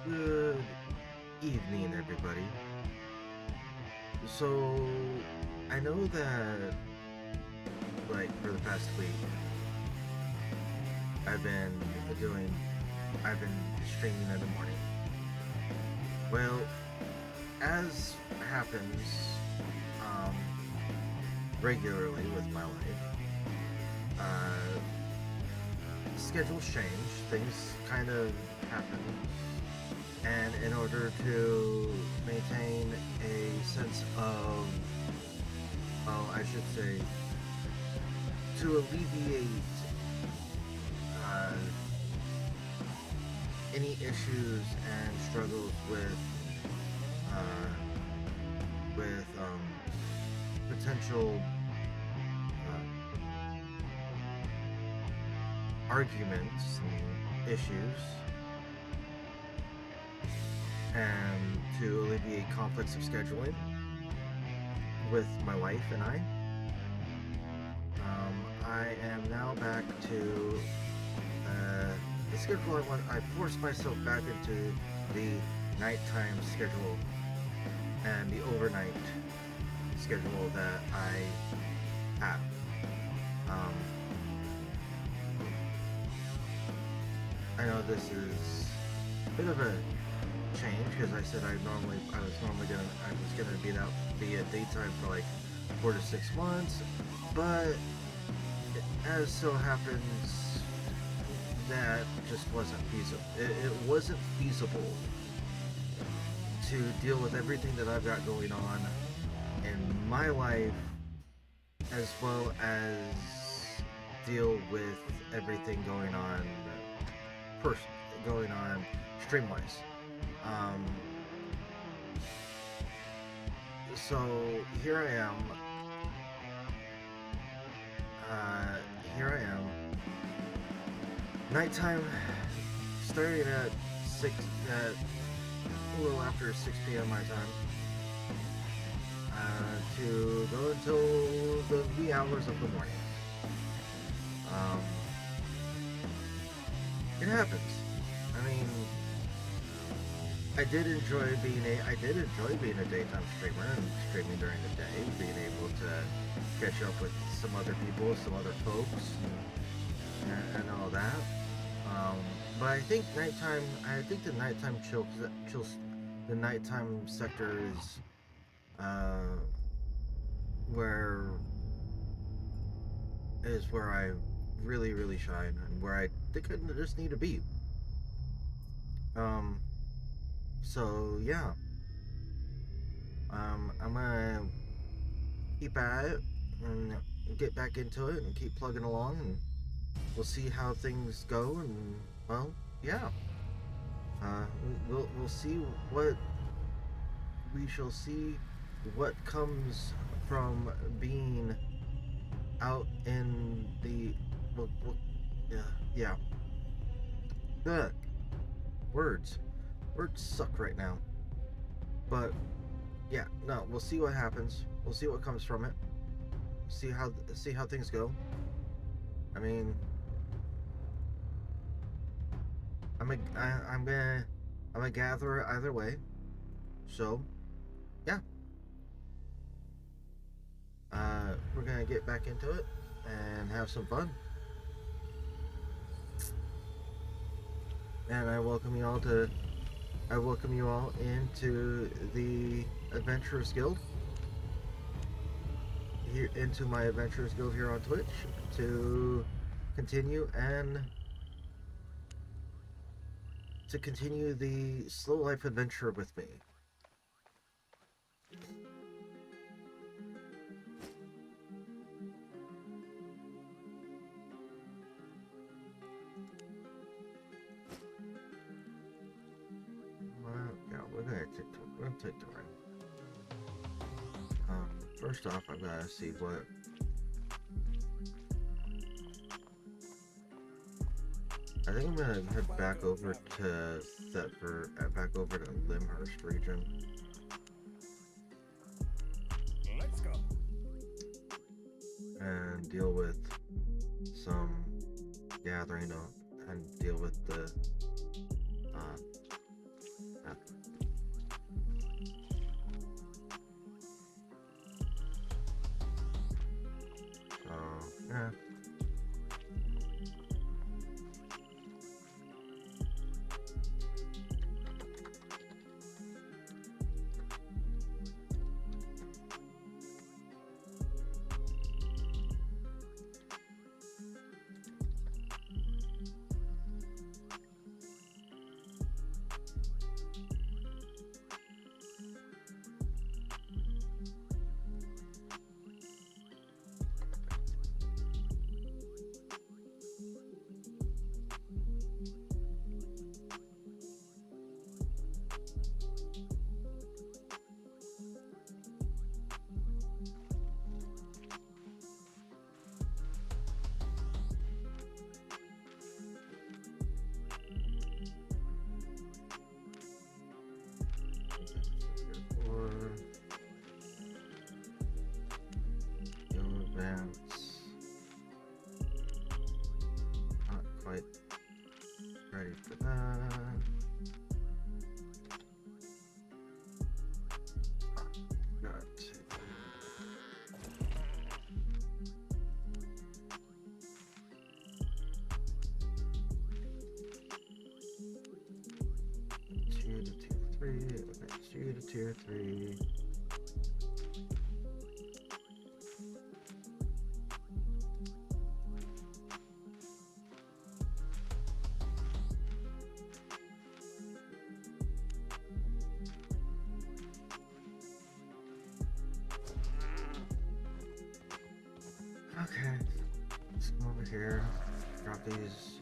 Good evening, everybody. So, I know that, for the past week, I've been doing, I've been streaming in the morning. Well, as happens, um, regularly with my life, uh, schedules change, things kind of happen, and in order to maintain a sense of, well, I should say, to alleviate uh, any issues and struggles uh, with potential uh, arguments and issues, and to alleviate conflicts of scheduling with my wife and I am now back to uh, the schedule I forced myself back into the nighttime schedule and the overnight schedule that I have. Um, I know this is a bit of a change because I was gonna be at daytime for like 4 to 6 months, but as so happens that just wasn't feasible. It wasn't feasible to deal with everything that I've got going on in my life, as well as deal with everything going on person going on stream wise. Um, so here I am. Uh, Here I am. Nighttime, starting at a little after 6 p.m. my time, to go until the wee hours of the morning. Um, it happens. I mean, I did enjoy being a daytime streamer and streaming during the day, being able to catch up with some other people, some other folks, and all that. Um, but I think the nighttime the nighttime sector uh, where where I really, really shine and where I think I just need to be. Um, so yeah, I'm gonna keep at it and get back into it and keep plugging along, and we'll see how things go. And well, yeah, we'll see what we shall see what comes from being out in the well, yeah, yeah. Ugh, words words suck right now, but yeah, no, we'll see what happens. We'll see what comes from it. See how things go. I mean, I'm a I, I'm a gatherer either way. So yeah, we're gonna get back into it and have some fun. And I welcome you all into the Adventurers Guild, here into my Adventurers Guild here on Twitch, to continue and to continue the slow life adventure with me. Yeah, we're gonna take the ring. First off, I gotta see what. I think I'm gonna head back over to back over to Limhurst region. Let's go. And deal with some gathering up and deal with the So, yeah. Advance. Not quite ready for that. Got to. Tier to tier 3. Okay, tier to tier 3. Okay, let's come over here, drop these.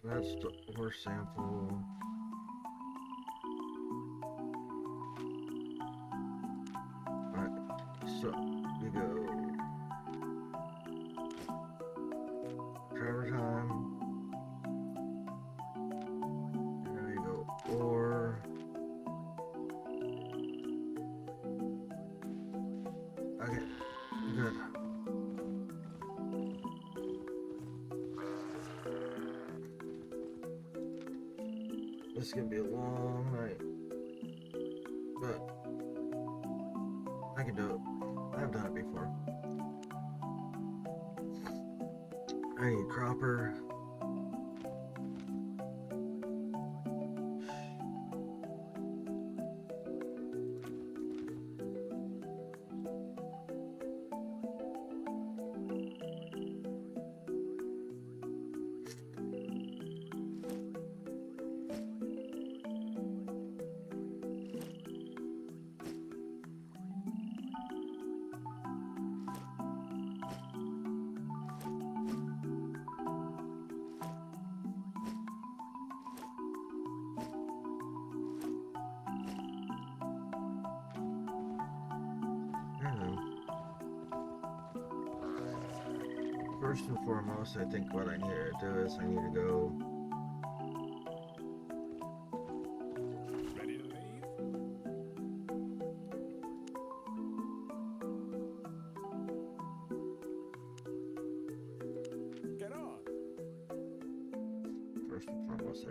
So that's the ore sample. Alright, so we go travel time, and then we go ore. Okay, good. This is gonna be a long night, but I can do it. I've done it before. I need cropper. First and foremost, I think what I need to do is I need to go Ready to leave? Get on. first and foremost,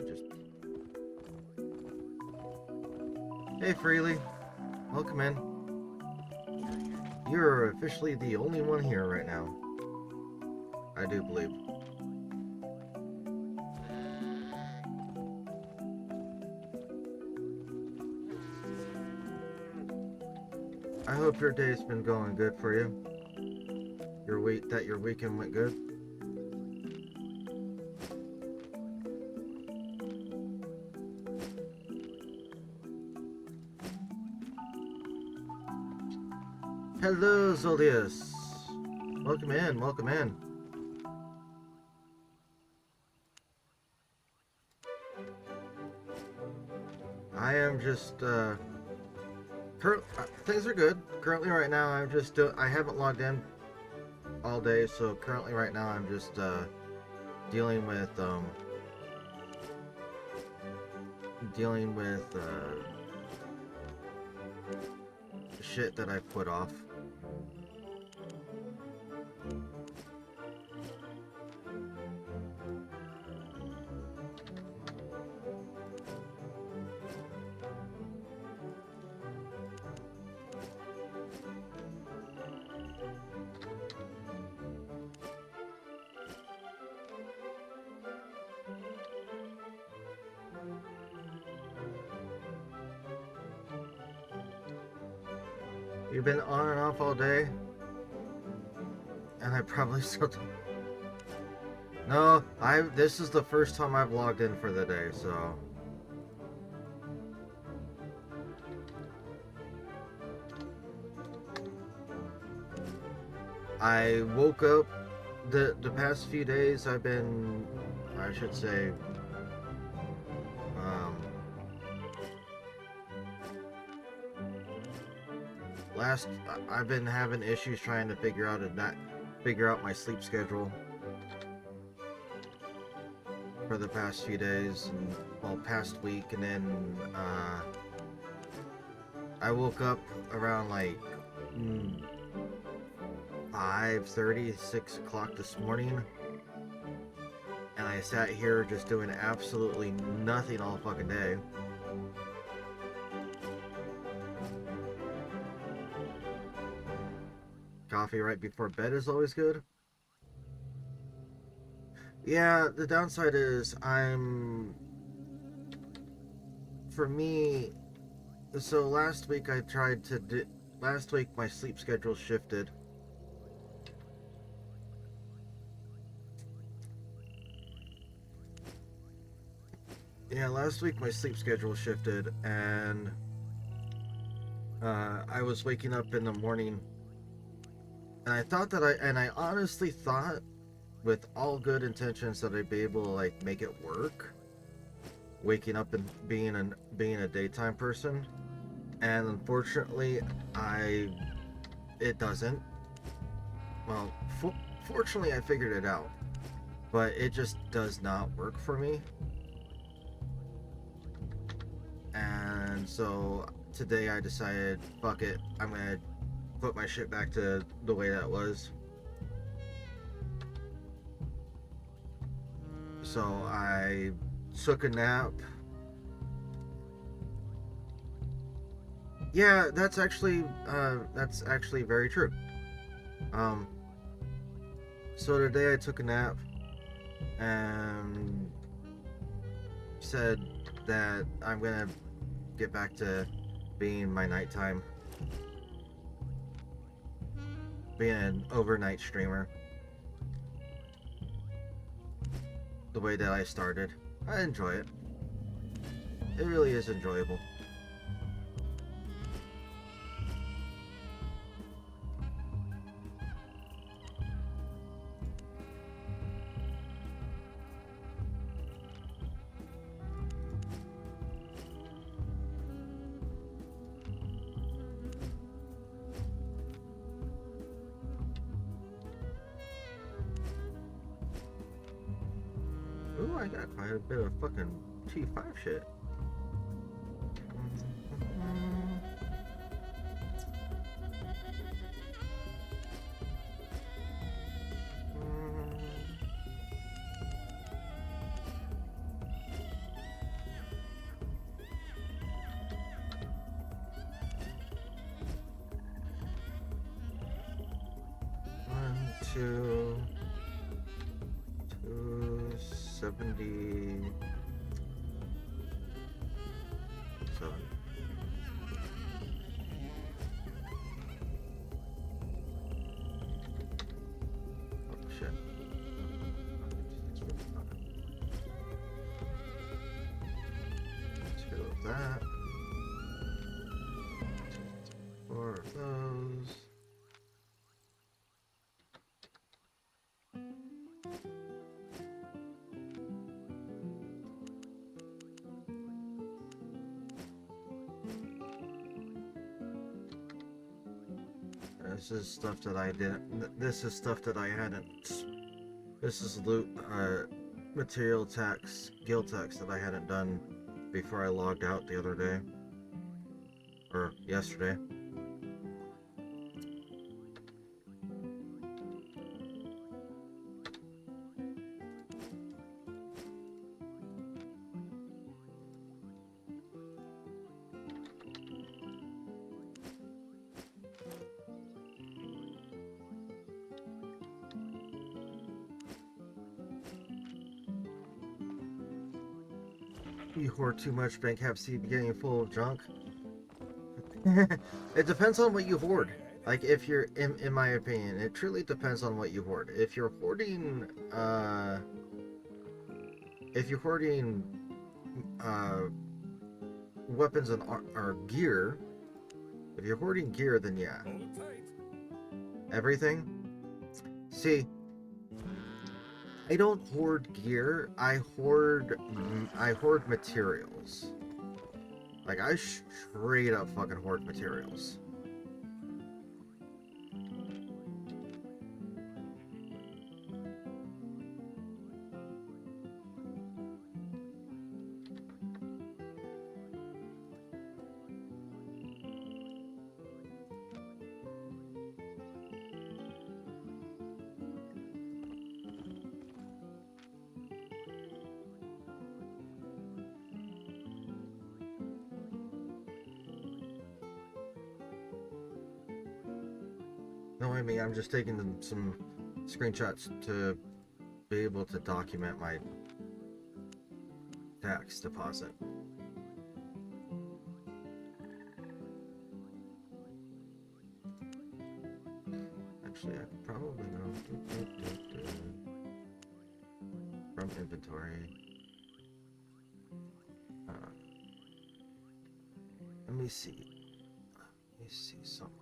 Hey Freely, welcome in. You're officially the only one here right now. I do believe. I hope your day's been going good for you. Your weekend went good. Hello, Zolius. Welcome in, welcome in. I am just, things are good. Currently right now, I haven't logged in all day, so currently right now I'm just, dealing with, shit that I put off. You've been on and off all day, and I probably still. No, This is the first time I've logged in for the day, so. I woke up the past few days. I've been, I should say, um, I've been having issues trying to figure out my sleep schedule for the past few days and past week, and then I woke up around like 5:30, 6 o'clock this morning, and I sat here just doing absolutely nothing all fucking day. Coffee right before bed is always good. Yeah, the downside is for me, so last week last week my sleep schedule shifted. Yeah, last week my sleep schedule shifted, and I was waking up in the morning, and I honestly thought, with all good intentions, that I'd be able to like make it work, waking up and being a daytime person, and unfortunately, it doesn't. Well, fortunately, I figured it out, but it just does not work for me. And so today I decided, fuck it, I'm gonna put my shit back to the way that was. So I took a nap. Yeah, that's actually very true. So today I took a nap and said that I'm gonna get back to being my nighttime, being an overnight streamer, the way that I started. I enjoy it. It really is enjoyable. Ooh, I got quite a bit of fucking T5 shit. One, two, 277. Oh shit. Two of that. 4 of those. This is stuff that I didn't. This is stuff that I hadn't. This is loot, material tax, guild tax that I hadn't done before I logged out the other day. Or yesterday. You hoard too much, bank have seed getting full of junk. It depends on what you hoard. Like, if you're, in my opinion, it truly depends on what you hoard. If you're hoarding, uh, weapons and or gear, if you're hoarding gear, then yeah. Hold it tight. Everything. See, I don't hoard gear. I hoard materials. Like, I straight up fucking hoard materials. No, I mean, I'm just taking some screenshots to be able to document my tax deposit. Actually, I probably know from inventory. Let me see. Let me see something.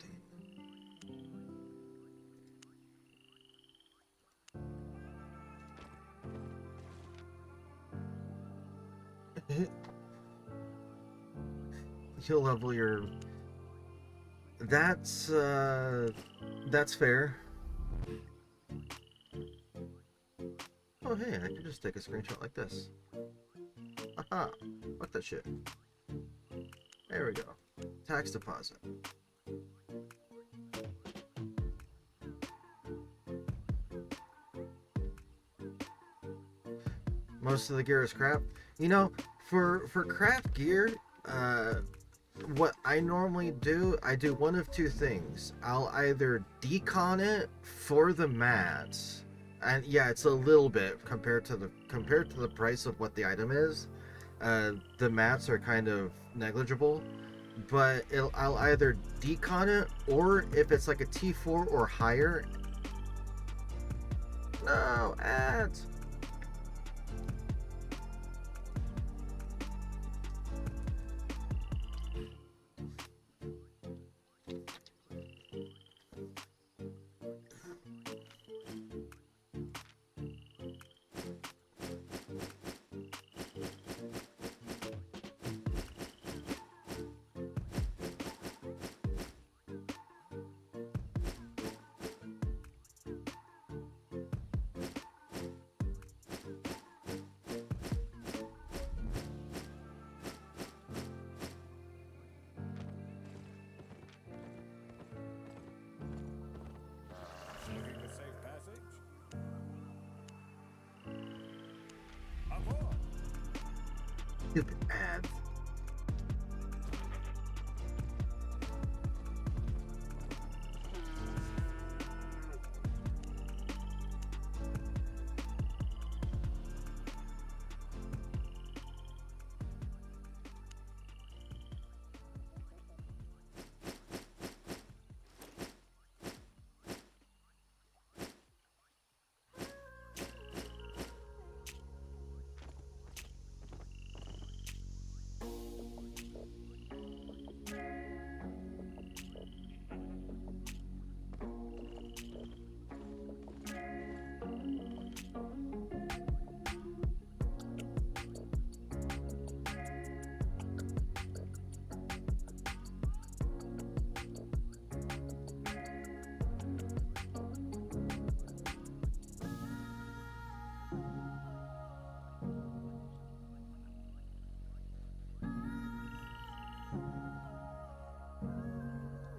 You'll level your... That's fair. Oh, hey, I can just take a screenshot like this. Aha! Fuck that shit. There we go. Tax deposit. Most of the gear is crap. You know, for craft gear, what I normally do, I do one of two things. I'll either decon it for the mats, and yeah, it's a little bit compared to the price of what the item is. The mats are kind of negligible, but I'll either decon it, or if it's like a T4 or higher. No ads. Looking for safe passage? Aboard! Stupid ads.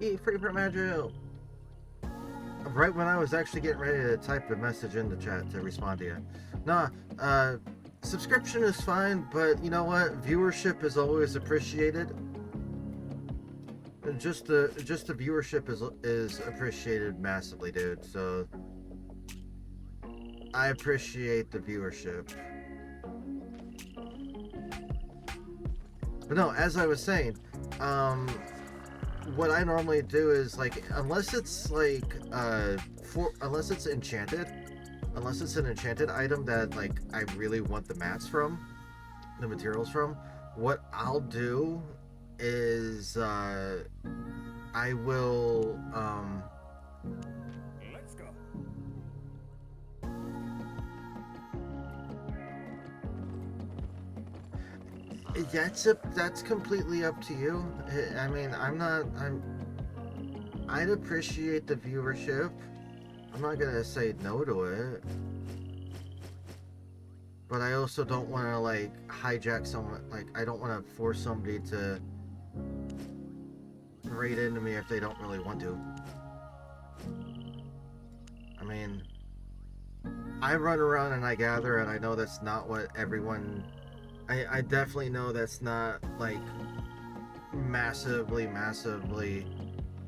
Eat free from Agile. Right when I was actually getting ready to type the message in the chat to respond to you. Nah, subscription is fine, but you know what? Viewership is always appreciated. Just the viewership is appreciated massively, dude. So I appreciate the viewership. But no, as I was saying, what I normally do is like, unless it's like unless it's enchanted, unless it's an enchanted item that like I really want the mats from, the materials from, what I'll do is I will Let's go. that's completely up to you. I mean, I'd appreciate the viewership. I'm not gonna say no to it, but I also don't want to like hijack someone. Like, I don't want to force somebody to raid into me if they don't really want to. I mean, I run around and I gather, and I know that's not what everyone. I definitely know that's not like massively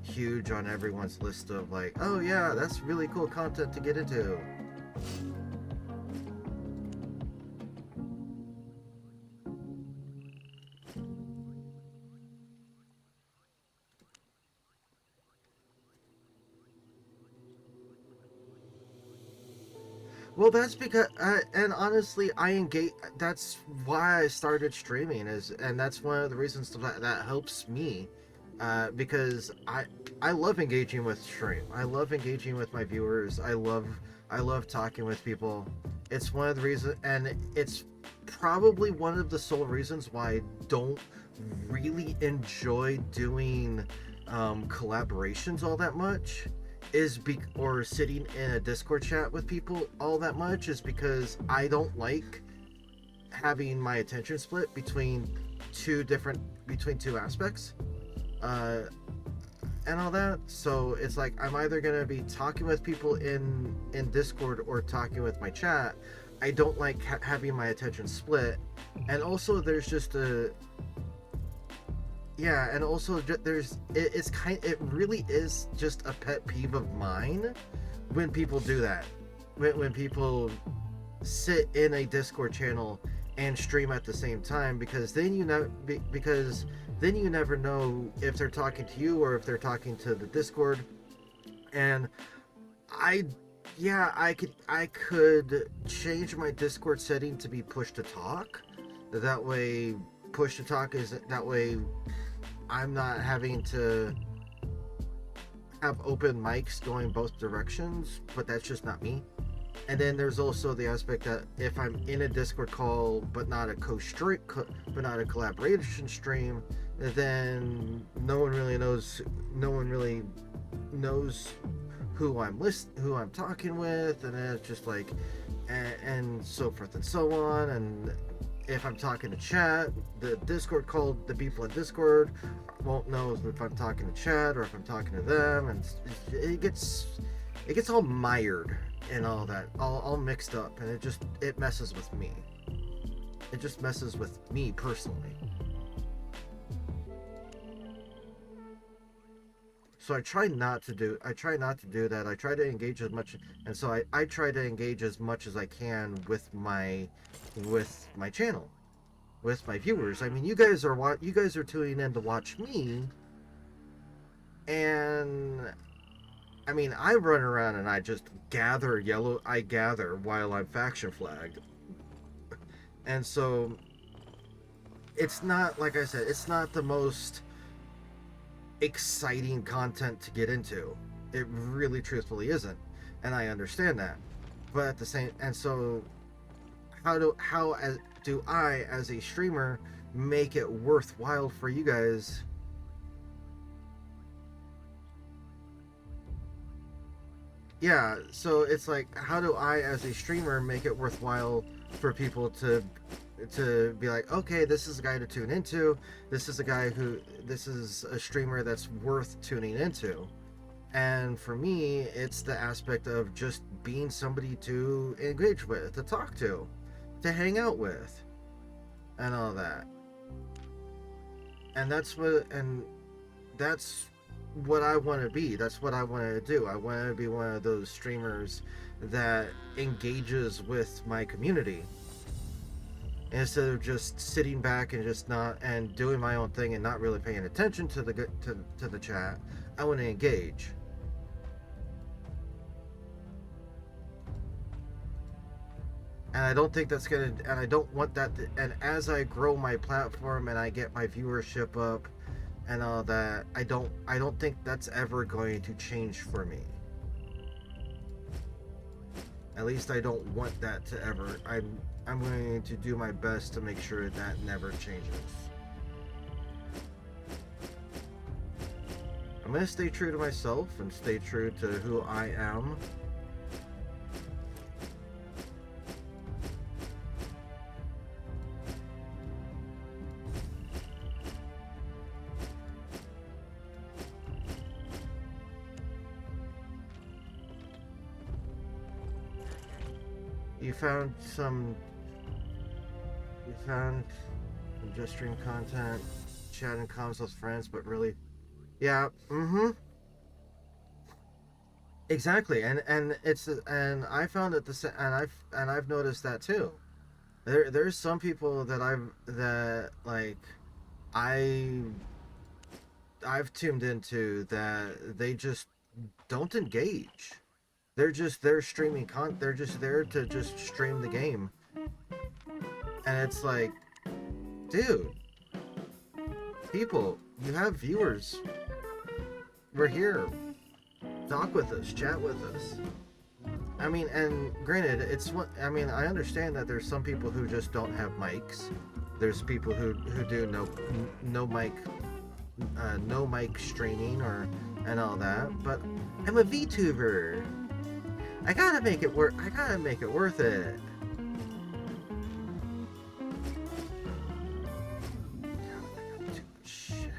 huge on everyone's list of like, oh yeah, that's really cool content to get into. Well, that's because, and honestly, I engage. That's why I started streaming, and that's one of the reasons that helps me, because I love engaging with stream. I love engaging with my viewers. I love talking with people. It's one of the reasons, and it's probably one of the sole reasons why I don't really enjoy doing collaborations all that much or sitting in a Discord chat with people all that much, is because I don't like having my attention split between two aspects, and all that. So it's like I'm either gonna be talking with people in Discord or talking with my chat. I don't like having my attention split, and also there's just a yeah, and also it really is just a pet peeve of mine when people do that. When people sit in a Discord channel and stream at the same time, because then you never know if they're talking to you or if they're talking to the Discord. And I I could change my Discord setting to be push to talk. That way push to talk is that way I'm not having to have open mics going both directions, but that's just not me. And then there's also the aspect that if I'm in a Discord call but not a but not a collaboration stream, then no one really knows who I'm talking with, and then it's just like and so forth and so on. And if I'm talking to chat, the people in Discord won't know if I'm talking to chat or if I'm talking to them, and it gets all mired and all that, all mixed up, and it messes with me. It just messes with me personally. So I try not to do that. I try to engage as much, and so I try to engage as much as I can with my channel, with my viewers. I mean, you guys are tuning in to watch me, and I mean, I run around and I just gather while I'm faction flagged. And so it's not, like I said, it's not the most exciting content to get into. It really truthfully isn't, and I understand that. But at the same, and so how do I as a streamer make it worthwhile for you guys? Yeah, so it's like, how do I as a streamer make it worthwhile for people to be like, okay, this is a guy to tune into, this is a streamer that's worth tuning into. And for me, it's the aspect of just being somebody to engage with, to talk to hang out with, and all that. And that's what I want to be. That's what I want to do. I want to be one of those streamers that engages with my community. instead of just sitting back and just not and doing my own thing and not really paying attention to the chat. I want to engage. And I don't think that's gonna, and I don't want that to, and as I grow my platform and I get my viewership up and all that, I don't think that's ever going to change for me. At least I don't want that to ever. I'm going to do my best to make sure that never changes. I'm going to stay true to myself and stay true to who I am. You found some just stream content, chat and comms with friends, but really, yeah, exactly. And it's, and I found that I've noticed that too. There's some people that like I I've tuned into that they just don't engage. They're streaming they're just there to just stream the game. And it's like, dude, people, you have viewers. We're here. Talk with us, chat with us. I mean, and granted, it's what I mean. I understand that there's some people who just don't have mics. There's people who do no mic, no mic streaming or and all that. But I'm a VTuber. I gotta make it work. I gotta make it worth it. Shit.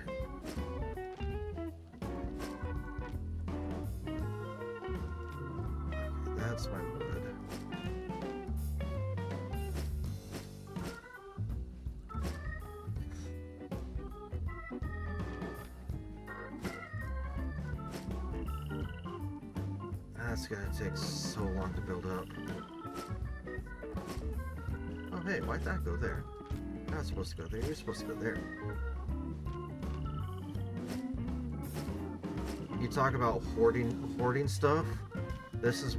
That's my wood. That's gonna take so long to build up. Oh hey, why'd that go there? You're not supposed to go there, you're supposed to go there. You talk about hoarding stuff? This is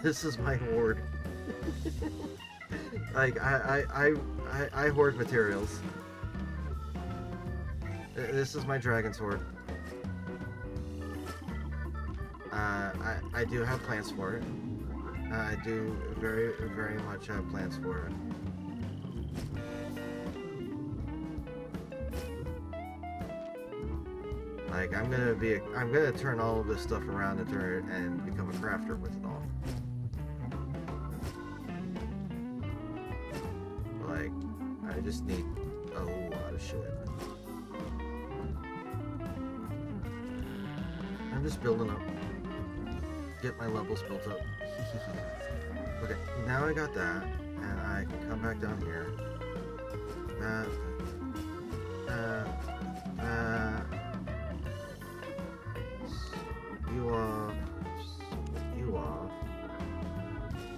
this is my hoard. Like I hoard materials. This is my dragon's hoard. I do have plans for it. I do very much have plans for it. Like I'm gonna turn all of this stuff around and become a crafter with it all. Like I just need a lot of shit. I'm just building up. Get my levels built up. Okay, now I got that, and I can come back down here. You off.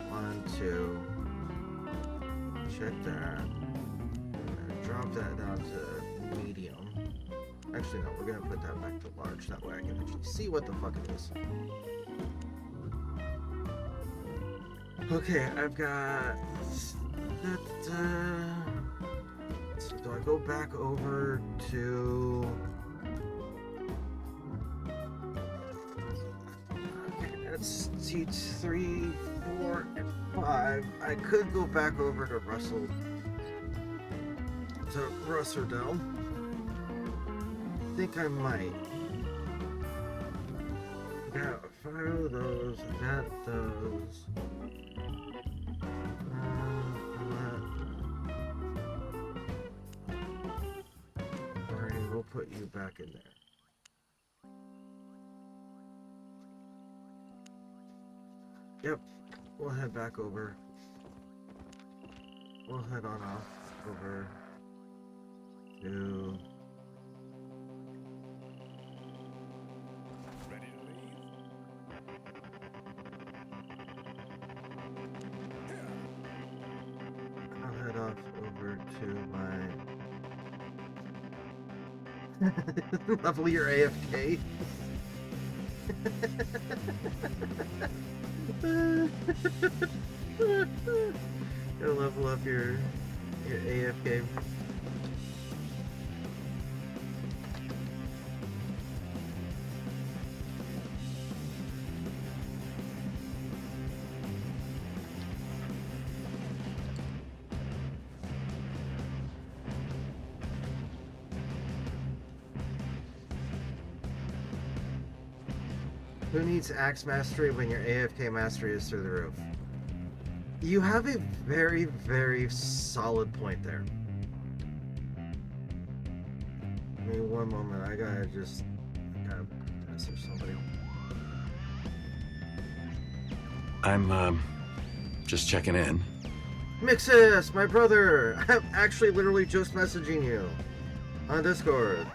1, 2. Check that. Drop that down to medium. Actually, no, we're gonna put that back to large. That way I can actually see what the fuck it is. Okay, I've got that. Do I go back over to? Okay, that's seats 3, 4, and 5. I could go back over to Russerdale. I think I might. Got 5 of those. I got those. Alright, we'll put you back in there. Yep, we'll head back over. We'll head on off over to... Ready to leave? I'll head to my level your AFK. Gotta level up your AFK. Who needs Axe Mastery when your AFK Mastery is through the roof? You have a very, very solid point there. Give me one moment, I gotta message somebody. I'm, just checking in. Mixus, my brother! I'm actually literally just messaging you on Discord.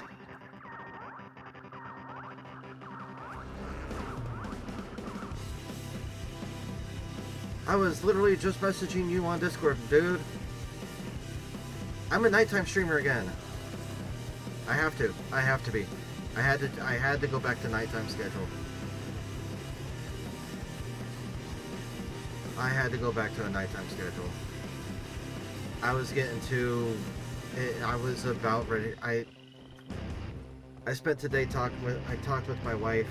I was literally just messaging you on Discord, dude. I'm a nighttime streamer again. I have to be. I had to go back to nighttime schedule. I had to go back to a nighttime schedule. I was getting to I was about ready. I spent today talking with my wife.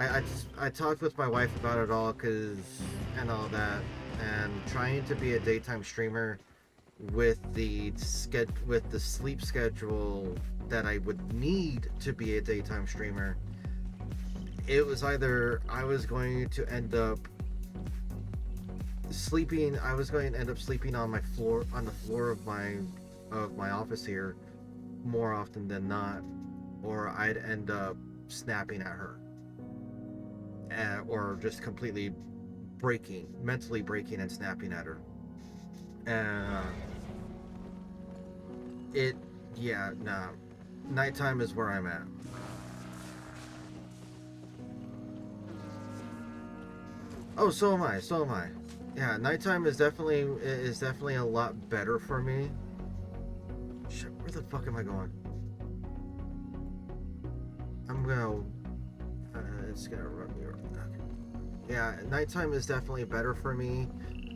I talked with my wife about it all and all that, and trying to be a daytime streamer with the sleep schedule that I would need to be a daytime streamer. It was either I was going to end up sleeping on the floor of my office here more often than not, or I'd end up snapping at her. Or just completely mentally breaking and snapping at her. Nighttime is where I'm at. Oh, so am I. Yeah, nighttime is definitely a lot better for me. Shit, where the fuck am I going? It's gonna run me right back. Yeah, nighttime is definitely better for me,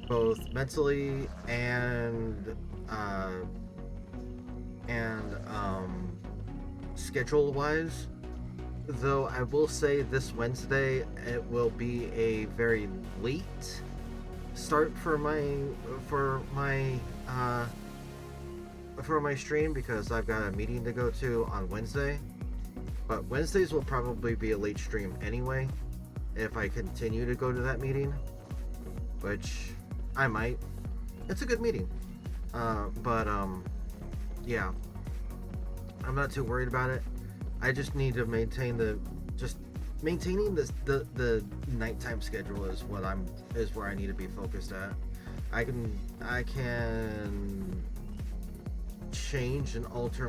both mentally and schedule wise. Though I will say this Wednesday it will be a very late start for my stream, because I've got a meeting to go to on Wednesday. But Wednesdays will probably be a late stream anyway, if I continue to go to that meeting, which I might. It's a good meeting. Yeah. I'm not too worried about it. I just need to maintaining the nighttime schedule is where I need to be focused at. I can change and alter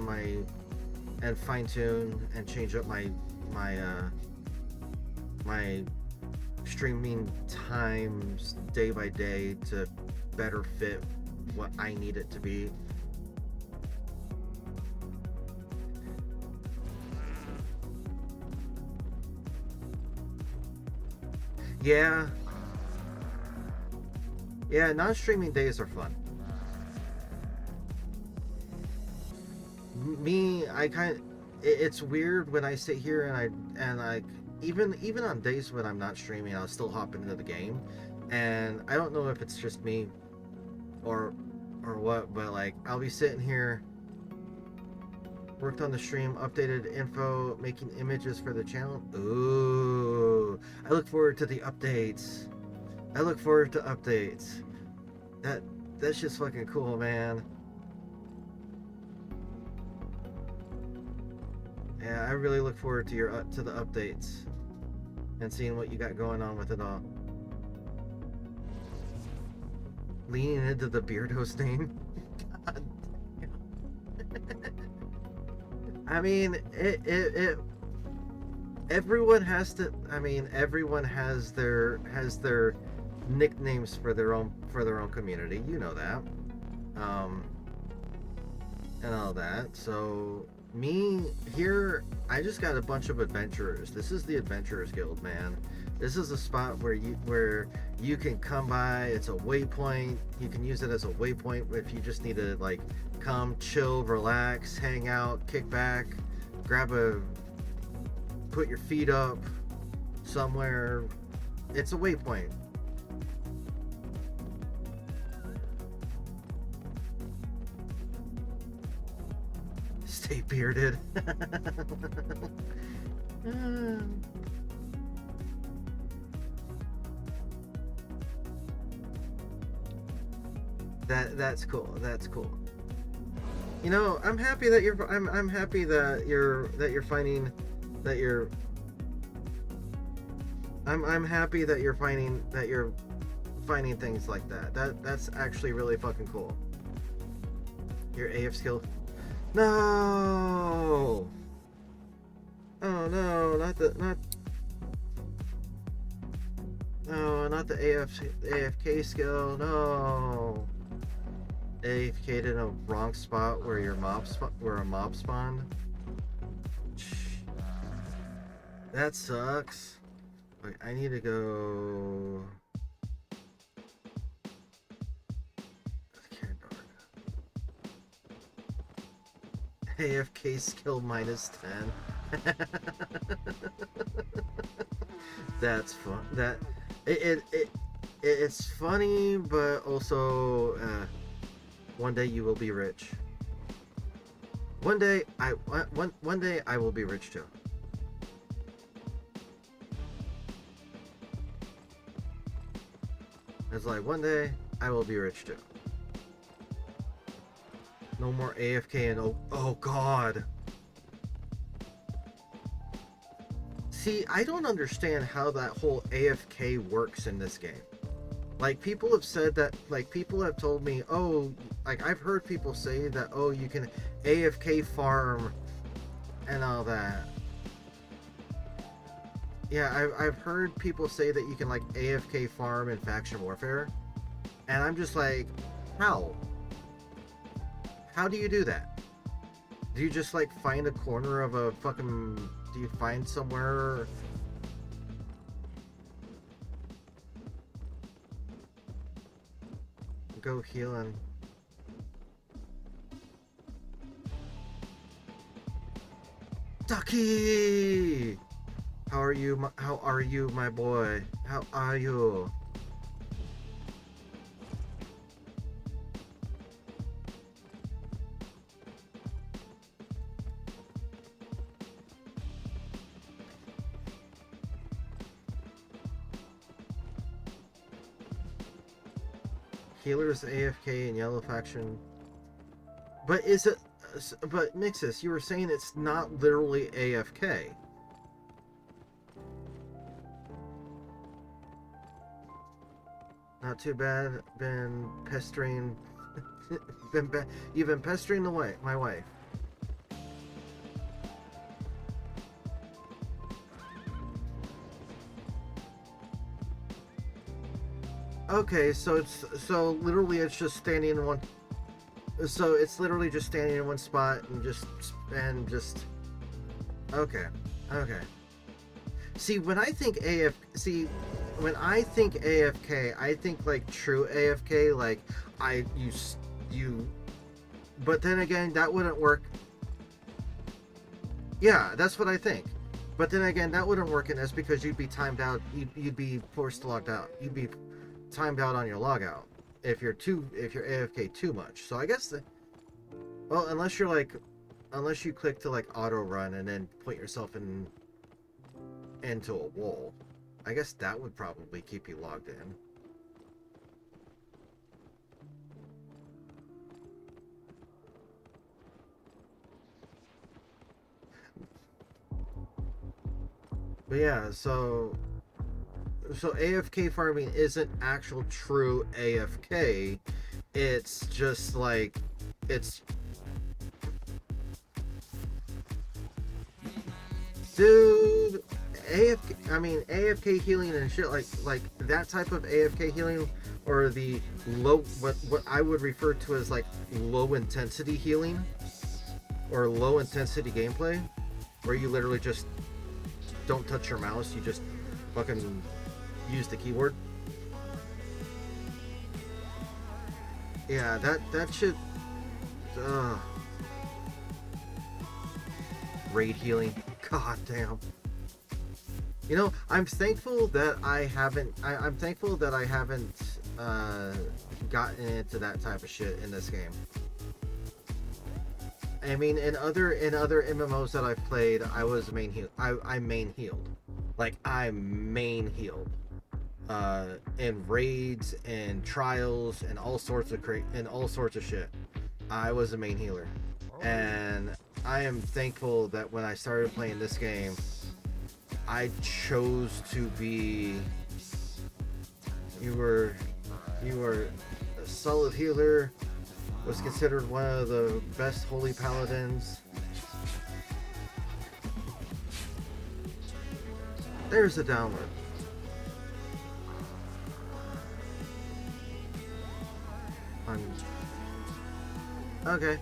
and fine tune and change up my streaming times day by day to better fit what I need it to be. Yeah, non-streaming days are fun. It's weird when I sit here and I even on days when I'm not streaming, I'll still hop into the game, and I don't know if it's just me or what, but like I'll be sitting here, worked on the stream, updated info, making images for the channel. Ooh, I look forward to the updates. That's just fucking cool, man. Yeah, I really look forward to to the updates and seeing what you got going on with it all. Leaning into the Beardo stain. God damn. I mean, everyone has to. I mean, everyone has their nicknames for their own community. You know that. um, and all that. So me here, I just got a bunch of adventurers. This is the Adventurers Guild, man. This is a spot where you can come by. It's a waypoint. You can use it as a waypoint if you just need to like come, chill, relax, hang out, kick back, put your feet up somewhere. It's a waypoint. Stay bearded. That's cool. That's cool. You know, I'm happy that I'm happy that you're finding that you're I'm happy that you're finding things like that. That's actually really fucking cool. Your AF skill. No. Oh no, not the AFK skill. No. AFK'd in a wrong spot where a mob spawned. That sucks. Wait, I need to go. AFK skill -10. That's fun. It's funny, but also one day you will be rich. One day I will be rich too. It's like one day I will be rich too. No more AFK and oh god. See, I don't understand how that whole AFK works in this game. Like, people have said that, like, people have told me, oh, like, I've heard people say that, oh, you can AFK farm and all that. Yeah, I've heard people say that you can, like, AFK farm in Faction Warfare. And I'm just like, how? How do you do that? Do you just, like, find a corner of a fucking... Do you find somewhere... Go healing. Ducky! How are you, my boy? How are you? Healer's AFK in yellow faction. But is it... But Nixus, you were saying it's not literally AFK. Not too bad. Been pestering... You've been pestering my wife. Okay, so literally it's just standing in one. So it's literally just standing in one spot and just. Okay. See, when I think AFK, I think like true AFK, like you. But then again, that wouldn't work. Yeah, that's what I think. But then again, that wouldn't work in this because you'd be timed out. You'd be forced to log out. You'd be timed out on your logout if you're AFK too much. So I guess well, unless you click to like auto run and then put yourself into a wall, I guess that would probably keep you logged in. But yeah, so AFK farming isn't actual true AFK. It's just like dude, AFK healing and shit like that type of AFK healing or the low, what I would refer to as like low intensity healing or low intensity gameplay, where you literally just don't touch your mouse, you just fucking use the keyboard. Yeah, that shit. Raid healing. God damn. You know, I'm thankful that I haven't. I'm thankful that I haven't gotten into that type of shit in this game. I mean, in other MMOs that I've played, I was main heal. I main healed, like I main healed, in raids and trials and all sorts of shit. I was a main healer, and I am thankful that when I started playing this game, I chose to be. You were a solid healer. Was considered one of the best holy paladins. There's the download. Okay.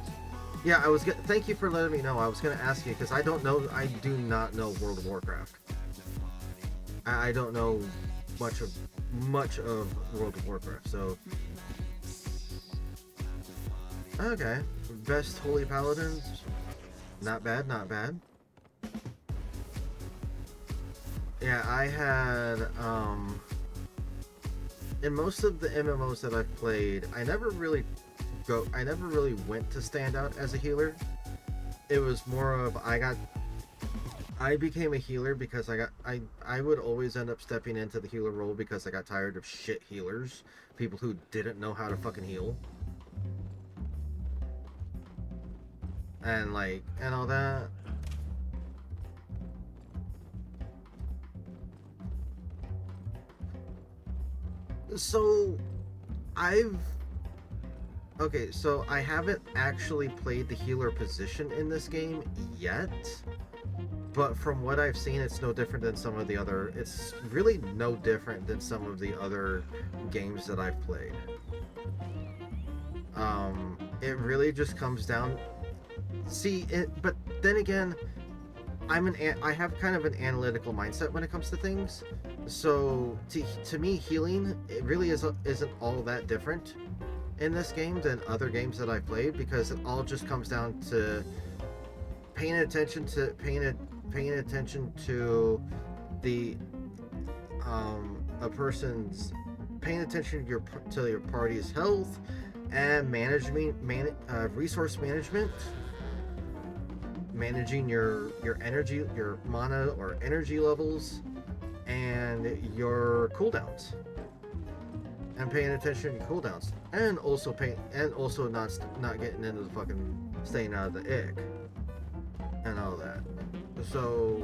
Yeah, thank you for letting me know. I was gonna ask you because I don't know. I do not know World of Warcraft. I don't know much of World of Warcraft. So. Okay, best holy paladins. Not bad, not bad. Yeah, I had in most of the MMOs that I've played, I never really went to stand out as a healer. It was more of I became a healer because I would always end up stepping into the healer role because I got tired of shit healers, people who didn't know how to fucking heal. And all that. So so I haven't actually played the healer position in this game yet, but from what I've seen, it's no different than some of the other. It's really no different than some of the other games that I've played. It really just comes down. But then again, I have kind of an analytical mindset when it comes to things. So to me, healing, it really isn't all that different in this game than other games that I've played, because it all just comes down to paying attention to the a person's paying attention to your party's health and resource management. Managing your energy, your mana or energy levels, and your cooldowns, and paying attention to your cooldowns, and also not getting into the fucking staying out of the ick and all that. So,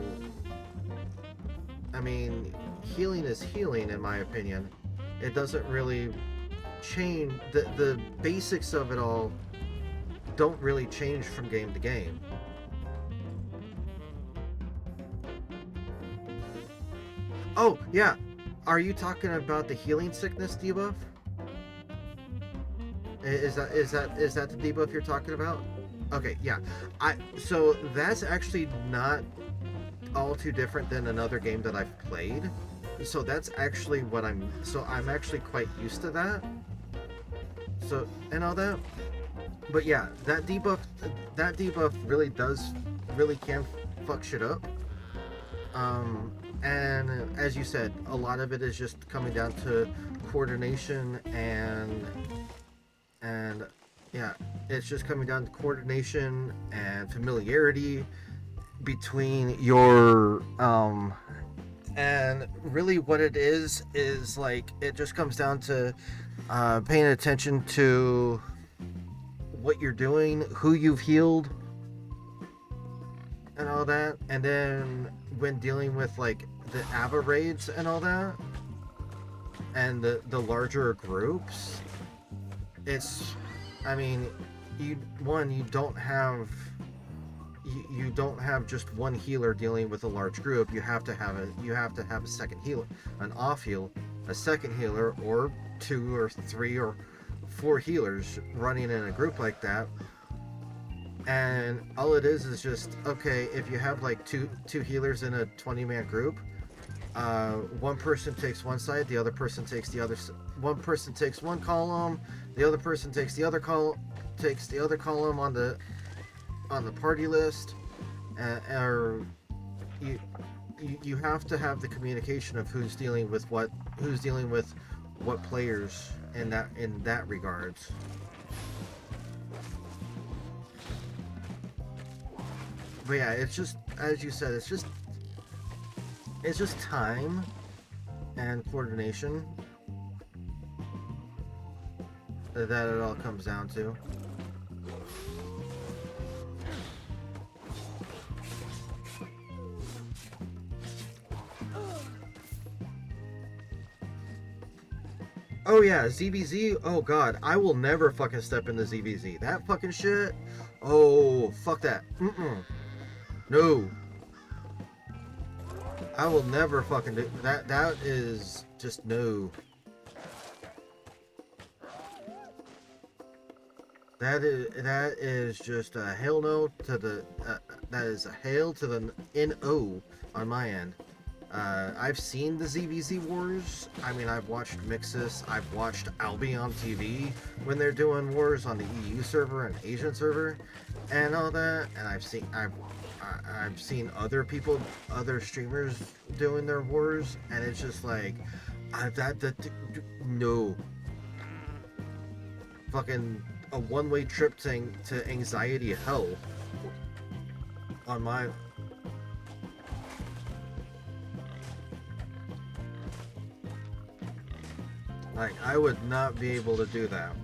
I mean, healing is healing in my opinion. It doesn't really change. The basics of it all don't really change from game to game. Oh, yeah. Are you talking about the healing sickness debuff? Is that the debuff you're talking about? Okay, yeah. So that's actually not all too different than another game that I've played. So that's actually I'm actually quite used to that. So, and all that. But yeah, that debuff really can fuck shit up. And as you said, a lot of it is just coming down to coordination and yeah, it's just coming down to coordination and familiarity between your and really what it is like, it just comes down to paying attention to what you're doing, who you've healed, and all that. And then when dealing with like the Ava raids and all that, and the larger groups, it's, I mean, you don't have just one healer dealing with a large group. You have to have a second healer, an off heal, a second healer, or 2 or 3 or 4 healers running in a group like that. And all it is just, okay, if you have like two healers in a 20-man group, one person takes one side, the other person takes the other. One person takes one column, the other person takes the other column, on the party list, or you have to have the communication of who's dealing with what players in that regards. But yeah, it's just, as you said, it's just time and coordination that it all comes down to. Oh yeah, ZVZ. Oh god, I will never fucking step into ZVZ. That fucking shit. Oh, fuck that. No. I will never fucking do that. That is just no. That is just a hell no to the. That is a hail to the NO on my end. I've seen the ZVZ wars. I mean, I've watched Mixus. I've watched Albion TV when they're doing wars on the EU server and Asian server, and all that. And I've seen other streamers doing their wars, and it's just like, no. Fucking a one-way trip to anxiety hell on my. Like, I would not be able to do that.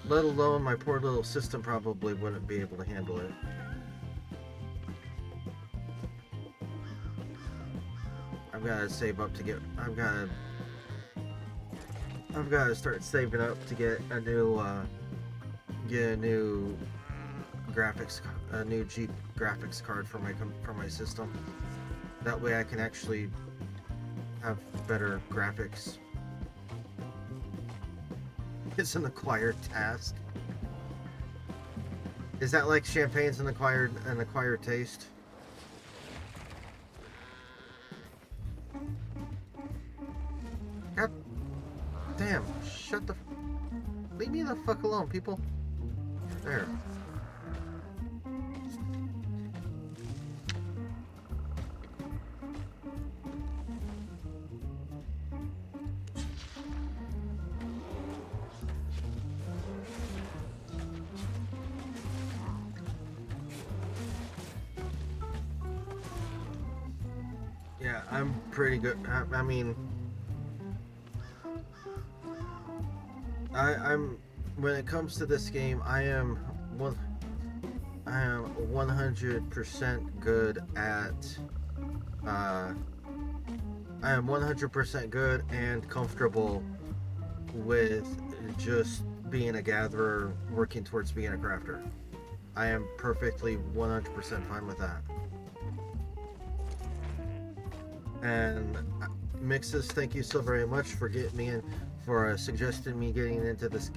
Let alone my poor little system probably wouldn't be able to handle it. I've got to save up to get. I've got to start saving up to get a new graphics, a new Jeep graphics card for my system. That way I can actually have better graphics. It's an acquired task. Is that like champagne's an acquired taste? God damn, leave me the fuck alone, people. There. Yeah, I'm pretty good. I mean, I'm when it comes to this game, I am 100% good at. I am 100% good and comfortable with just being a gatherer, working towards being a crafter. I am perfectly 100% fine with that. And Mixus, thank you so very much for getting me in, for suggesting me getting into the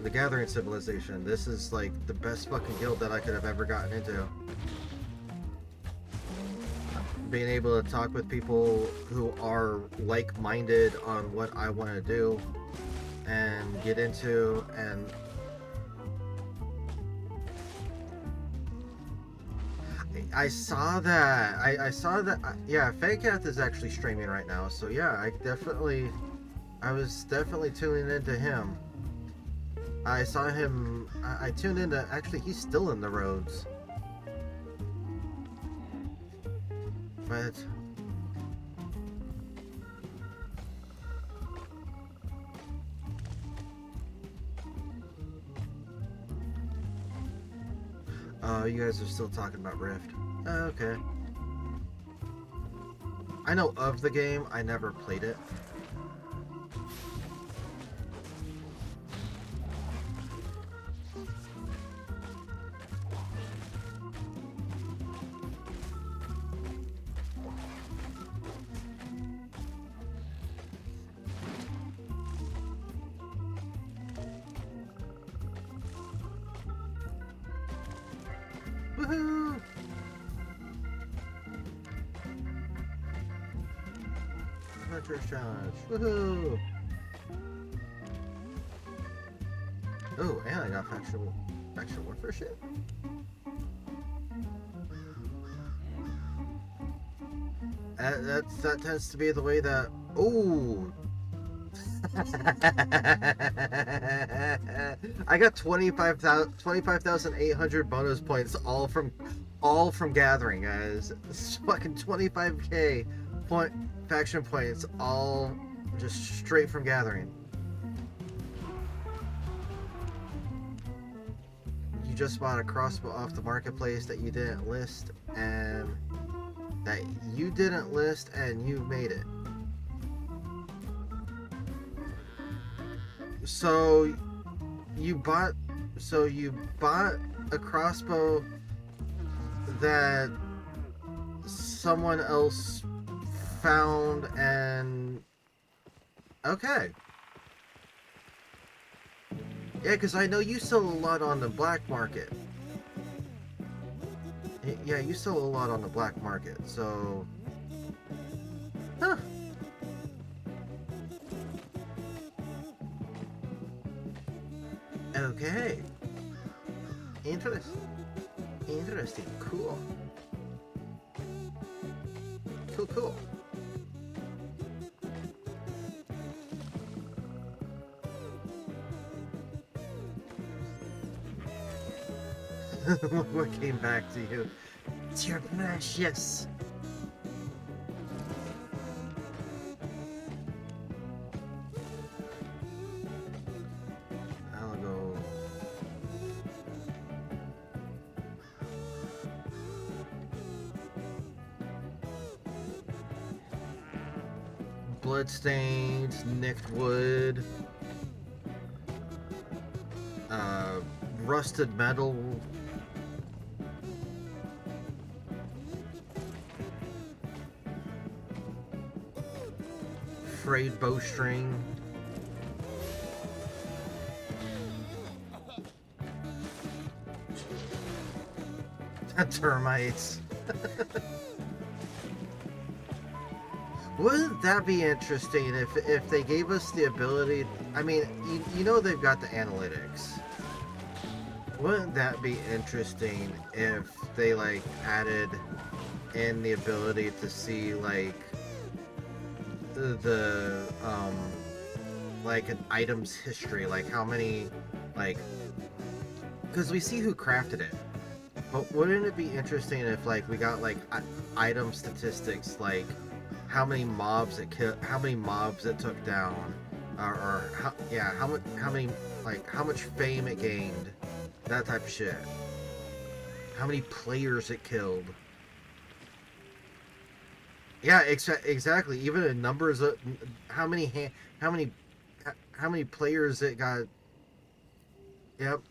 Gathering Civilization. This is like the best fucking guild that I could have ever gotten into. Being able to talk with people who are like-minded on what I want to do and get into, and I saw that. I saw that. Yeah, Fancath is actually streaming right now. So yeah, I was definitely tuning into him. I saw him. I tuned into. Actually, he's still in the roads. But you guys are still talking about Rift. Okay. I know of the game, I never played it. Woohoo! Adventurous challenge. Woohoo! Oh, and I got factual warfare shit. That tends to be the way that. Oh. I got 25,800 bonus points, all from gathering, guys. It's fucking 25k faction points, all just straight from gathering. You just bought a crossbow off the marketplace that you didn't list, and you made it. So you bought a crossbow that someone else found, and okay. Yeah, because I know you sell a lot on the black market. Yeah, you sell a lot on the black market, so... Huh. Okay. Interesting. Cool. Cool. What came back to you? It's your precious. I'll go. Bloodstains, nicked wood, rusted metal. Frayed bowstring. Termites. Wouldn't that be interesting if they gave us the ability? I mean, you know they've got the analytics. Wouldn't that be interesting if they like added in the ability to see like the like an item's history, like how many, like, because we see who crafted it, but wouldn't it be interesting if like we got like item statistics, like how many mobs it killed, how many mobs it took down, or how many, like how much fame it gained, that type of shit, how many players it killed. Yeah, exactly. Even in numbers of how many players it got. Yep.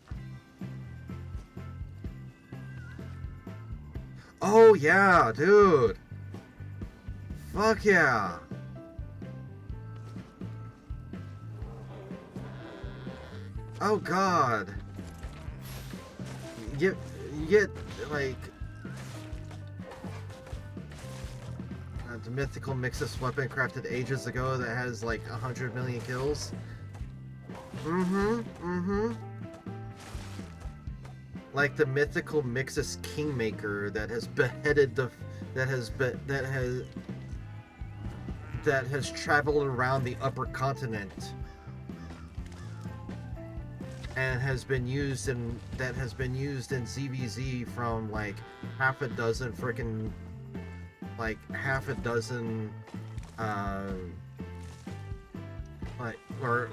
Oh yeah, dude. Fuck yeah. Oh god. You get like the mythical Mixus weapon crafted ages ago that has like 100 million kills. Like the mythical Mixus Kingmaker that has beheaded that has traveled around the upper continent and has been used in ZVZ from like half a dozen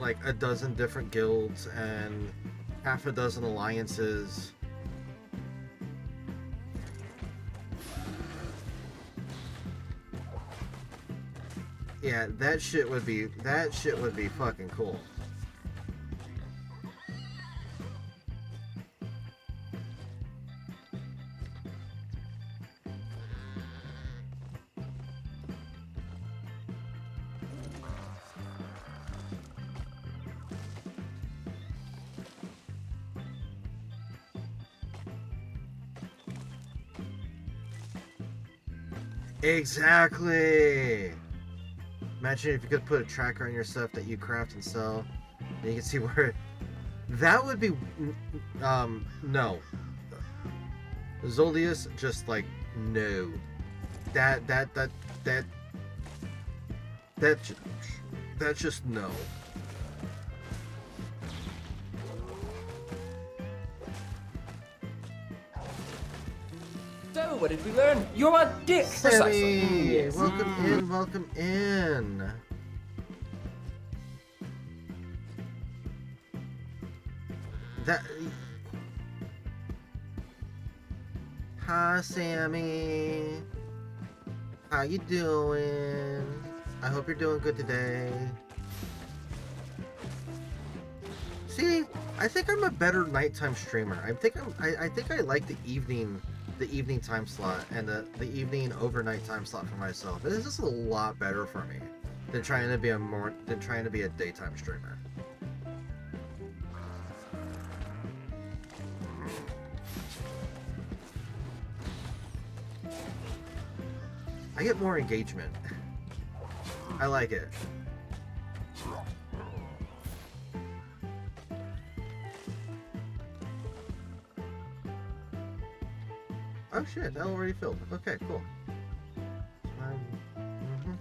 like a dozen different guilds and half a dozen alliances. Yeah, that shit would be fucking cool. Exactly. Imagine if you could put a tracker on your stuff that you craft and sell, and you can see where. That would be. No. Zoldius, just like no. That that that that that that's just no. So, what did we learn? You're a dick! Precisely. Sammy, Yes. welcome in, welcome in. That. Hi, Sammy. How you doing? I hope you're doing good today. See, I think I'm a better nighttime streamer. I think I like the evening time slot and the evening overnight time slot for myself. This is a lot better for me than trying to be a daytime streamer. I get more engagement. I like it. Oh shit, that already filled. Okay, cool. Mhm.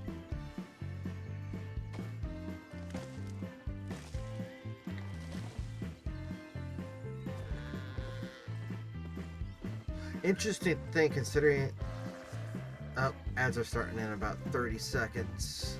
Interesting thing considering ads are starting in about 30 seconds.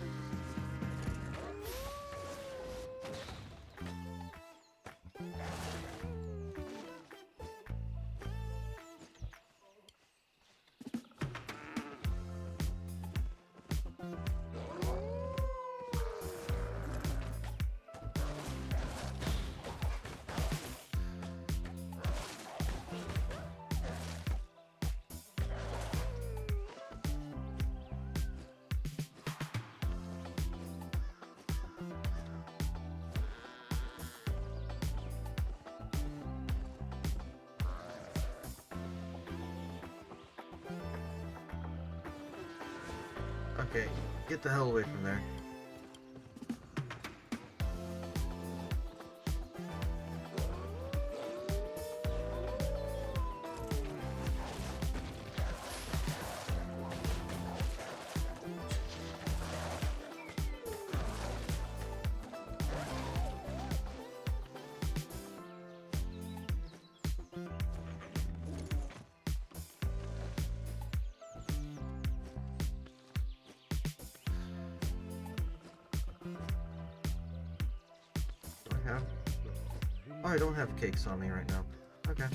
Okay, get the hell away from there. Oh, I don't have cakes on me right now. Okay.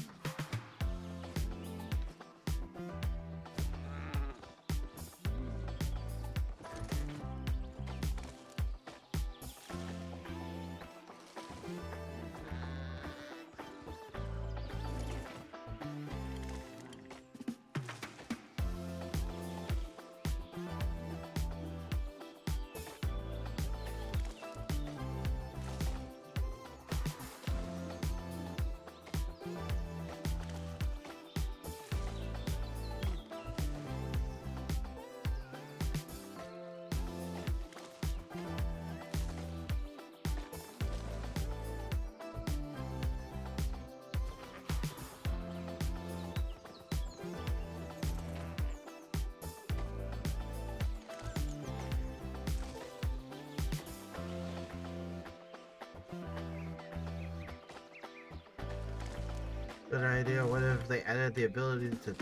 Good idea. What if they added the ability to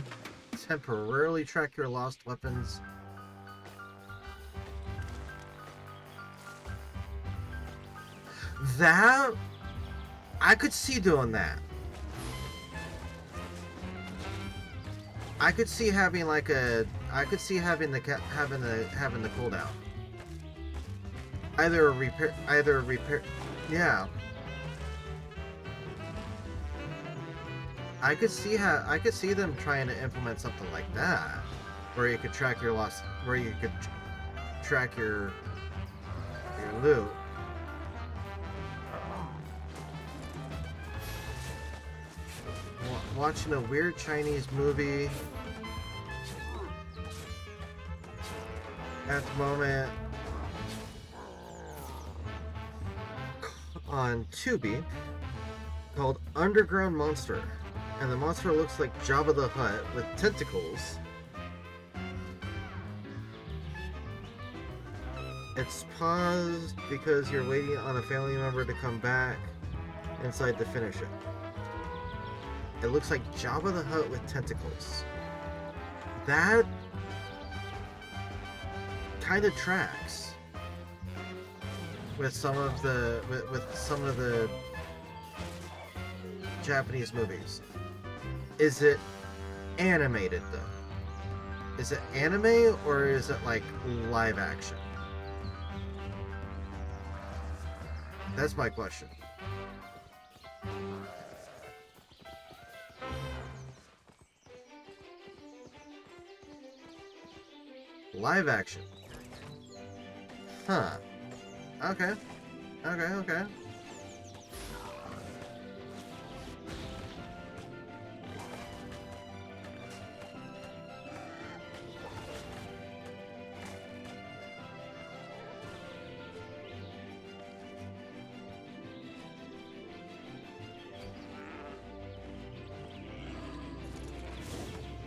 temporarily track your lost weapons? That I could see doing that. I could see having like a. I could see having the having the cooldown. Either a repair. Yeah. I could see them trying to implement something like that, where you could track your loss, where you could track your loot. Watching a weird Chinese movie. at the moment on Tubi called Underground Monster. And the monster looks like Jabba the Hutt with tentacles. It's paused because you're waiting on a family member to come back inside to finish it. It looks like Jabba the Hutt with tentacles. That kind of tracks with some of the Japanese movies. Is it animated though? Is it anime or is it like live action? That's my question. Live action. Huh. Okay. Okay.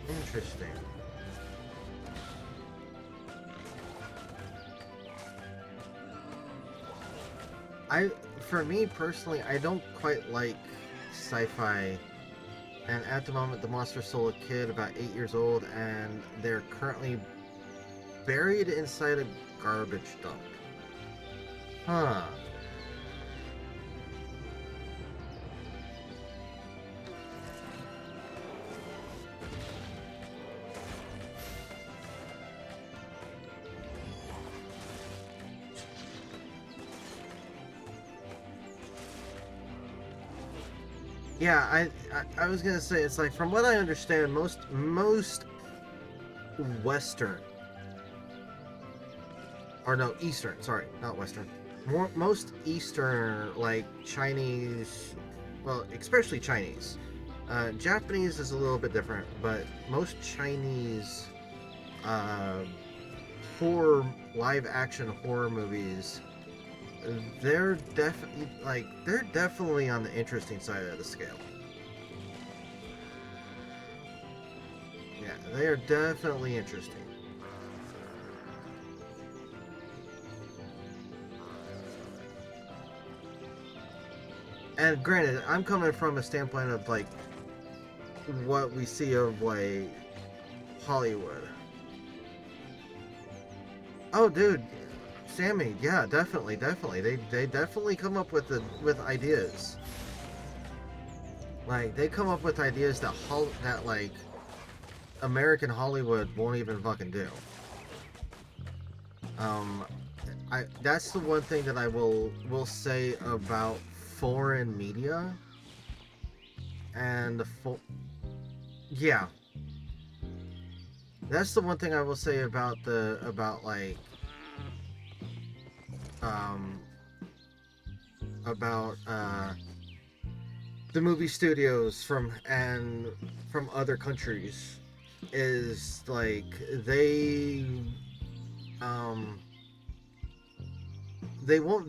Interesting. For me personally, I don't quite like sci-fi, and at the moment the monster stole a kid about 8 years old and they're currently buried inside a garbage dump. Huh. Yeah, I was gonna say, it's like, from what I understand, most Western, or no, Eastern, sorry, not Western, most Eastern, like Chinese, well, especially Chinese, Japanese is a little bit different, but most Chinese live action horror movies, they're definitely on the interesting side of the scale. Yeah, they are definitely interesting. And granted, I'm coming from a standpoint of like what we see of like Hollywood. Oh, dude, Sammy, yeah, definitely. They definitely come up with ideas. Like, they come up with ideas that like American Hollywood won't even fucking do. That's the one thing that I will say about foreign media. And yeah. That's the one thing I will say about the movie studios from other countries, is like they won't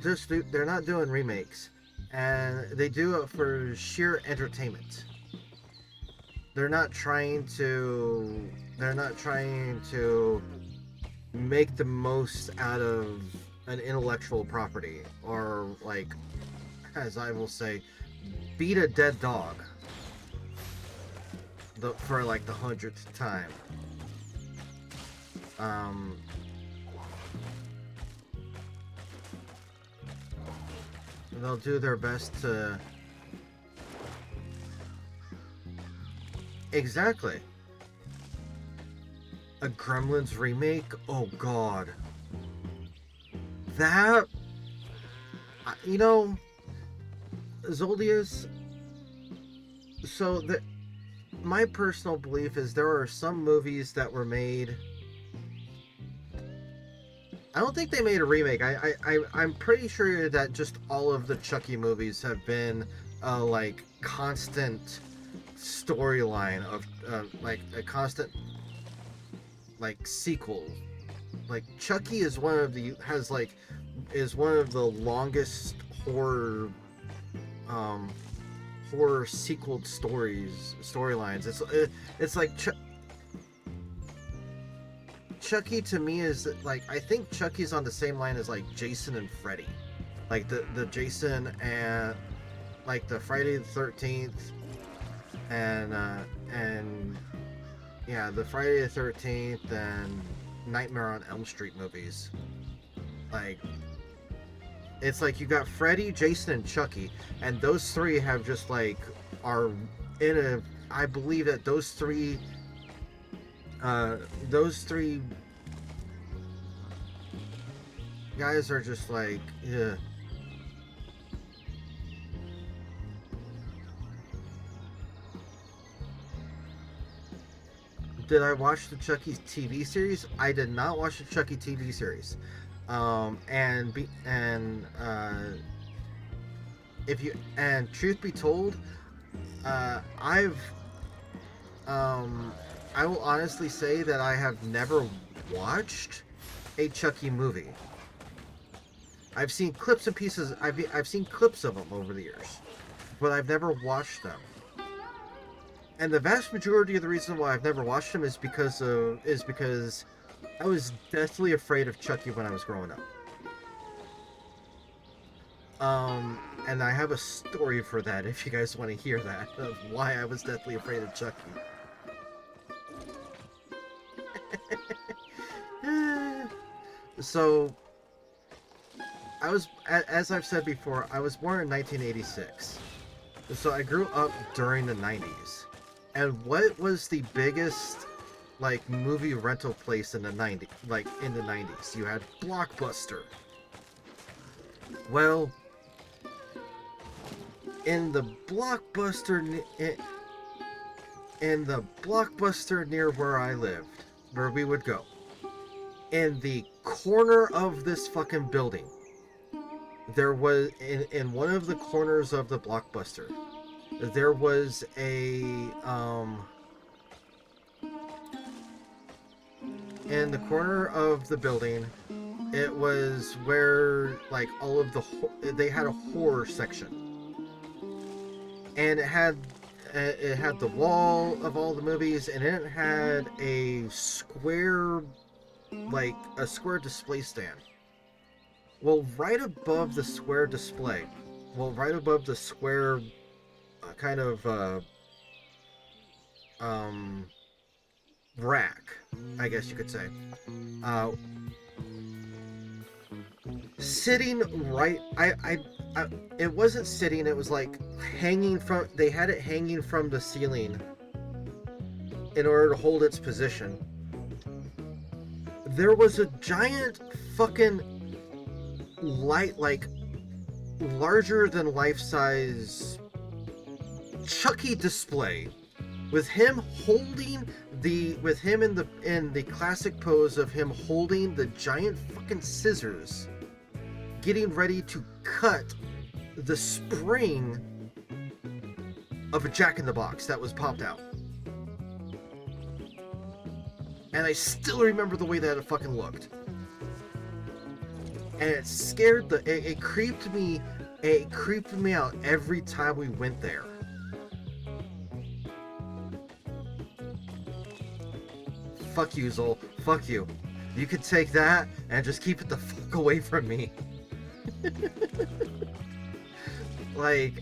just they're not doing remakes, and they do it for sheer entertainment. They're not trying to make the most out of an intellectual property, or, like, as I will say, beat a dead dog for like the 100th time. They'll do their best to... Exactly. A Gremlins remake? Oh god. That... You know... Zoldius... So, my personal belief is there are some movies that were made... I don't think they made a remake. I'm pretty sure that just all of the Chucky movies have been like constant storyline of like a constant like sequel like Chucky is one of the longest horror horror sequel storylines. It's like Chucky to me is like, I think Chucky's on the same line as like Jason and Freddy, like the Jason and like the Friday the 13th and yeah, the Friday the 13th and Nightmare on Elm Street movies. Like, it's like you got Freddy, Jason, and Chucky, and those three have just like are in a. I believe that those three guys are just like, yeah. Did I watch the Chucky TV series? I did not watch the Chucky TV series. And truth be told, I will honestly say that I have never watched a Chucky movie. I've seen clips and pieces. I've seen clips of them over the years, but I've never watched them. And the vast majority of the reason why I've never watched them is because I was deathly afraid of Chucky when I was growing up. And I have a story for that if you guys want to hear that, of why I was deathly afraid of Chucky. So, as I've said before, I was born in 1986. So I grew up during the 90s. And what was the biggest like movie rental place in the 90s? Like in the 90s, you had Blockbuster. Well, in the Blockbuster near where I lived, where we would go, in the corner of this fucking building, there was in one of the corners of the Blockbuster, there was in the corner of the building, it was where like all of they had a horror section, and it had the wall of all the movies, and it had a square display stand. Well, right above the square display, kind of rack, I guess you could say, sitting right, it wasn't sitting, it was like hanging from, they had it hanging from the ceiling in order to hold its position. There was a giant fucking light, like larger than life-size Chucky display with him holding in the classic pose of him holding the giant fucking scissors, getting ready to cut the spring of a Jack-in-the-Box that was popped out. And I still remember the way that it fucking looked. And it scared it creeped me out every time we went there. Fuck you, Zol. Fuck you. You could take that and just keep it the fuck away from me. Like,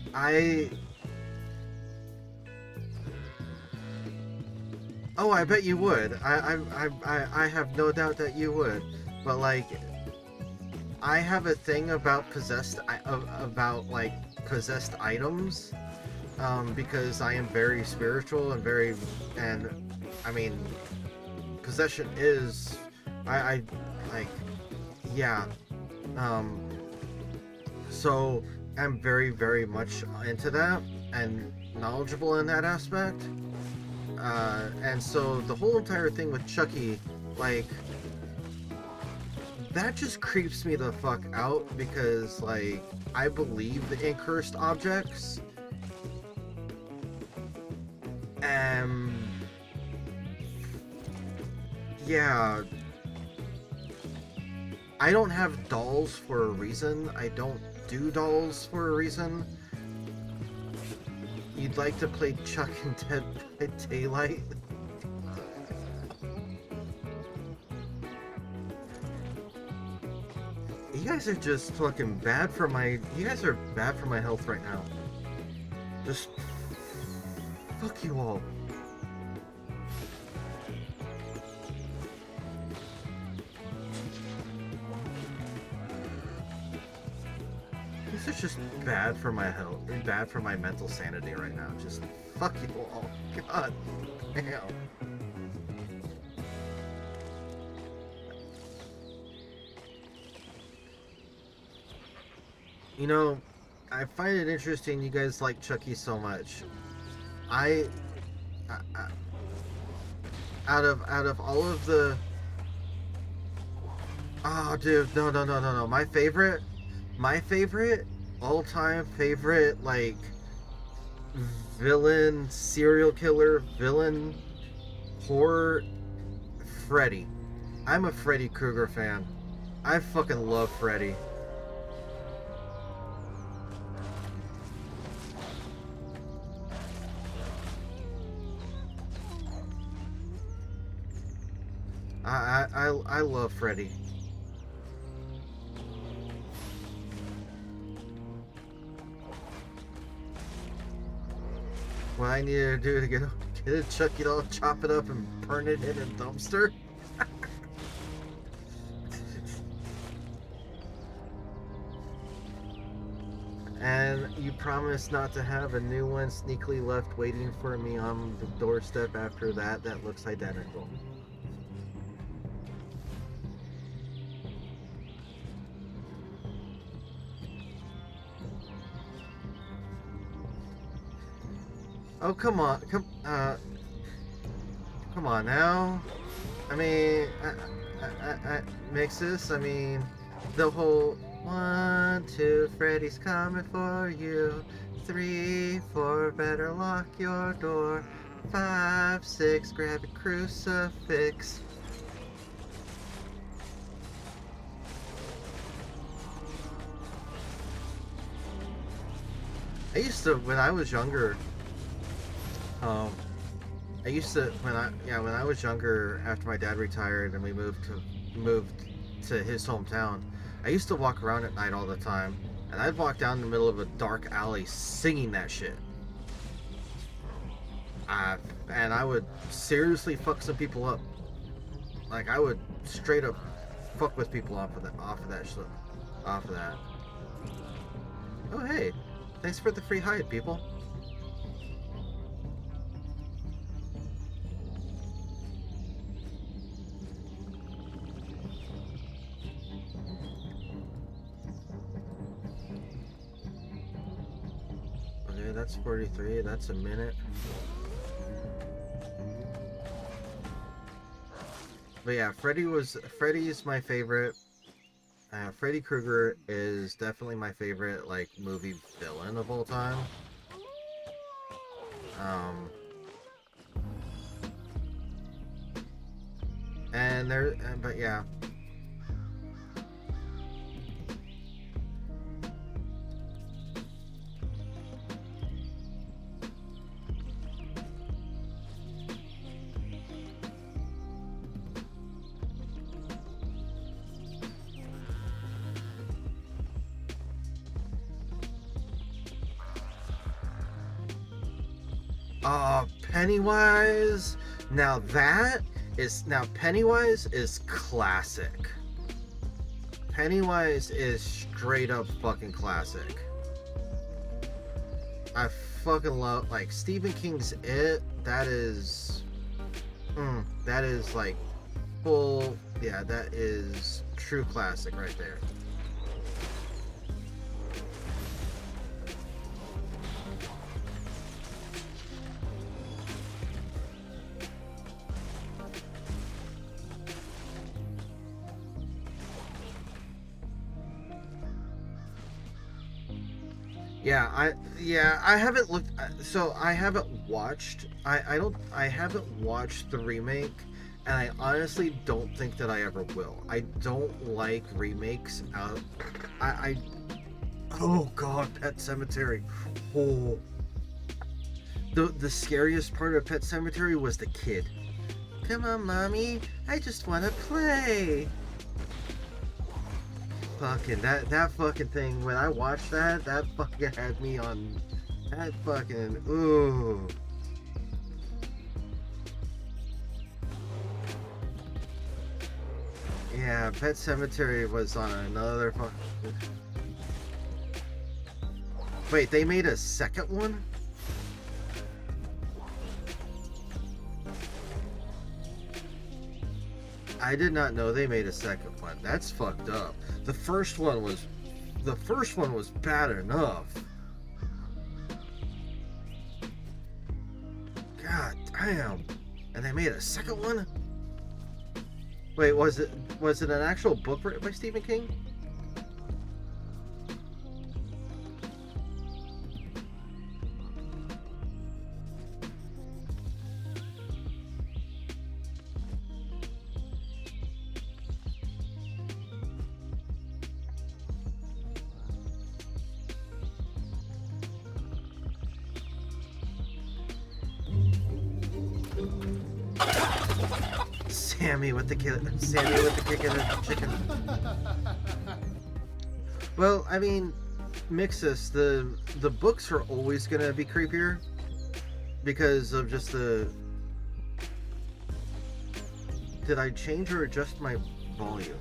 oh, I bet you would. I have no doubt that you would. But like, I have a thing about possessed items, because I am very spiritual and I mean, possession is, so I'm very, very much into that and knowledgeable in that aspect. And so the whole entire thing with Chucky, like, that just creeps me the fuck out, because, like, I believe in cursed objects. Yeah. I don't have dolls for a reason. I don't do dolls for a reason. You'd like to play Chuck and Dead by Daylight? You guys are just fucking bad for my... You guys are bad for my health right now. Just... Fuck you all. This is just bad for my health, bad for my mental sanity right now. Just fuck you all. God damn. You know, I find it interesting you guys like Chucky so much. I out of all of the... Oh, dude, no. My favorite, all-time favorite, like, villain, serial killer, villain, horror, Freddy. I'm a Freddy Krueger fan. I fucking love Freddy. I love Freddy. What I need to do to get a Chucky doll, chop it up and burn it in a dumpster? And you promise not to have a new one sneakily left waiting for me on the doorstep after that looks identical. Oh, come on, come on now. I mean, I Mixus, I mean, the whole 1, 2, Freddy's coming for you. 3, 4, better lock your door. 5, 6, grab a crucifix. I used to, when I was younger, when I was younger, after my dad retired and we moved to his hometown, I used to walk around at night all the time, and I'd walk down the middle of a dark alley singing that shit. And I would seriously fuck some people up. Like, I would straight up fuck with people off of that. Oh, hey, thanks for the free hide, people. That's 43, that's a minute. But yeah, Freddy's my favorite. Freddy Krueger is definitely my favorite, like, movie villain of all time. But yeah. Pennywise. Now Pennywise is classic. Pennywise is straight up fucking classic. I fucking love, like, Stephen King's It. That is like full. Yeah, that is true classic right there. I haven't looked. So I haven't watched. I haven't watched the remake, and I honestly don't think that I ever will. I don't like remakes. Oh god, Pet Cemetery. Oh, the scariest part of Pet Cemetery was the kid. Come on, mommy, I just want to play. Fucking that fucking thing. When I watched that fucking had me on. That fucking ooh. Yeah, Pet Cemetery was on another fucking. Wait, they made a second one? I did not know they made a second one. That's fucked up. The first one was bad enough. God damn. And they made a second one? Wait, was it an actual book written by Stephen King? Sammy with the kick of the chicken. Well, I mean, Mixus, the books are always gonna be creepier because of just the. Did I change or adjust my volume?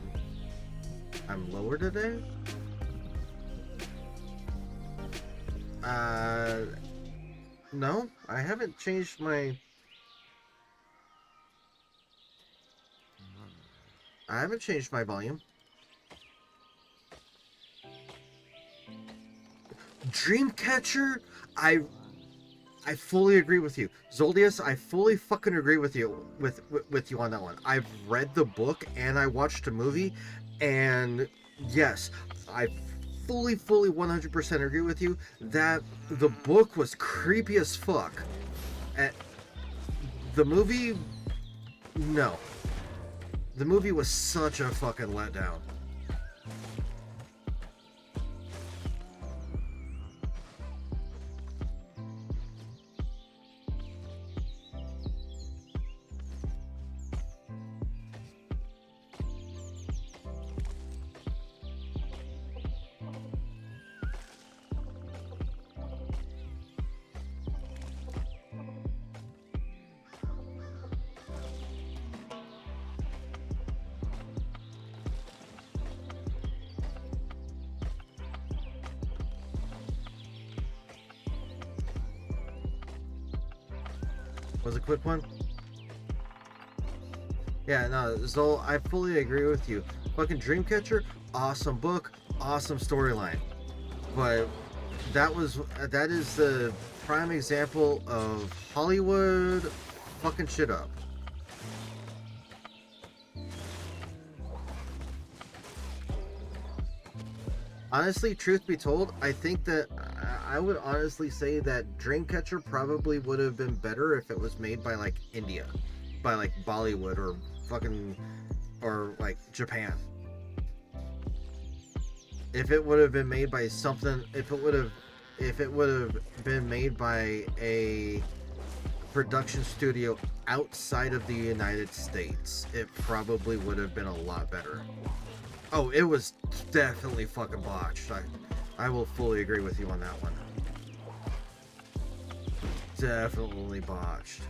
I'm lower today? No, I haven't changed my. I haven't changed my volume. Dreamcatcher, I fully agree with you. Zoldius, I fully fucking agree with you with you on that one. I've read the book and I watched the movie, and yes, I fully 100% agree with you that the book was creepy as fuck. The movie, no. The movie was such a fucking letdown. Was a quick one? Yeah, no, Zol, I fully agree with you. Fucking Dreamcatcher, awesome book, awesome storyline. But that is the prime example of Hollywood fucking shit up. Honestly, truth be told, I think that I would honestly say that Dreamcatcher probably would have been better if it was made by like India, by like Bollywood or fucking or like Japan. If it would have been made by something, if it would have been made by a production studio outside of the United States, it probably would have been a lot better. Oh, it was definitely fucking botched. I will fully agree with you on that one. Definitely botched.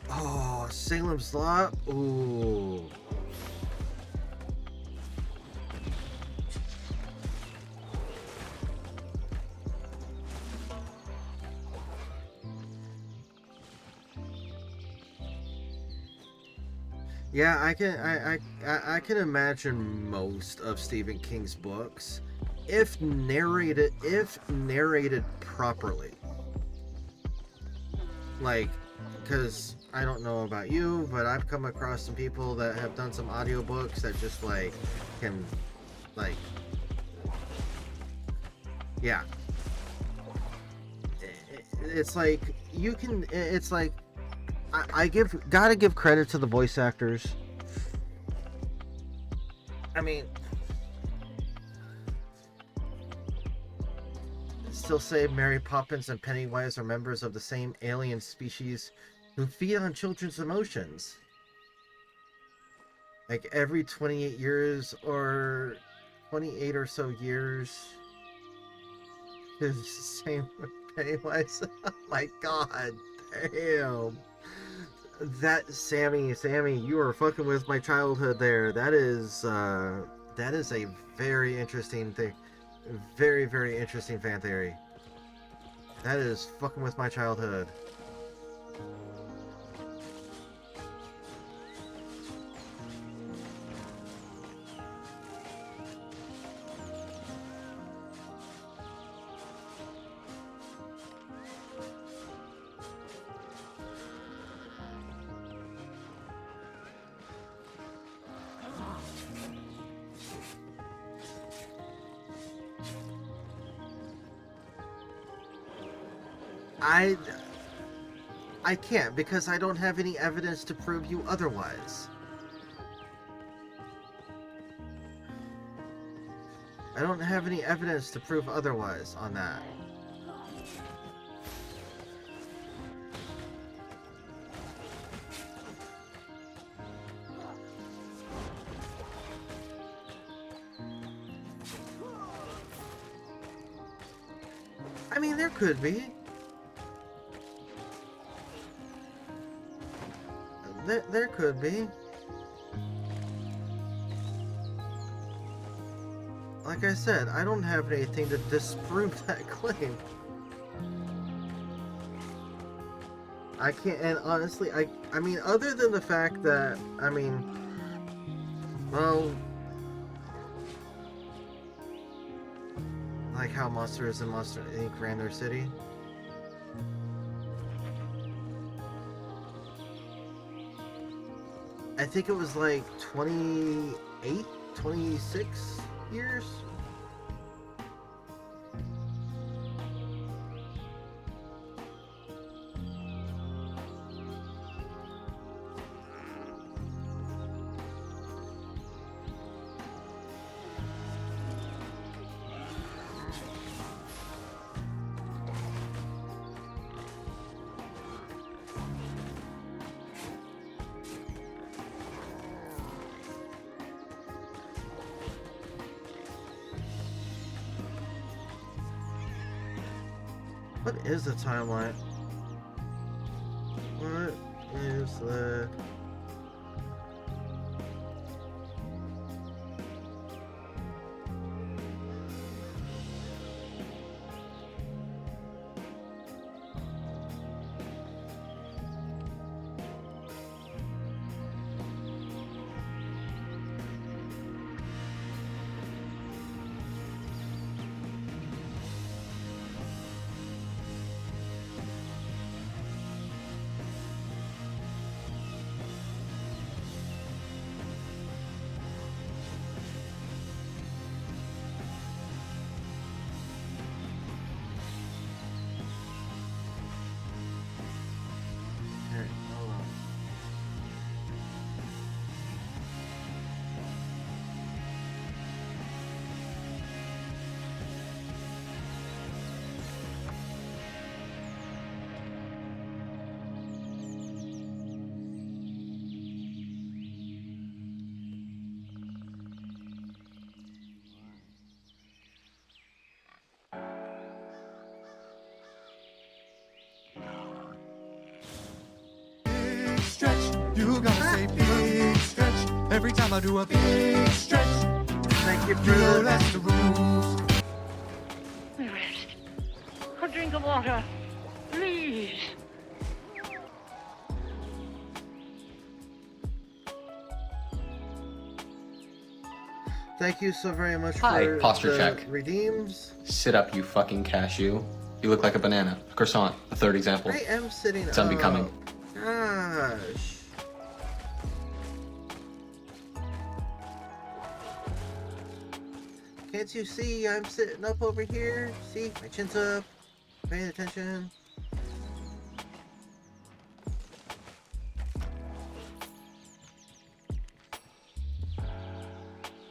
Oh, Salem's Lot? Ooh. Yeah, I can imagine most of Stephen King's books if narrated properly. Like, because I don't know about you, but I've come across some people that have done some audiobooks that just like can like yeah. it's like you can. It's like I gotta give credit to the voice actors. I mean, still say Mary Poppins and Pennywise are members of the same alien species who feed on children's emotions. Like every 28 years or 28 or so years. It's the same with Pennywise. Oh my god. Damn. That Sammy, you are fucking with my childhood there. That is a very interesting thing. Very, very interesting fan theory. That is fucking with my childhood. I can't because I don't have any evidence to prove you otherwise. I don't have any evidence to prove otherwise on that. I mean, there could be. There could be. Like I said, I don't have anything to disprove that claim. I can't, and honestly, I mean, other than the fact that, I mean, well, like how Monsters and Monster Inc. ran their city. I think it was like 28, 26 years. What is the timeline? What is the... You gotta say big stretch every time I do a big stretch. Thank you for You know the... that's the rules. Rest. A drink of water. Please. Thank you so very much Hi, for posture the check. redeems. Sit up, you fucking cashew. You look like a banana. A croissant. A third example. I am sitting It's unbecoming. up. Gosh. Can't you see I'm sitting up over here? See, my chin's up. Paying attention.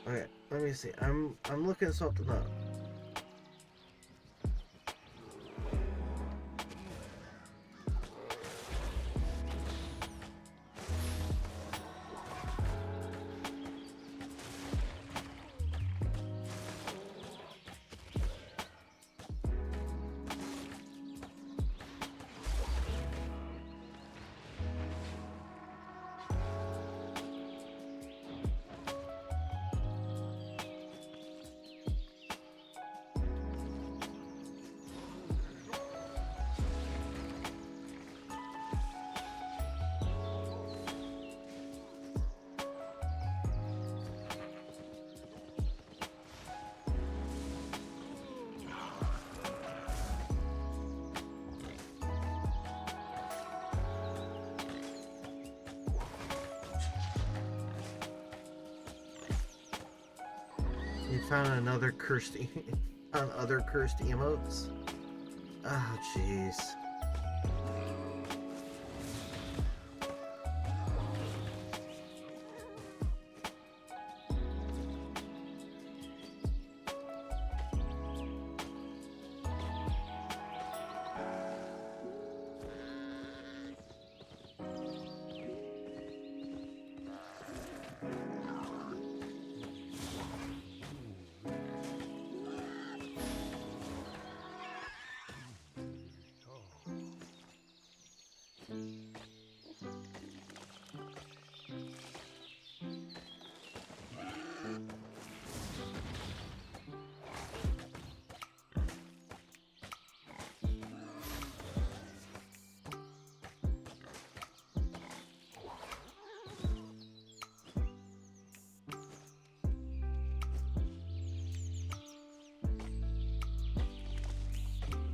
Okay, let me see. I'm looking something up. You found another cursed on other cursed emotes? Oh jeez.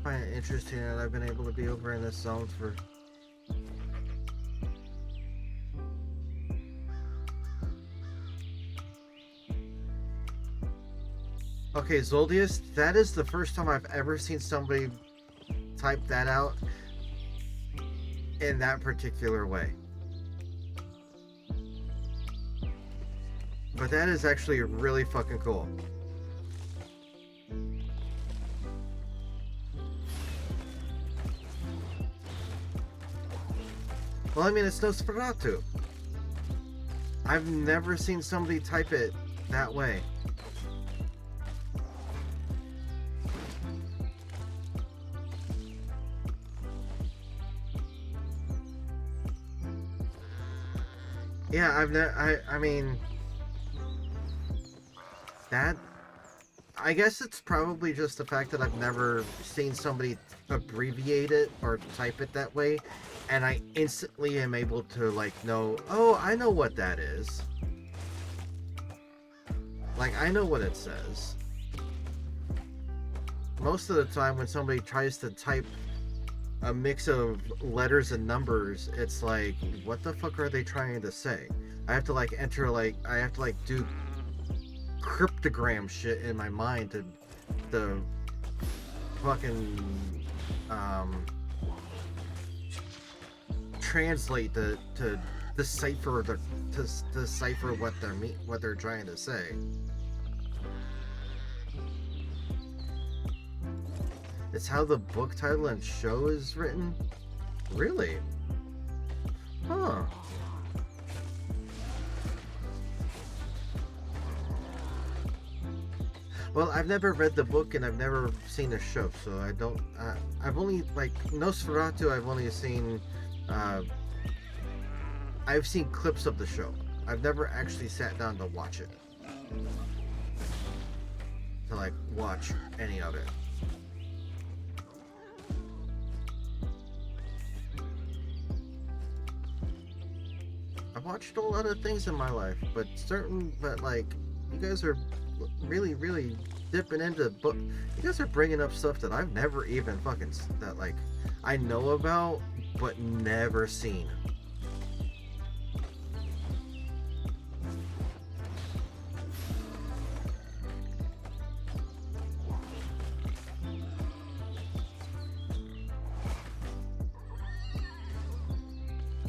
I find it interesting that I've been able to be over in this zone for okay, Zoldius, that is the first time I've ever seen somebody type that out in that particular way. But that is actually really fucking cool. Well, I mean, it's Nosferatu. I've never seen somebody type it that way. Yeah, I've never. I mean, that. I guess it's probably just the fact that I've never seen somebody abbreviate it or type it that way, and I instantly am able to like know. Oh, I know what that is. Like, I know what it says. Most of the time, when somebody tries to type a mix of letters and numbers, it's like, what the fuck are they trying to say? I have to like enter like I have to like do cryptogram shit in my mind to fucking translate to decipher to decipher what they're trying to say. It's how the book title and show is written? Really? Huh. Well, I've never read the book and I've never seen the show, so I don't. I've only like Nosferatu. I've only seen. I've seen clips of the show. I've never actually sat down to watch it. To like watch any of it. I've watched a lot of things in my life, but like, you guys are really dipping into book. You guys are bringing up stuff that I've never even fucking that like I know about but never seen.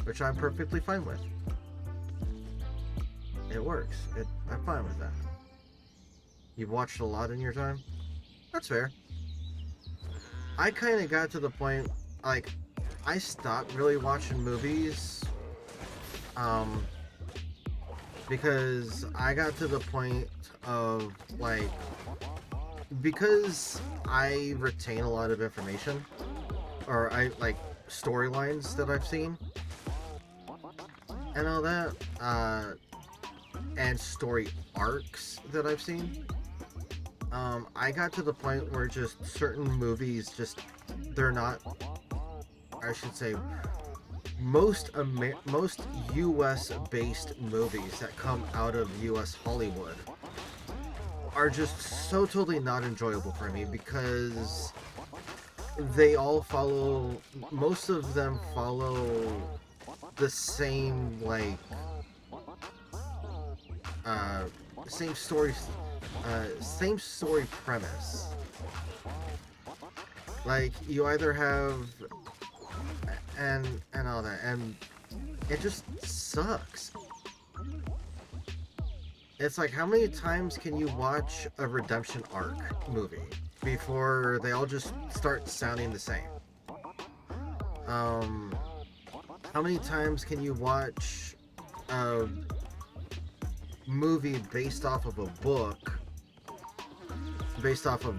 Which I'm perfectly fine with. It works. I'm fine with that. You've watched a lot in your time. That's fair. I kind of got to the point, like, I stopped really watching movies, because I got to the point of, like, because I retain a lot of information, or I, like, storylines that I've seen, and all that, and story arcs that I've seen, I got to the point where just certain movies they're not, I should say, most US based movies that come out of US Hollywood are just so totally not enjoyable for me, because they all follow, most of them follow the same, like, same story premise. Like, you either have and all that, and it just sucks. It's like, how many times can you watch a redemption arc movie before they all just start sounding the same? How many times can you watch a movie based off of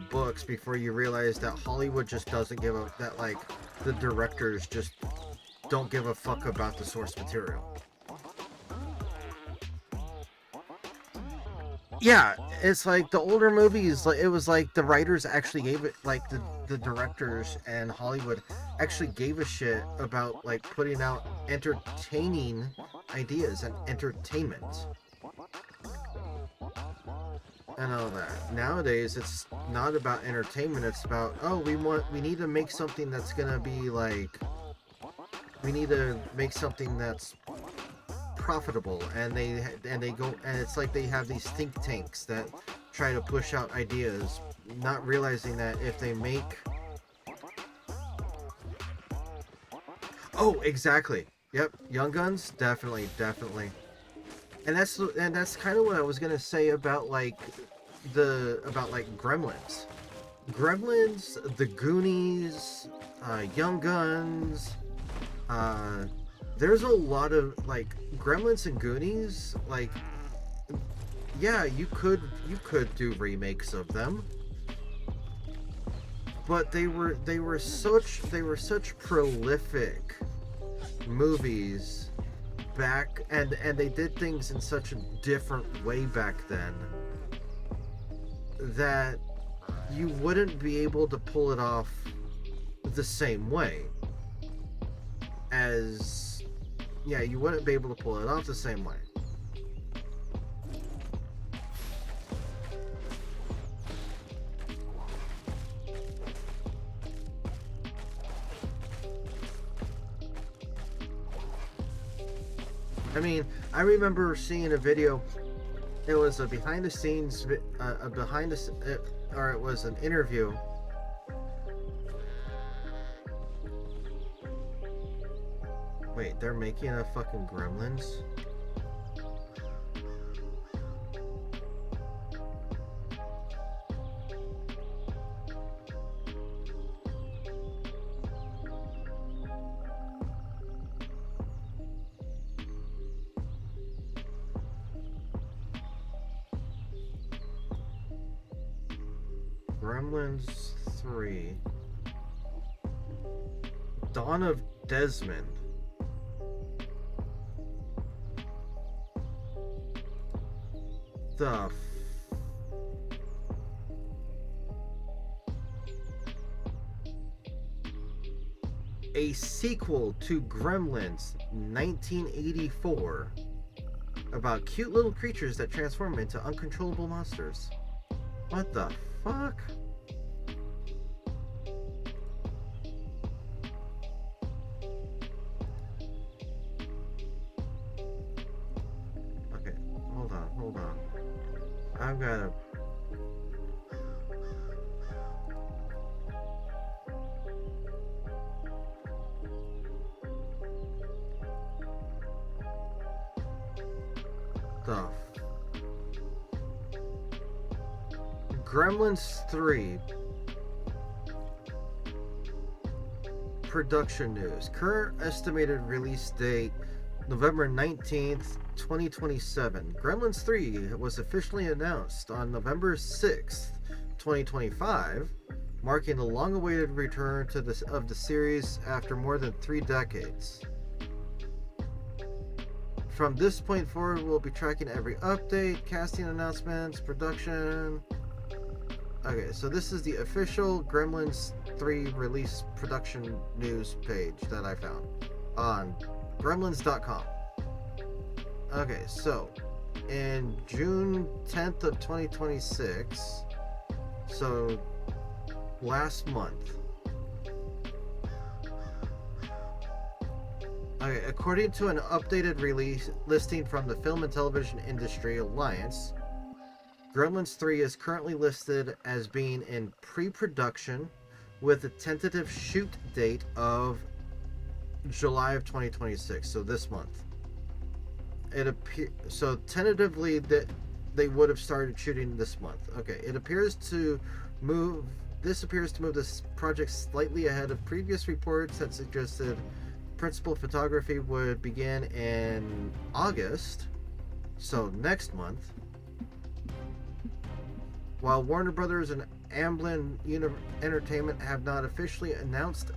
books before you realize that Hollywood just doesn't give a, that, like, the directors just don't give a fuck about the source material? Yeah, it's like the older movies, like, it was like the writers actually gave it, like, the directors and Hollywood actually gave a shit about, like, putting out entertaining ideas and entertainment and all that. Nowadays, it's not about entertainment, it's about, oh, we need to make something that's gonna be, like, we need to make something that's profitable, and they go, and it's like they have these think tanks that try to push out ideas, not realizing that if they make, oh, exactly, yep, Young Guns, definitely, and that's kind of what I was gonna say about, like, Gremlins, The Goonies, Young Guns, there's a lot of, like, Gremlins and Goonies, like, yeah, you could do remakes of them, but they were such prolific movies back, and they did things in such a different way back then that you wouldn't be able to pull it off the same way as, yeah, you wouldn't be able to pull it off the same way. I mean, I remember seeing a video. It was a behind the scenes, or it was an interview. Wait, they're making a fucking Gremlins? Gremlins 3. Dawn of Desmond. The a sequel to Gremlins 1984 about cute little creatures that transform into uncontrollable monsters. What the fuck? Okay, hold on. I've got to... The... Gremlins 3 production news. Current estimated release date November 19th, 2027. Gremlins 3 was officially announced on November 6th, 2025, marking the long-awaited return to of the series after more than 3 decades. From this point forward, we'll be tracking every update, casting announcements, production. Okay, so this is the official Gremlins 3 release production news page that I found on gremlins.com. Okay, so in June 10th of 2026, so last month. Okay, according to an updated release listing from the Film and Television Industry Alliance, Gremlins 3 is currently listed as being in pre-production with a tentative shoot date of July of 2026, so this month. So tentatively that they would have started shooting this month. Okay, it appears to move this project slightly ahead of previous reports that suggested principal photography would begin in August, so next month. While Warner Brothers and Amblin Entertainment have not officially announced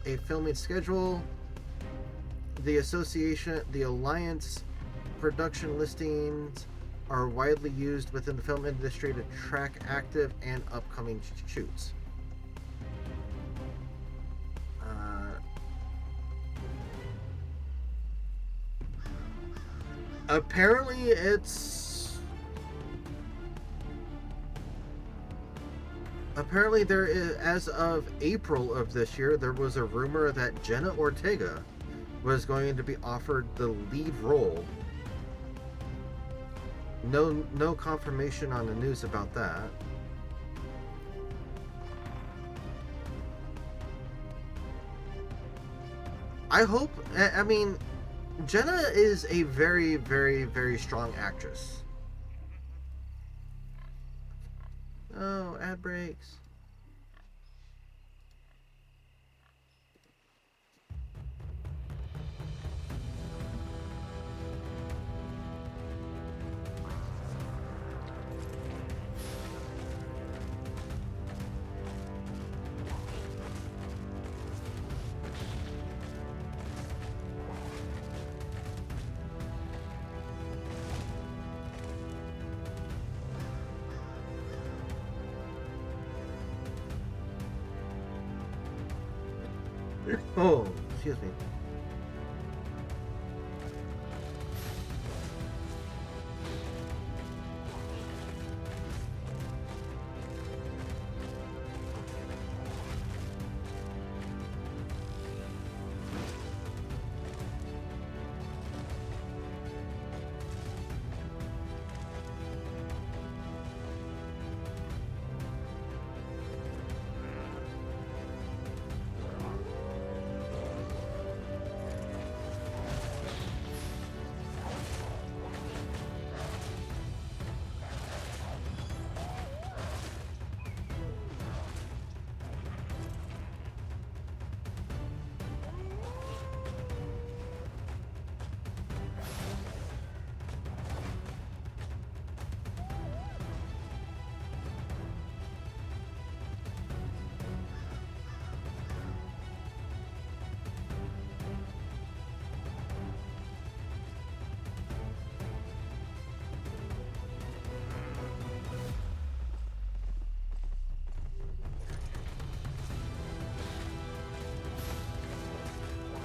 a filming schedule, the Alliance production listings are widely used within the film industry to track active and upcoming shoots. Apparently there is, as of April of this year, there was a rumor that Jenna Ortega was going to be offered the lead role. No confirmation on the news about that. I mean, Jenna is a very, very, very strong actress. Oh, ad breaks. Oh, excuse me.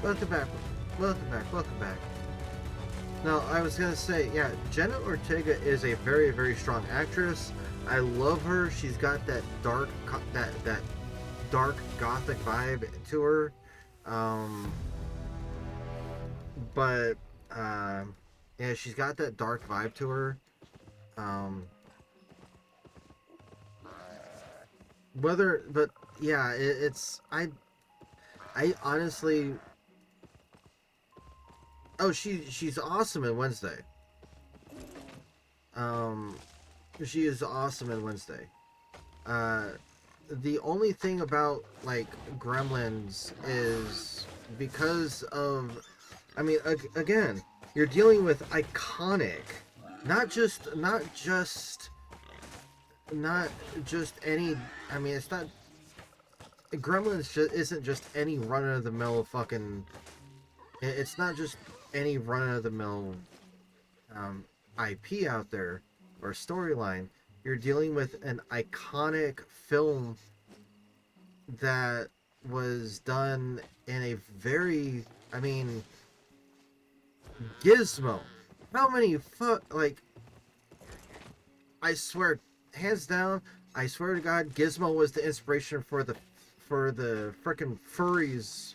Welcome back. Now, I was gonna say, yeah, Jenna Ortega is a very, very strong actress. I love her. She's got that dark gothic vibe to her. Yeah, she's got that dark vibe to her. I honestly. Oh, she's awesome in Wednesday. She is awesome in Wednesday. The only thing about like Gremlins is because of, I mean, again, you're dealing with iconic, not just any. I mean, it's not. Gremlins isn't just any run of the mill fucking. It's not just any run of the mill IP out there or storyline. You're dealing with an iconic film that was done in a very, I mean, Gizmo. How many like, I swear, hands down, I swear to God, Gizmo was the inspiration for the frickin' furries,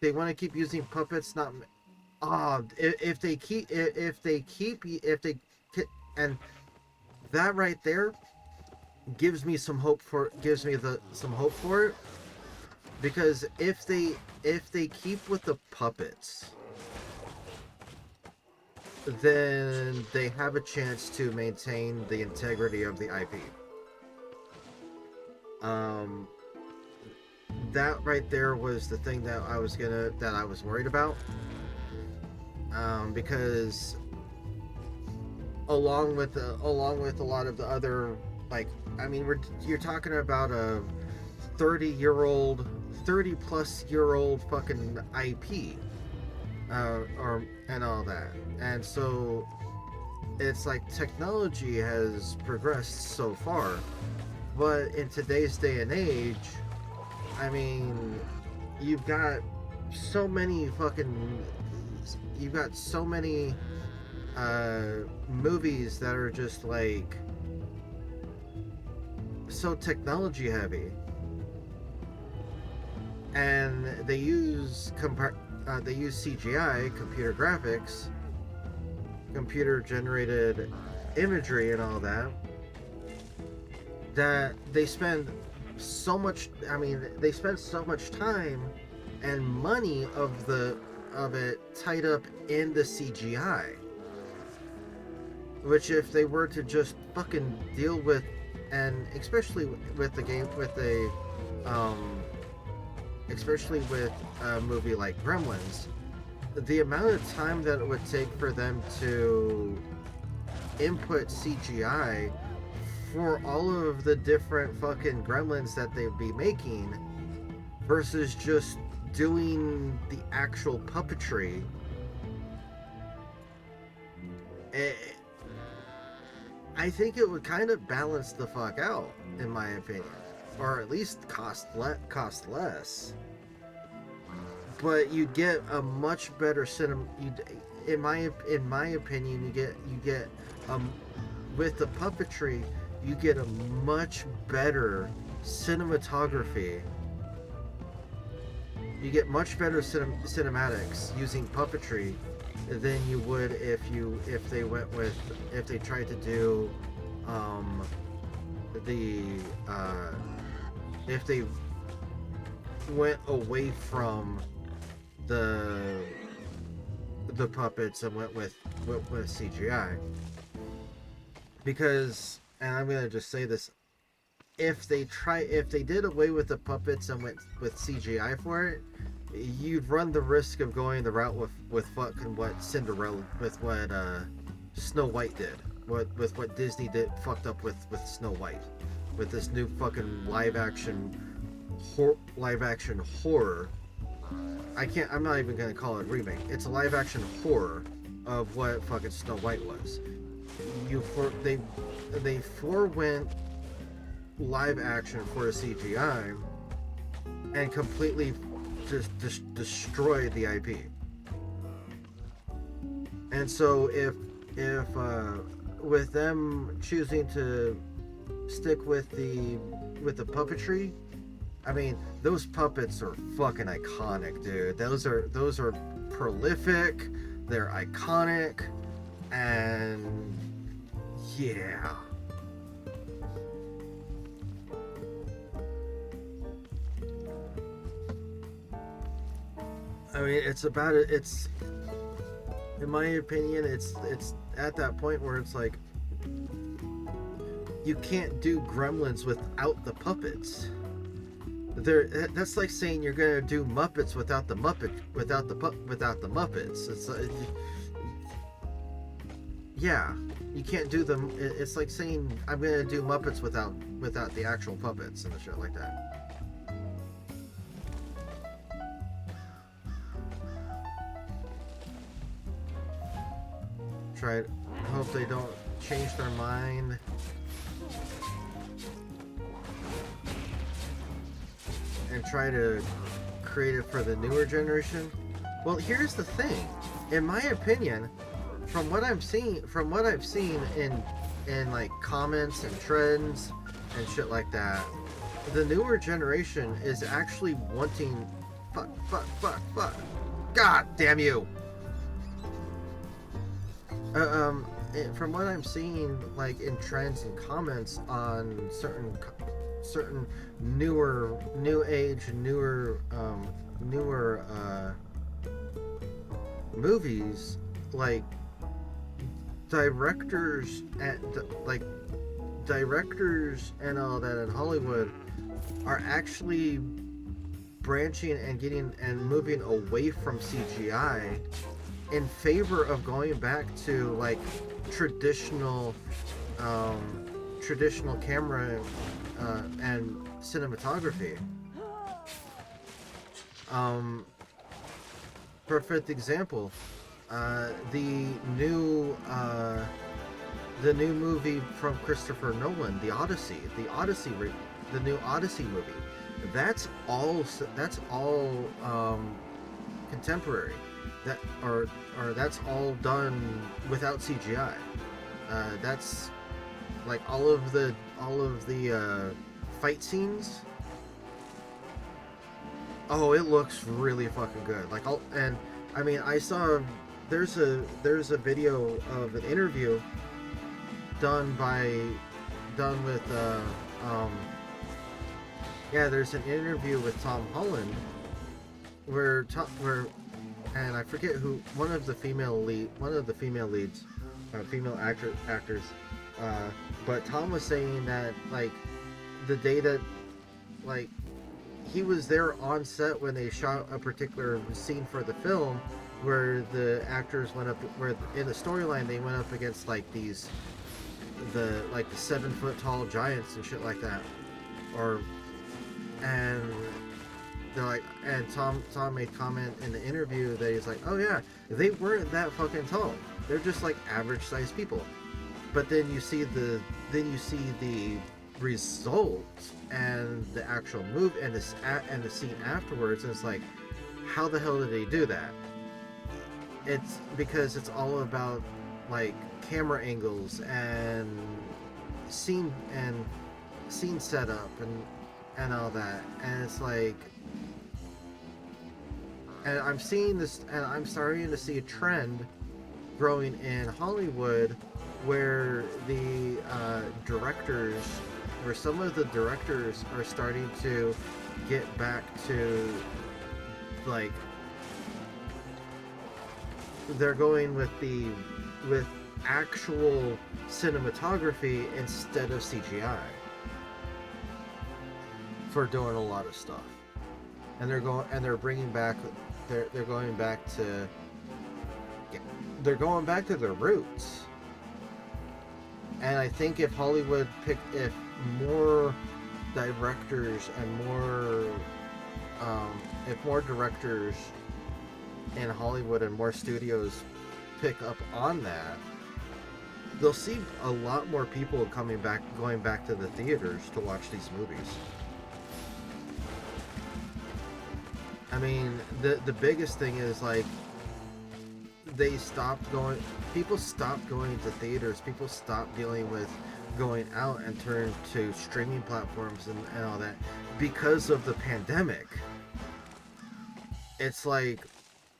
they want to keep using puppets, not. If they and that right there gives me some hope for it, because if they keep with the puppets, then they have a chance to maintain the integrity of the IP. That right there was the thing that I was worried about, because along with a lot of the other, like, I mean, you're talking about a 30+ year old fucking IP, and all that, and so it's like technology has progressed so far, but in today's day and age, I mean, you've got so many movies that are just like so technology heavy, and they use CGI, computer graphics, computer generated imagery, and all that they spend so much time and money of it tied up in the CGI, which if they were to just fucking deal with, and especially with a movie like Gremlins, the amount of time that it would take for them to input CGI for all of the different fucking Gremlins that they'd be making versus just doing the actual puppetry, I think it would kind of balance the fuck out, in my opinion, or at least cost less. But you'd get a much better in my opinion, you get with the puppetry, you get a much better cinematography. You get much better cinematics using puppetry than you would if they tried to do if they went away from the puppets and went with CGI. Because, and I'm gonna just say this, if they did away with the puppets and went with CGI for it, you'd run the risk of going the route with fucking what Cinderella, with what Snow White did, with what Disney fucked up with Snow White, with this new fucking live action horror. I'm not even gonna call it a remake. It's a live action horror of what fucking Snow White was. They forewent live action for a CGI and completely just destroyed the IP. And so if with them choosing to stick with the puppetry, I mean, those puppets are fucking iconic, dude. Those are prolific, they're iconic, and yeah. I mean, it's about it. It's, in my opinion, it's at that point where it's like, you can't do Gremlins without the puppets. That's like saying you're gonna do Muppets without the Muppets. It's yeah, you can't do them. It's like saying I'm gonna do Muppets without the actual puppets and the shit like that. Hope they don't change their mind. And try to create it for the newer generation. Well, here's the thing. In my opinion, from what I've seen in like comments and trends and shit like that, the newer generation is actually wanting fuck. God damn you. From what I'm seeing, like in trends and comments on certain newer movies, like directors and all that in Hollywood are actually branching and moving away from CGI in favor of going back to like traditional camera and cinematography. Perfect example, the new movie from Christopher Nolan, the new Odyssey movie. That's all contemporary. That's all done without CGI. That's like all of the fight scenes. Oh, it looks really fucking good. Like, I saw there's a video of an interview done with there's an interview with Tom Holland where and I forget who, one of the female leads, female actors, but Tom was saying that like the day that like he was there on set when they shot a particular scene for the film where the actors went up, where in the storyline they went up against like the 7 foot tall giants and shit like that, and they're like, and Tom made comment in the interview that he's like, oh yeah, they weren't that fucking tall, they're just like average sized people. But then you see the results and the actual move and the scene afterwards, and it's like, how the hell did they do that? It's because it's all about like camera angles and scene setup and all that, and it's like, and I'm seeing this, and I'm starting to see a trend growing in Hollywood where the some of the directors are starting to get back to like, they're going with actual cinematography instead of CGI for doing a lot of stuff, and they're going back to their roots. And I think if Hollywood if more directors and more directors in Hollywood and more studios pick up on that, they'll see a lot more people going back to the theaters to watch these movies. I mean, the biggest thing is like, people stopped going to theaters, people stopped dealing with going out and turned to streaming platforms and all that because of the pandemic. It's like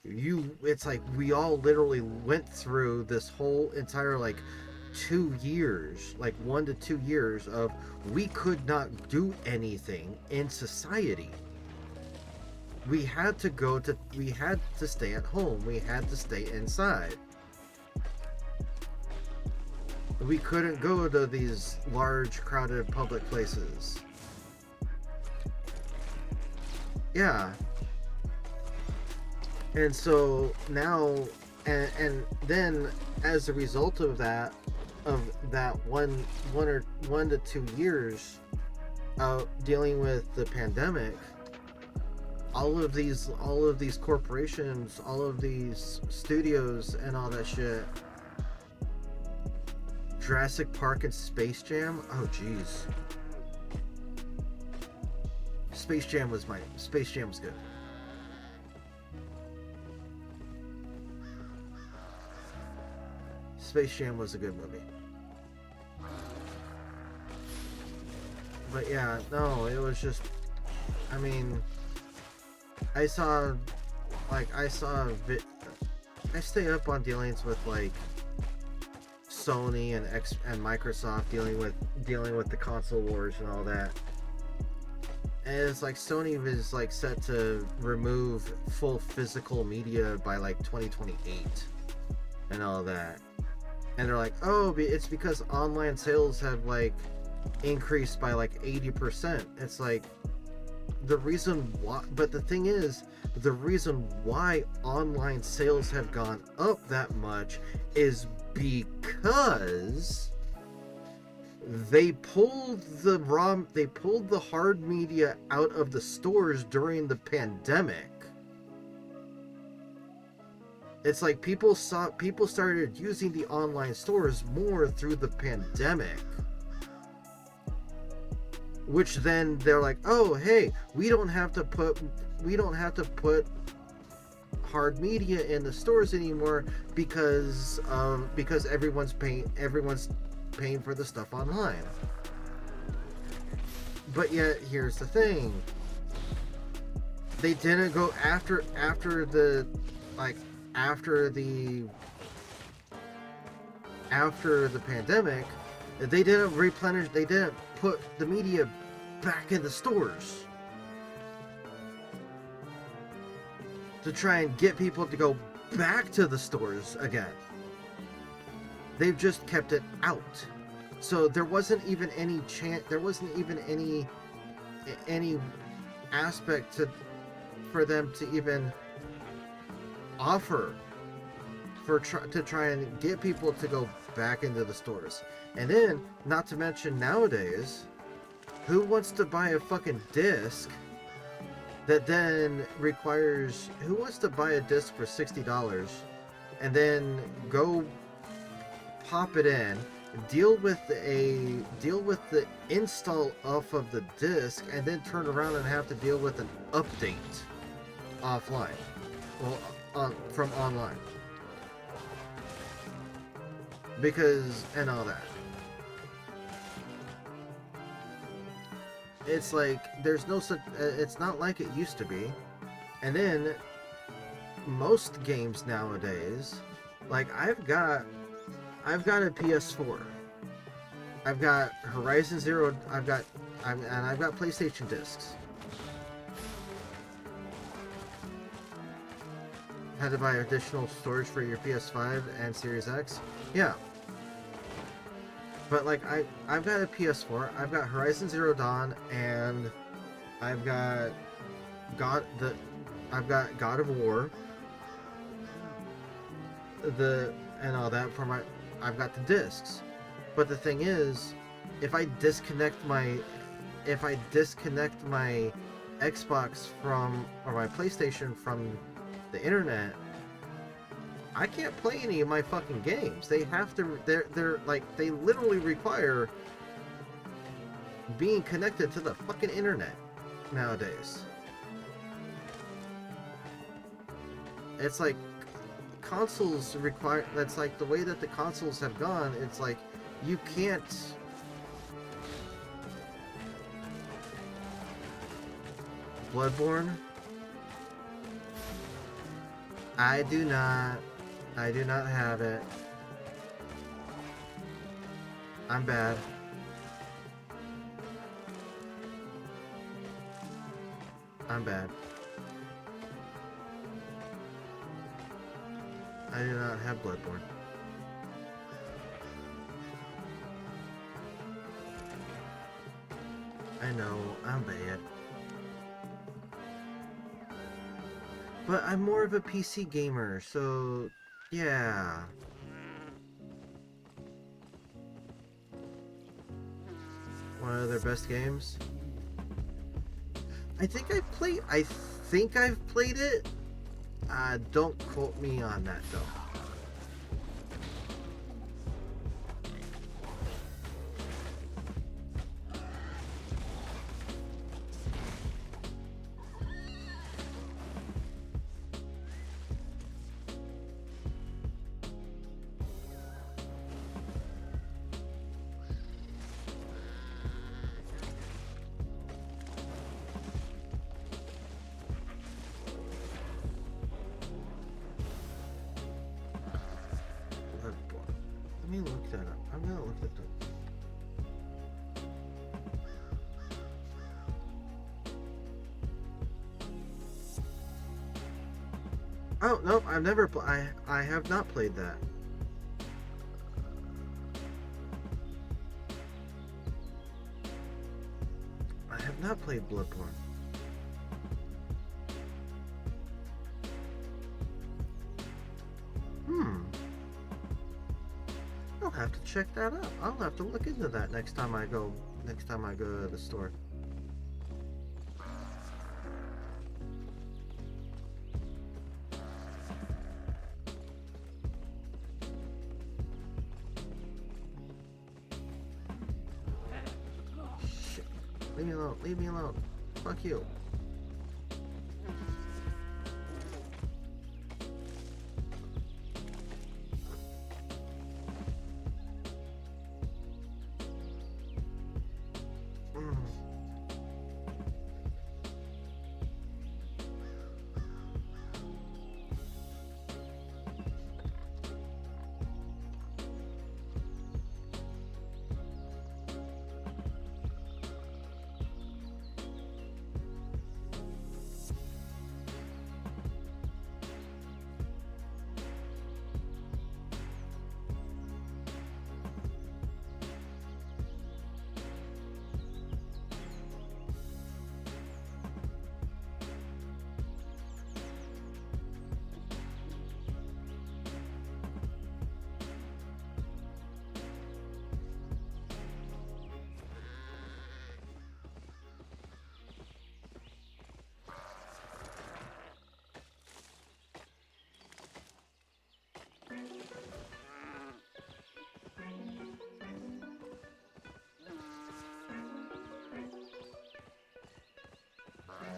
we all literally went through this whole entire like 2 years, like 1 to 2 years of we could not do anything in society. we had to stay at home. We had to stay inside. We couldn't go to these large, crowded public places. Yeah. And so now, and then as a result of that one to 2 years of dealing with the pandemic, all of these corporations, all of these studios and all that shit, Jurassic Park and Space Jam, oh jeez. Space Jam was good. Space Jam was a good movie. But yeah, no, it was just, I mean, I stay up on dealings with like Sony and Microsoft dealing with the console wars and all that. And it's like Sony is like set to remove full physical media by like 2028 and all that. And they're like, oh, it's because online sales have like increased by like 80%. It's like the reason why, but the thing is, the reason why online sales have gone up that much is because they pulled the hard media out of the stores during the pandemic. It's like people started using the online stores more through the pandemic. Which then they're like, "Oh, hey, we don't have to put hard media in the stores anymore because everyone's paying for the stuff online." But yet, here's the thing: they didn't go after the pandemic. They didn't replenish. They didn't put the media back in the stores to try and get people to go back to the stores again. They've just kept it out. So there wasn't even any chance. There wasn't even any aspect for them to even offer to try and get people to go back into the stores. And then, not to mention nowadays, who wants to buy a fucking disc that then requires, who wants to buy a disc for $60 and then go pop it in, deal with the install off of the disc, and then turn around and have to deal with an update offline, well, from online, because and all that. It's like there's no such. It's not like it used to be. And then most games nowadays, like I've got a PS4. I've got Horizon Zero. I've got PlayStation discs. Had to buy additional storage for your PS5 and Series X. Yeah. But like I've got a PS4, I've got Horizon Zero Dawn, and I've got God of War. And all that for I've got the discs. But the thing is, if I disconnect my Xbox or my PlayStation from the internet, I can't play any of my fucking games. They have to. They're like, they literally require being connected to the fucking internet nowadays. It's like consoles require. That's like the way that the consoles have gone. It's like you can't. Bloodborne. I do not have it. I'm bad. I'm bad. I do not have Bloodborne. I know, I'm bad. But I'm more of a PC gamer, so yeah. One of their best games. I think I've played it. Don't quote me on that though. Let me look that up. I'm gonna look that up. Oh no, I've never. I have not played that. I have not played Bloodborne. I'll have to check that out. I'll have to look into that next time I go to the store. Shit. Leave me alone. Leave me alone. Fuck you.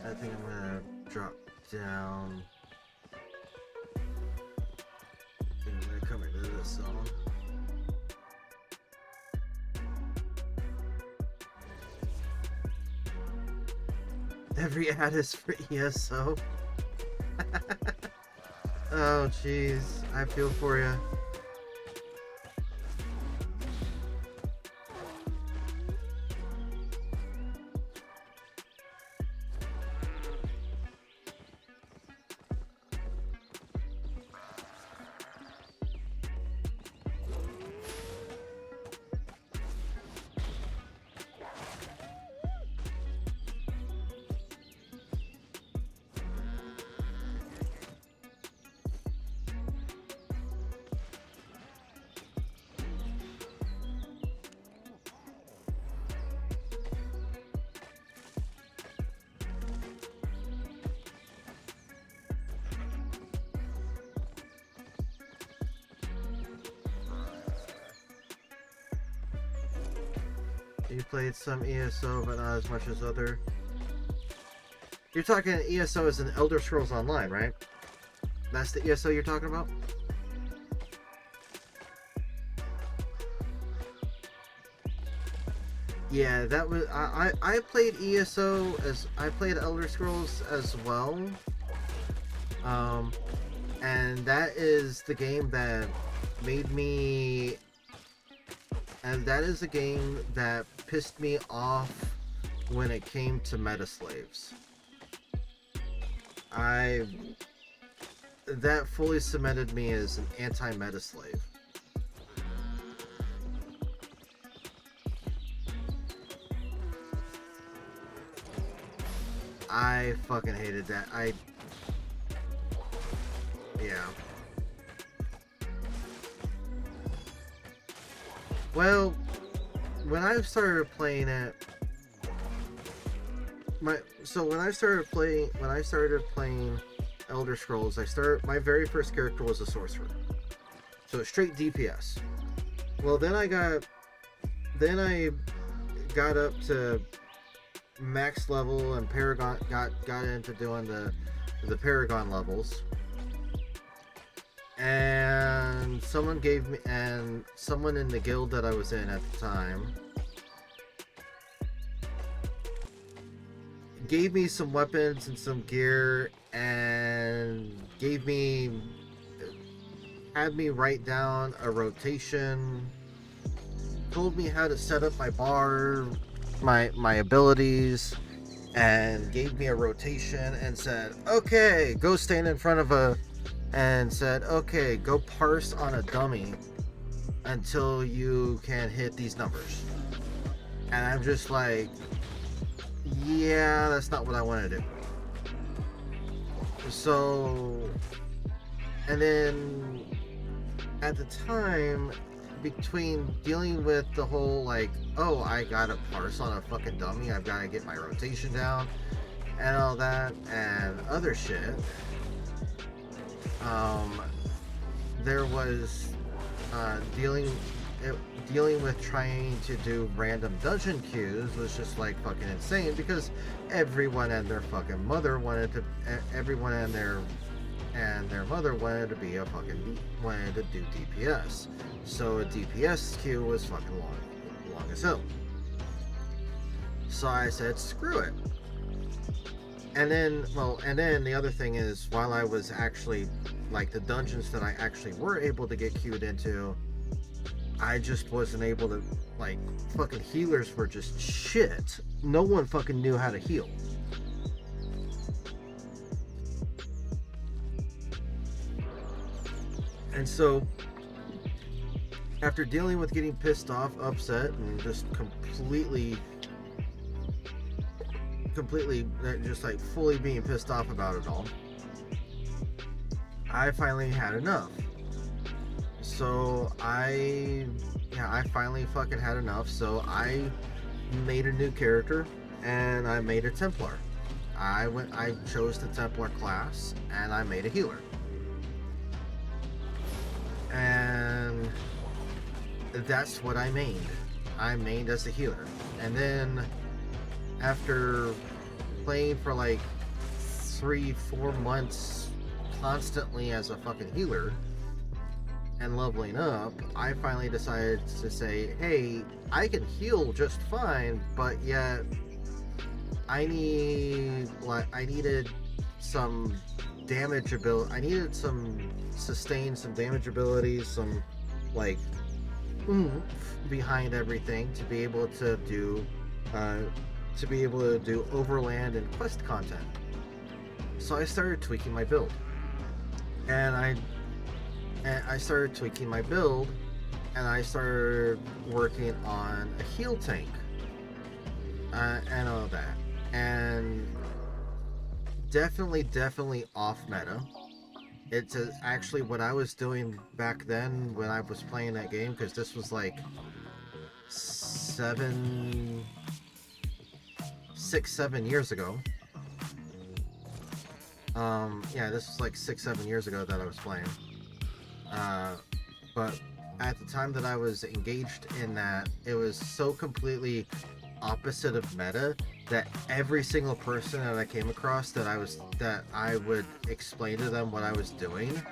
I think I'm gonna drop down. I'm gonna come into this zone. Every ad is for ESO. Oh jeez, I feel for you. You played some ESO, but not as much as other. You're talking ESO as an Elder Scrolls Online, right? That's the ESO you're talking about? Yeah, that was I played ESO as I played Elder Scrolls as well. And that is the game that made me, and that is a game that pissed me off when it came to Metaslaves. that fully cemented me as an anti-meta slave. I fucking hated that. Yeah. Well, when I started playing it, when I started playing Elder Scrolls, my very first character was a sorcerer. So straight DPS. Well, then I got up to max level, and Paragon got into doing the Paragon levels, and someone in the guild that I was in at the time gave me some weapons and some gear, and had me write down a rotation, told me how to set up my bar, my abilities, and gave me a rotation, and said, okay, go stand in front of okay, go parse on a dummy until you can hit these numbers. And I'm just like, yeah, that's not what I want to do. So, and then at the time, between dealing with the whole like, oh, I gotta parse on a fucking dummy, I've gotta get my rotation down and all that and other shit, there was dealing with trying to do random dungeon queues was just like fucking insane, because everyone and their fucking mother wanted to do DPS. So a DPS queue was fucking long as hell. So I said, screw it. And then the other thing is, while I was actually, like, the dungeons that I actually were able to get queued into, I just wasn't able to, like, fucking healers were just shit. No one fucking knew how to heal. And so, after dealing with getting pissed off, upset, and just completely just like fully being pissed off about it all, I finally had enough. So I finally fucking had enough. So I made a new character, and I made a Templar. I chose the Templar class, and I made a healer. And that's what I mained. I mained as a healer. And then after playing for like 3-4 months constantly as a fucking healer and leveling up, I finally decided to say, hey, I can heal just fine, but yet I needed some damage ability. I needed some sustain, some damage abilities, some like behind everything to be able to do overland and quest content. So I started tweaking my build, and I started working on a heal tank and all that, and definitely off meta. It's actually what I was doing back then when I was playing that game, because this was like 6-7 years ago. This was like 6-7 years ago that I was playing. But at the time that I was engaged in that, it was so completely opposite of meta that every single person that I came across that I would explain to them what I was doing,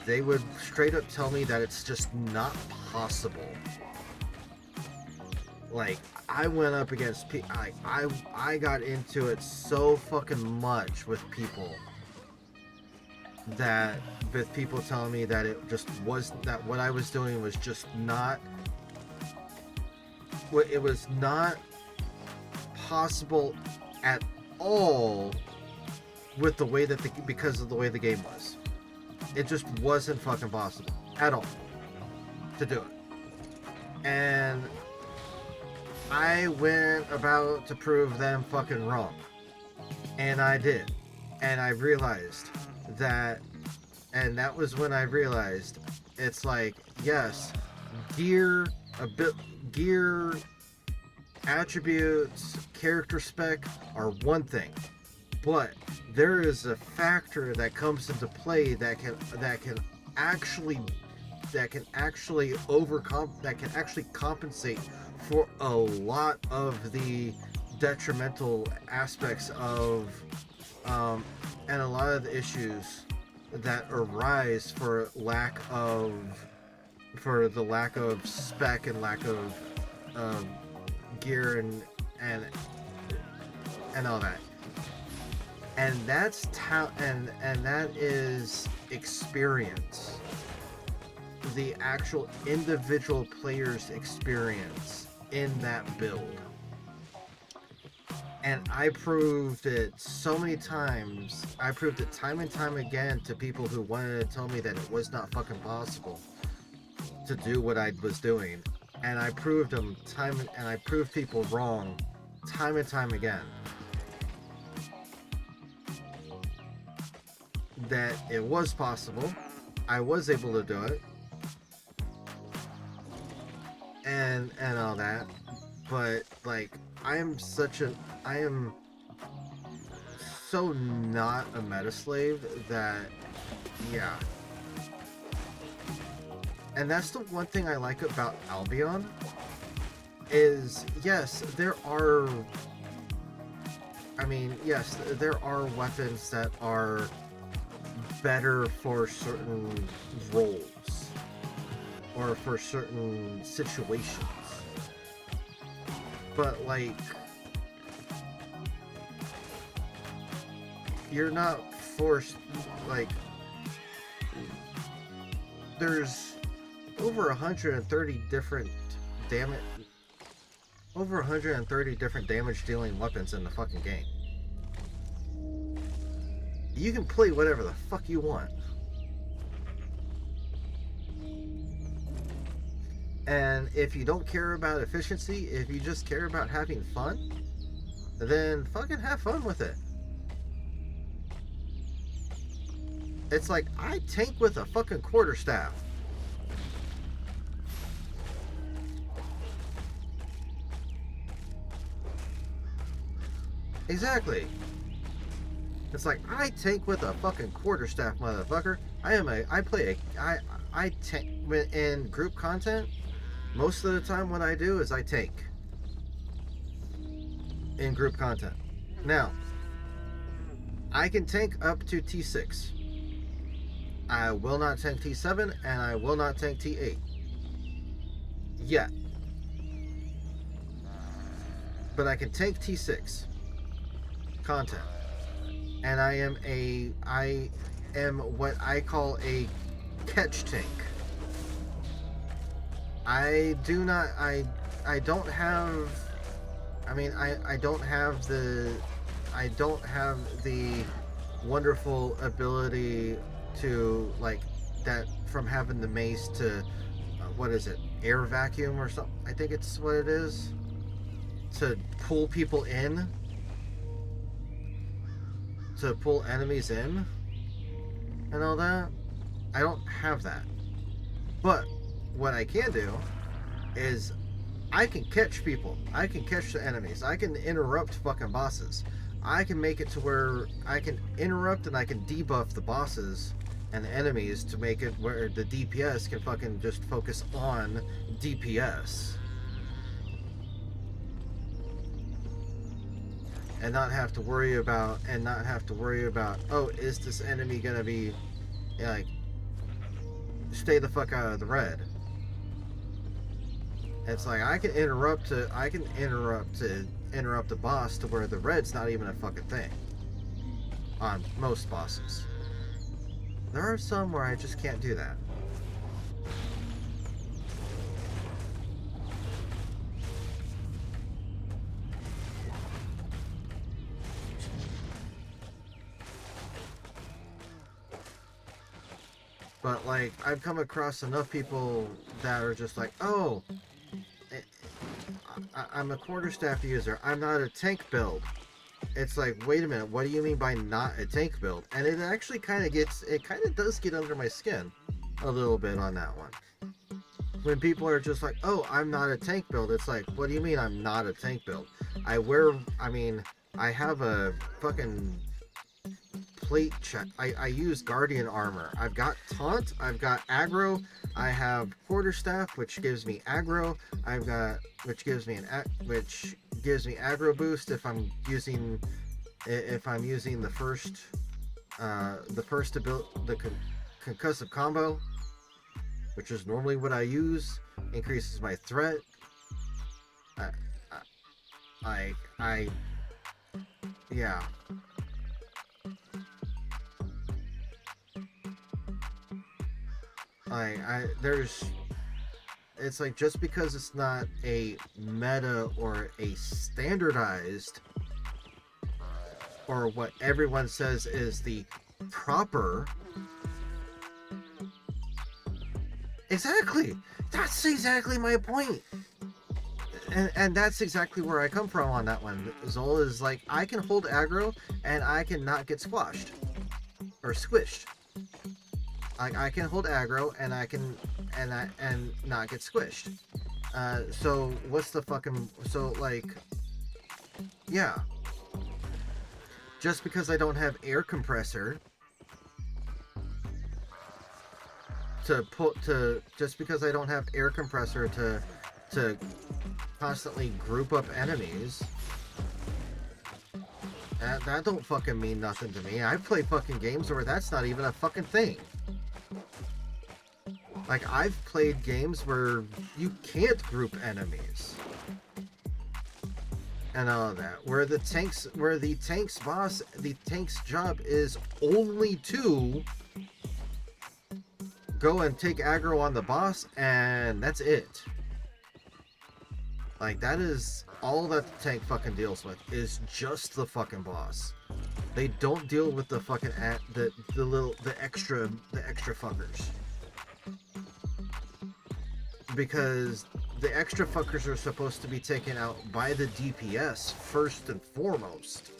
they would straight up tell me that it's just not possible. Like, I went up against I got into it so fucking much with people telling me that it just was, that what I was doing was just not, it was not possible at all with the way that because of the way the game was. It just wasn't fucking possible at all to do it. And I went about to prove them fucking wrong. And I did. And I realized that, and that was when I realized it's like, yes, gear, gear, attributes, character spec are one thing, but there is a factor that comes into play that can actually compensate for a lot of the detrimental aspects of and a lot of the issues that arise for the lack of spec and lack of gear and all that. And that's and that is experience. The actual individual player's experience in that build. And I proved it so many times. I proved it time and time again to people who wanted to tell me that it was not fucking possible to do what I was doing. And I proved them and I proved people wrong time and time again. That it was possible. I was able to do it. And all that. But like I am so not a meta slave that, yeah. And that's the one thing I like about Albion is, yes, there are weapons that are better for certain roles or for certain situations. But like, you're not forced, like, there's over 130 different damage dealing weapons in the fucking game. You can play whatever the fuck you want. And if you don't care about efficiency, if you just care about having fun, then fucking have fun with it. It's like, I tank with a fucking quarterstaff. Exactly. It's like, I tank with a fucking quarterstaff, motherfucker. I tank in group content. Most of the time what I do is I tank in group content. Now, I can tank up to T6. I will not tank T7 and I will not tank T8. Yet. But I can tank T6 content. And I am what I call a catch tank. I don't have the wonderful ability to, like, that from having the mace to what is it, air vacuum or something, I think it's what it is, to pull people in, to pull enemies in and all that. I don't have that. But what I can do is I can catch people. I can catch the enemies. I can interrupt fucking bosses. I can make it to where I can interrupt and I can debuff the bosses and the enemies to make it where the DPS can fucking just focus on DPS. And not have to worry about, oh, is this enemy gonna be, like, stay the fuck out of the red. It's like, I can interrupt the boss to where the red's not even a fucking thing. On most bosses. There are some where I just can't do that. But like, I've come across enough people that are just like, oh, I'm a quarterstaff user. I'm not a tank build. It's like, wait a minute, what do you mean by not a tank build? And it actually kind of does get under my skin a little bit on that one. When people are just like, oh, I'm not a tank build, it's like, what do you mean I'm not a tank build? I have a fucking plate check. I use guardian armor. I've got taunt, I've got aggro, I have quarterstaff, which gives me aggro. Which gives me aggro boost if I'm using the first ability, the concussive combo, which is normally what I use. Increases my threat. Yeah. It's like, just because it's not a meta or a standardized or what everyone says is the proper. Exactly. That's exactly my point. And that's exactly where I come from on that one. Zol is like, I can hold aggro and I can not get squashed or squished. I can hold aggro and I can and not get squished. So what's the fucking, so like, yeah. Just because I don't have air compressor just because I don't have air compressor to constantly group up enemies, that don't fucking mean nothing to me. I've played fucking games where that's not even a fucking thing. Like, I've played games where you can't group enemies and all of that, where the tank's job is only to go and take aggro on the boss, and that's it. Like, that is all that the tank fucking deals with, is just the fucking boss. They don't deal with the fucking the extra fuckers. Because the extra fuckers are supposed to be taken out by the DPS first and foremost.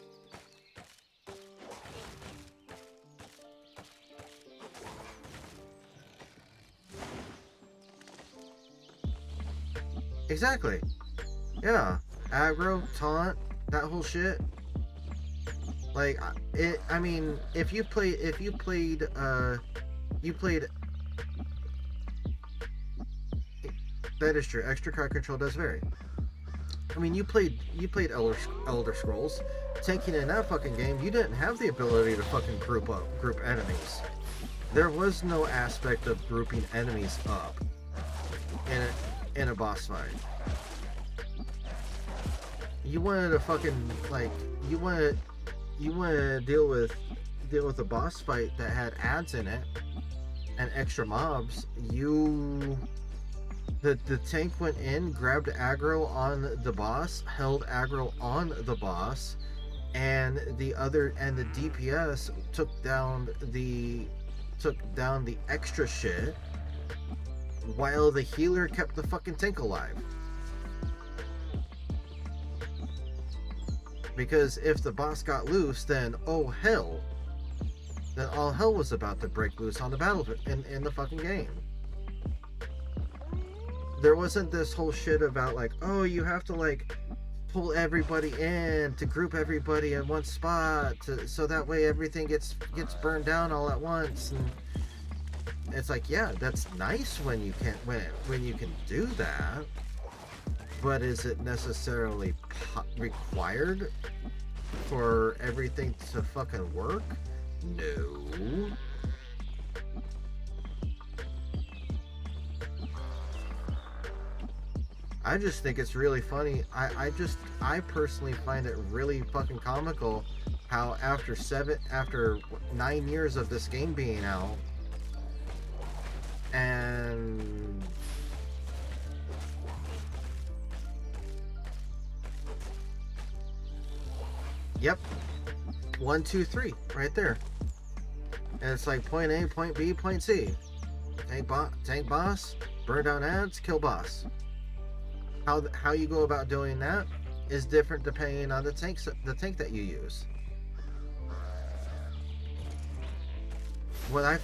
Exactly. Yeah. Aggro, taunt, that whole shit. Like, I mean, if you played, that is true. Extra card control does vary. I mean, you played Elder Scrolls. Tanking in that fucking game, you didn't have the ability to fucking group enemies. There was no aspect of grouping enemies up in a boss fight. You wanted to fucking, like, you wanted to deal with a boss fight that had ads in it and extra mobs. The tank went in, grabbed aggro on the boss, held aggro on the boss, and the DPS took down the extra shit, while the healer kept the fucking tank alive. Because if the boss got loose, then all hell was about to break loose on the battlefield in the fucking game. There wasn't this whole shit about like, oh, you have to like pull everybody in to group everybody in one spot so that way everything gets burned down all at once. And it's like, yeah, that's nice when you can do that, but is it necessarily required for everything to fucking work? No. I just think it's really funny. I personally find it really fucking comical how after 9 years of this game being out, and yep, 1, 2, 3 right there, and it's like point A, point B, point C. tank boss, burn down ads, kill boss. How you go about doing that is different depending on the tank that you use. What I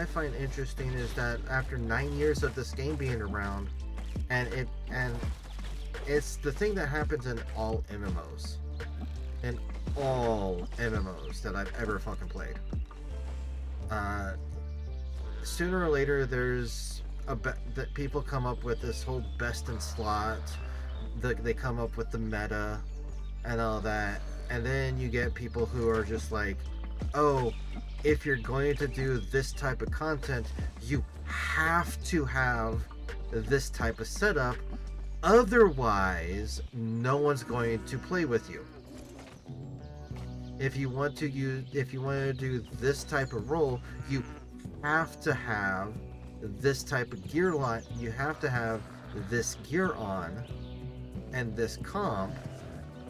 find interesting is that after 9 years of this game being around, and it's the thing that happens in all MMOs, that I've ever fucking played. Sooner or later, there's that people come up with this whole best in slot. They come up with the meta and all that, and then you get people who are just like, oh, if you're going to do this type of content, you have to have this type of setup, otherwise no one's going to play with you. If you want to do this type of role, you have to have this type of gear line. You have to have this gear on and this comp,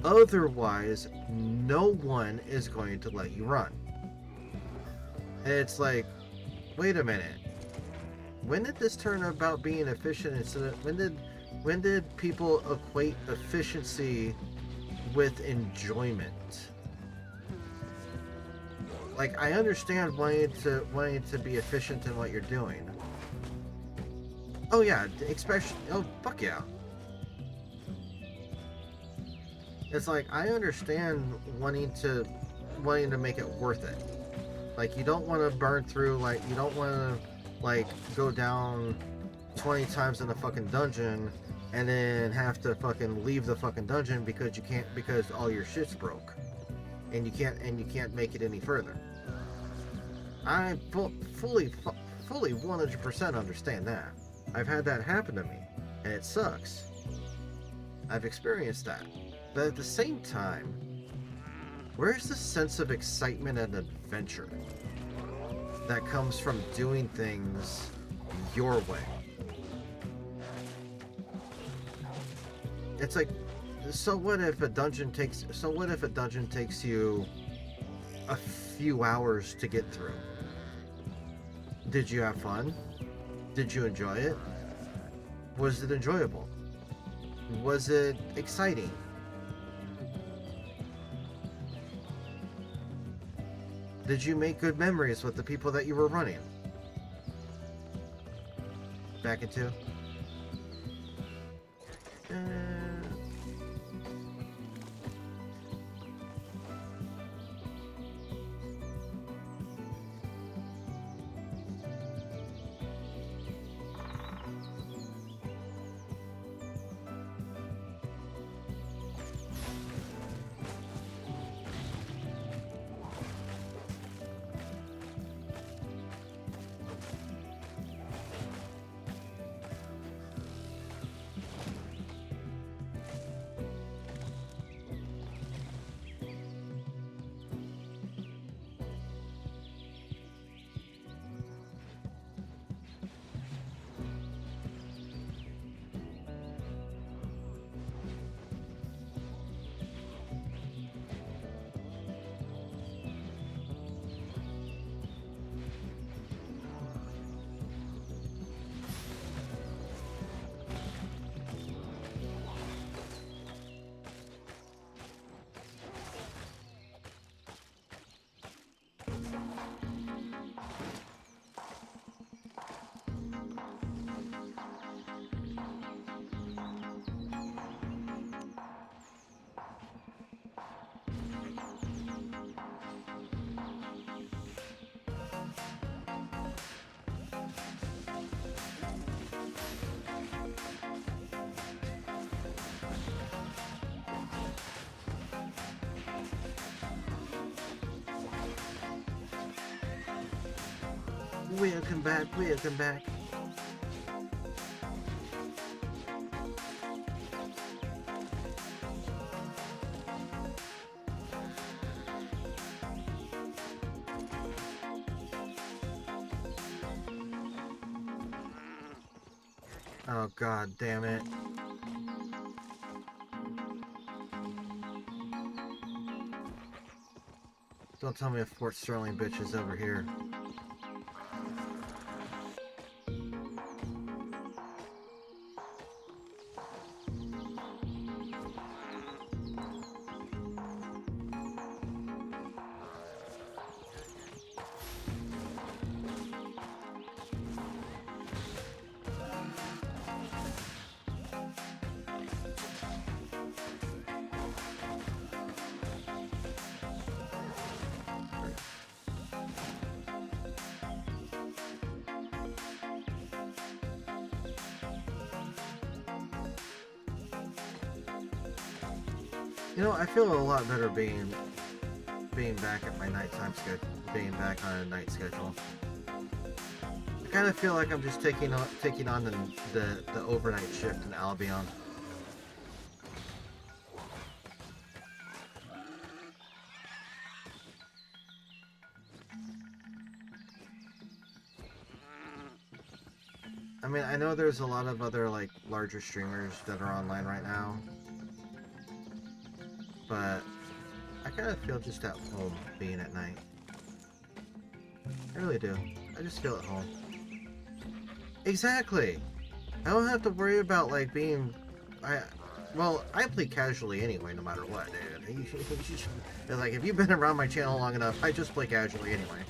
otherwise no one is going to let you run. And it's like, wait a minute. When did this turn about being efficient instead of, when did people equate efficiency with enjoyment? Like, I understand wanting to be efficient in what you're doing. Oh yeah, especially, oh fuck yeah. It's like, I understand wanting to make it worth it. Like, you don't want to burn through, like, you don't want to, like, go down 20 times in a fucking dungeon and then have to fucking leave the fucking dungeon because all your shit's broke. And you can't make it any further. I fully 100% understand that. I've had that happen to me, and it sucks. I've experienced that. But at the same time, where's the sense of excitement and adventure that comes from doing things your way? It's like, so what if a dungeon takes you a few hours to get through? Did you have fun? Did you enjoy it? Was it enjoyable? Was it exciting? Did you make good memories with the people that you were running? Back into? Welcome back, welcome back. Oh god damn it. Don't tell me a Fort Sterling bitch is over here. You know, I feel a lot better being back at my nighttime schedule, being back on a night schedule. I kind of feel like I'm just taking on the overnight shift in Albion. I mean, I know there's a lot of other like larger streamers that are online right now, but I kind of feel just at home being at night. I really do. I just feel at home. Exactly. I don't have to worry about like being. Well, I play casually anyway, no matter what, dude. Like, if you've been around my channel long enough, I just play casually anyway.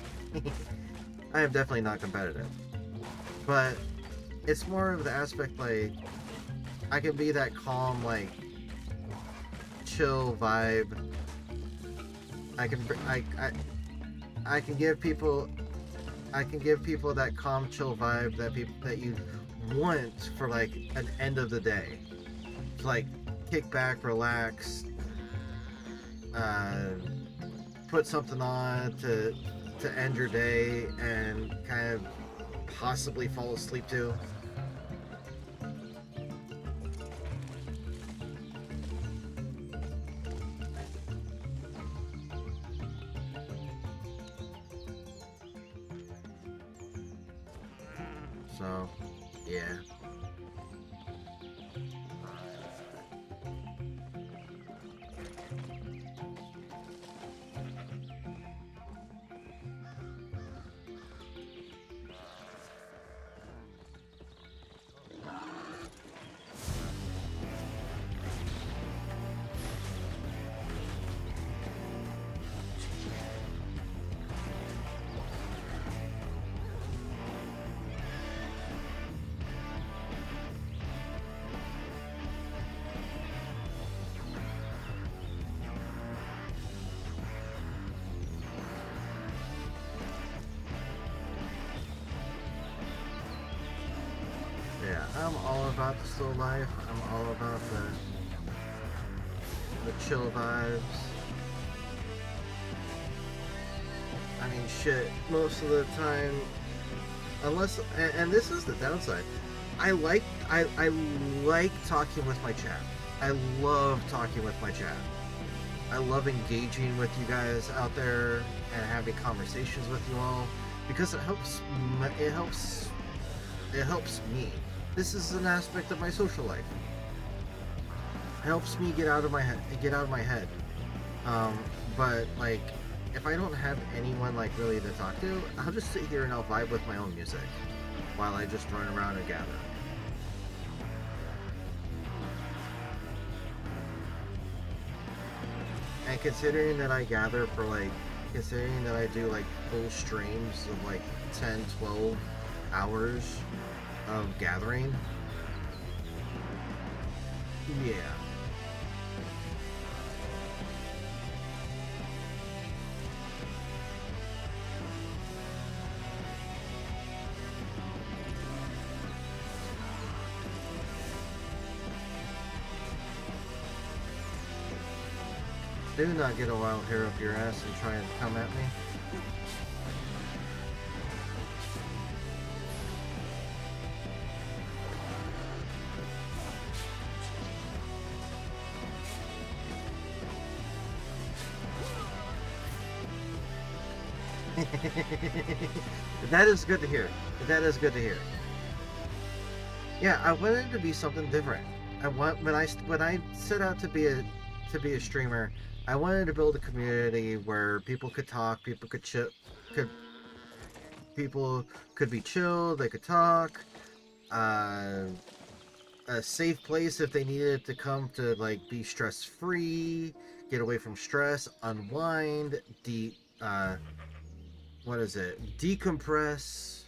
I am definitely not competitive, but it's more of the aspect like I can be that calm, like chill vibe. I can give people that calm, chill vibe that you want for like an end of the day. To, like, kick back, relax, put something on to end your day and kind of possibly fall asleep to. So, yeah. Yeah, I'm all about the slow life. I'm all about the chill vibes. I mean, shit, most of the time, unless, and this is the downside, I like talking with my chat. I love talking with my chat. I love engaging with you guys out there and having conversations with you all because it helps me. This is an aspect of my social life. It helps me get out of my head. But like, if I don't have anyone like really to talk to, I'll just sit here and I'll vibe with my own music while I just run around and gather. And considering that I gather for like, considering that I do like full streams of like 10, 12 hours of gathering, yeah. Do not get a wild hair up your ass and try and come at me. That is good to hear. That is good to hear. Yeah, I wanted it to be something different. When I set out to be a streamer, I wanted to build a community where people could talk, people could people could be chill, they could talk, a safe place if they needed to come to like be stress free, get away from stress, unwind, decompress,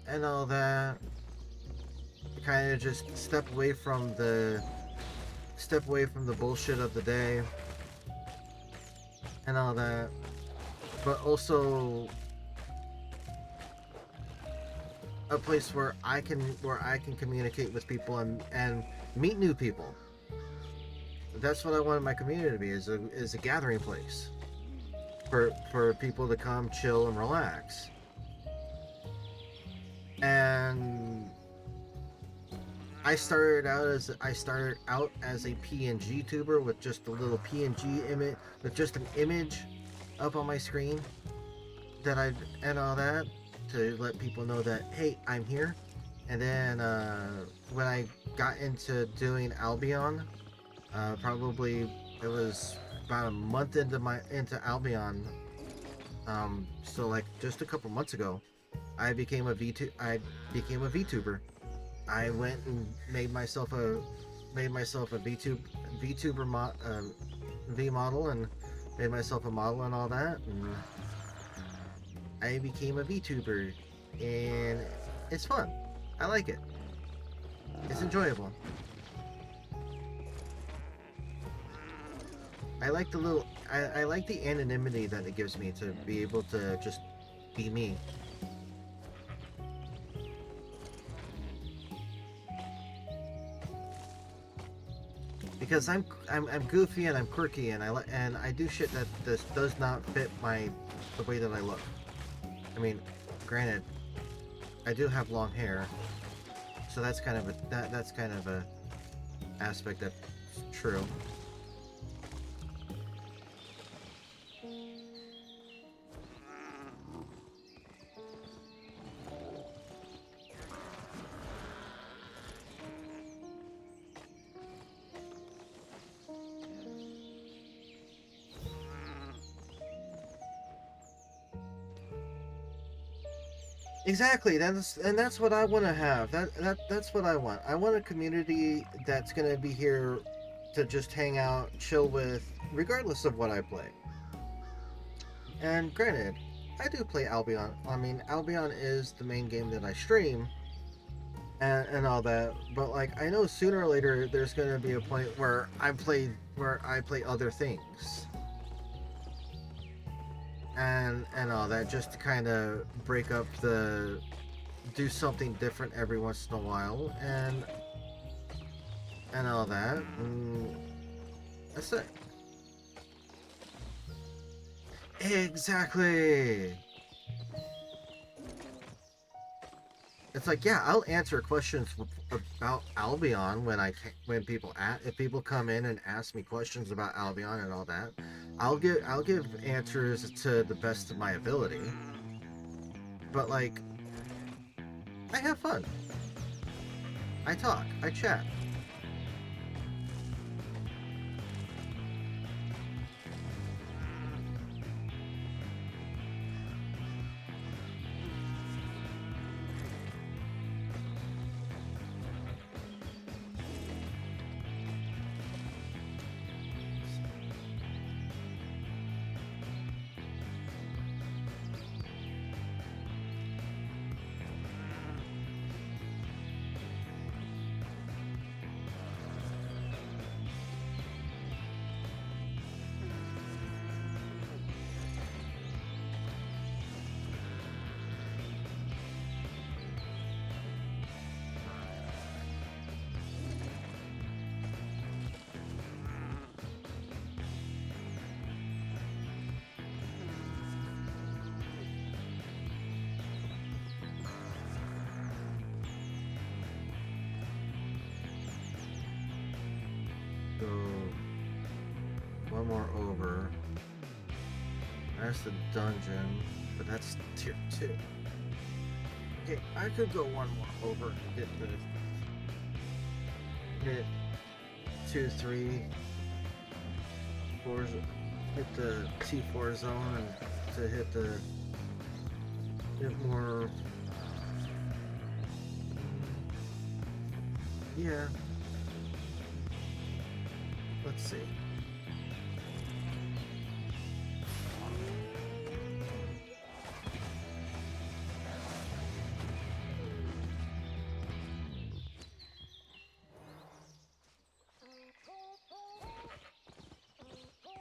and all that. Kind of just step away from the bullshit of the day and all that, but also a place where I can communicate with people and meet new people. that's what I wanted my community to be, is a gathering place for people to come chill and relax. And I started out as a PNG tuber with just a little PNG image, with just an image up on my screen and all that, to let people know that, hey, I'm here. And then when I got into doing Albion, probably it was about a month into Albion, so like just a couple months ago, I became a VTuber. I went and made myself a VTuber V model, and made myself a model and all that, and I became a VTuber, and it's fun. I like it. It's enjoyable. I like I like the anonymity that it gives me to be able to just be me. Because I'm goofy and I'm quirky, and I do shit that this does not fit the way that I look. I mean, granted, I do have long hair, so that's kind of a aspect that's true. Exactly. That's what I want to have. That's what I want. I want a community that's gonna be here to just hang out, chill with, regardless of what I play. And granted, I do play Albion. I mean, Albion is the main game that I stream, and all that. But like, I know sooner or later there's gonna be a point where I play other things. And all that, just to kind of break up do something different every once in a while, and all that, and that's it. Exactly. It's like, yeah, I'll answer questions about Albion when if people come in and ask me questions about Albion and all that. I'll give answers to the best of my ability. But like, I have fun. I talk, I chat. So, one more over. That's the dungeon, but that's tier 2. Okay, I could go one more over and hit 2, 3, 4, hit the T4 zone, and to hit more. Yeah. Let's see.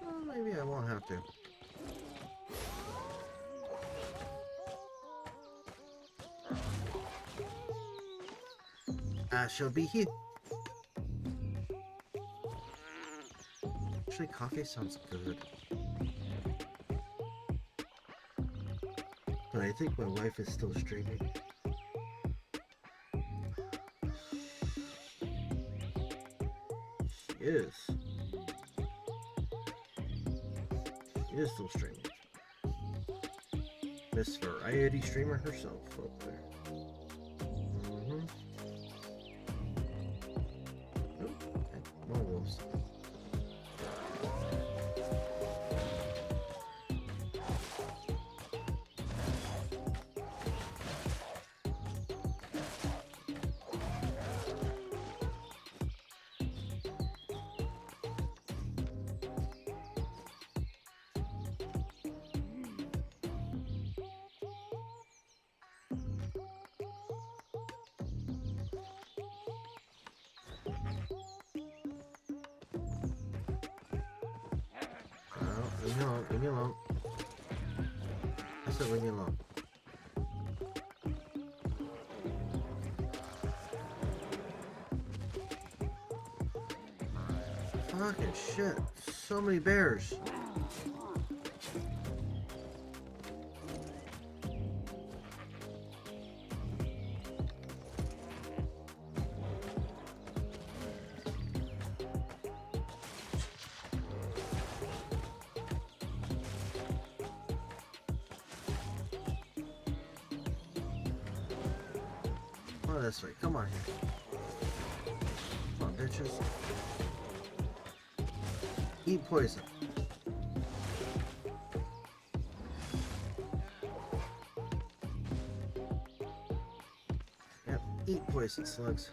Well, maybe I won't have to. I shall be here. Actually, coffee sounds good. But I think my wife is still streaming. She is. She is still streaming. Miss Variety streamer herself up there. Okay. More wolves. Leave me alone, leave me alone. I said leave me alone. Fucking shit. So many bears. Oh, this way. Come on here. Come on, bitches. Eat poison. Yep, eat poison, slugs.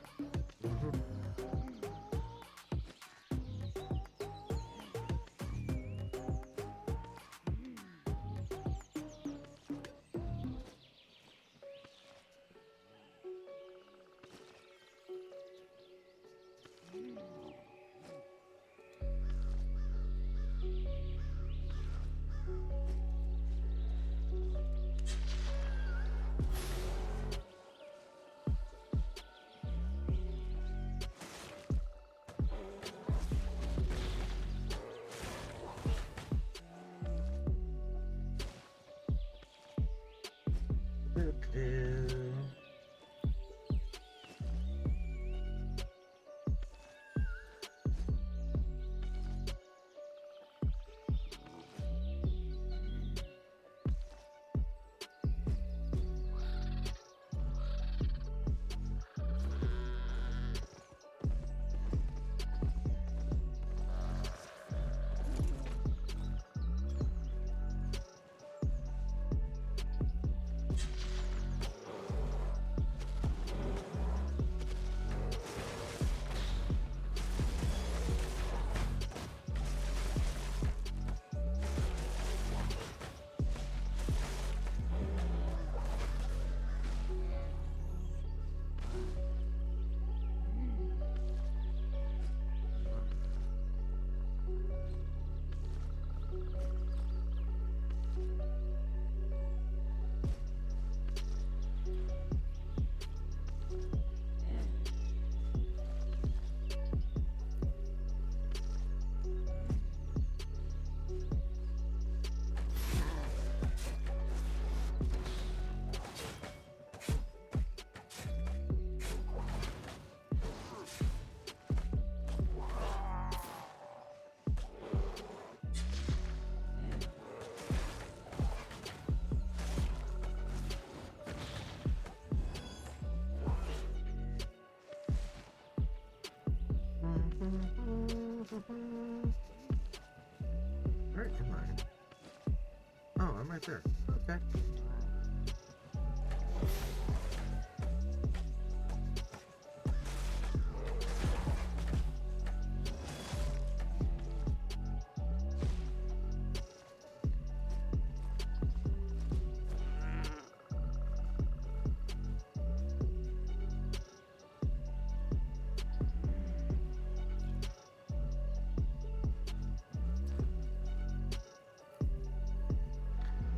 Where am I? Oh, I'm right there. Okay.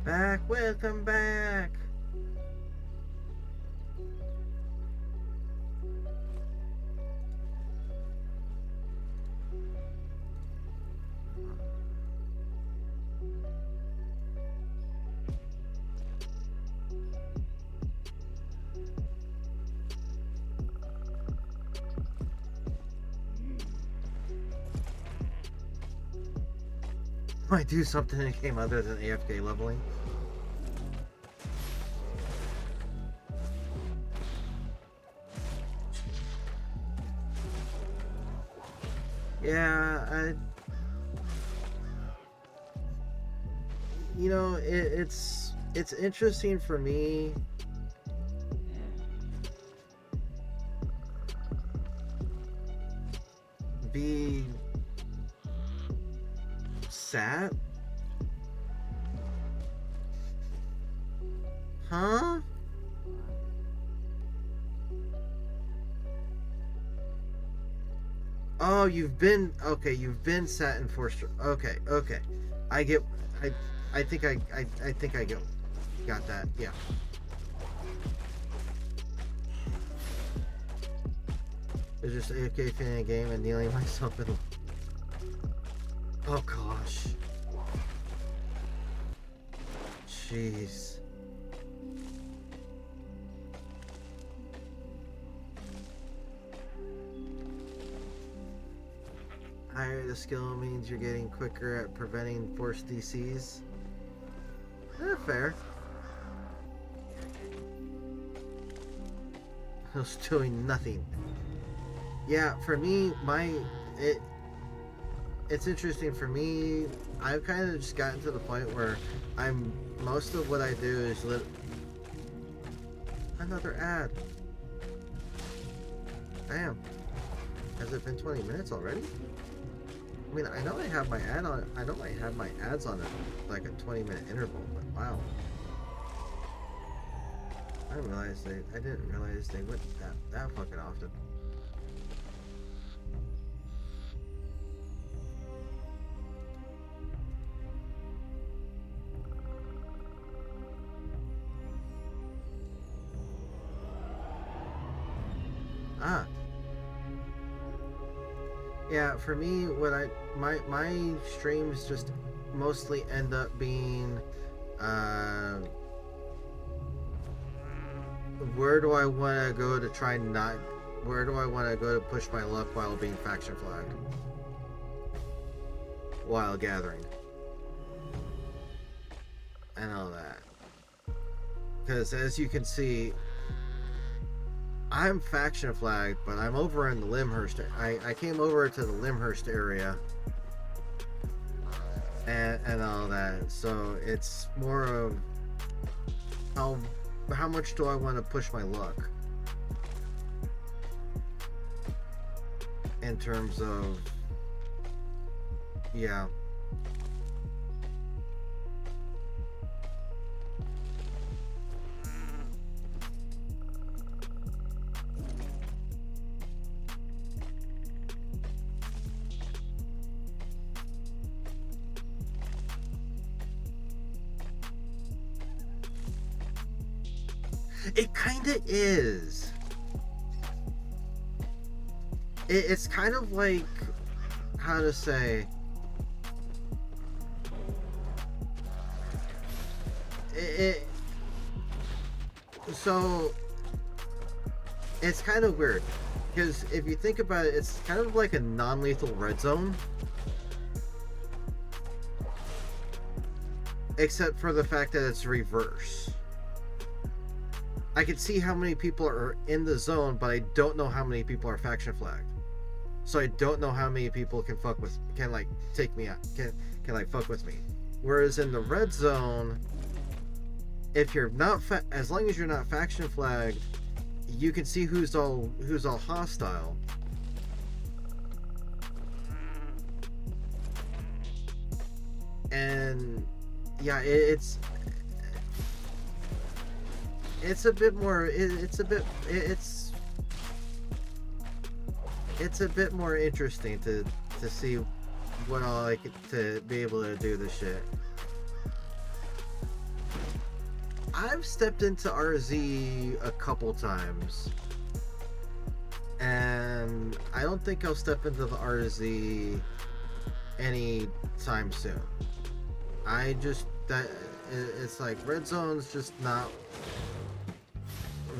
Back, welcome back. I do something in a game other than AFK leveling? Yeah, you know, it's interesting for me. Be sad? Huh? Oh, you've been sat in forced. Okay, okay. I get. I think I think I got that. Yeah. It's just AFK finishing a game and kneeling myself in. Oh gosh. Jeez. Higher the skill means you're getting quicker at preventing forced DCs. Fair. I was doing nothing. Yeah, for me, it's interesting for me. I've kind of just gotten to the point where most of what I do is another ad. Damn. Has it been 20 minutes already? I mean, I know I have my ad on. I know I have my ads on it, like a 20-minute interval. But wow, I didn't realize they went that fucking often. Ah. Yeah, for me, my streams just mostly end up being, where do I want to go to try not, where do I want to go to push my luck while being faction flagged, while gathering, and all that. Because as you can see, I'm faction flagged, but I'm over in the Limhurst. I came over to the Limhurst area and all that. So it's more of how much do I want to push my luck in terms of, yeah. It kinda is. It's kind of like, how to say, so it's kind of weird because if you think about it, it's kind of like a non-lethal red zone, except for the fact that it's reverse. I can see how many people are in the zone, but I don't know how many people are faction flagged. So I don't know how many people can like take me out, can like fuck with me. Whereas in the red zone, if you're not as long as you're not faction flagged, you can see who's all hostile. And yeah, it's a bit more. It's a bit more interesting to see what all I could to be able to do this shit. I've stepped into RZ a couple times, and I don't think I'll step into the RZ anytime soon. It's like red zone's just not.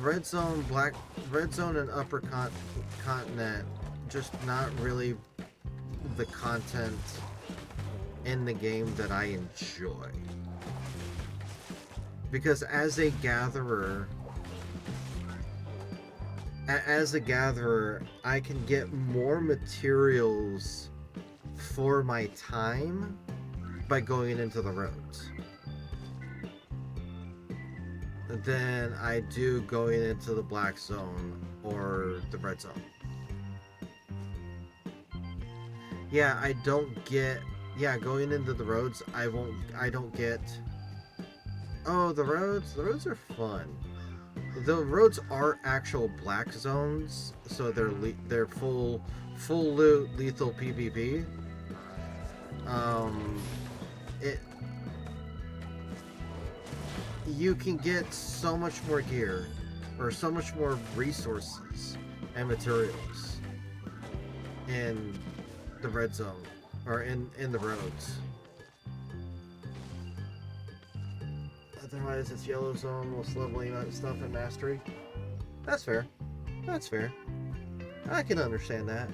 Red zone and upper continent, just not really the content in the game that I enjoy. Because as a gatherer, I can get more materials for my time by going into the roads than I do going into the black zone or the red zone. Yeah, I don't get, yeah, going into the roads, I don't get, oh, the roads are fun. The roads are actual black zones, so they're full loot lethal PvP. You can get so much more gear, or so much more resources and materials in the red zone, or in the roads. Otherwise, it's yellow zone, most leveling out stuff and mastery. That's fair. That's fair. I can understand that.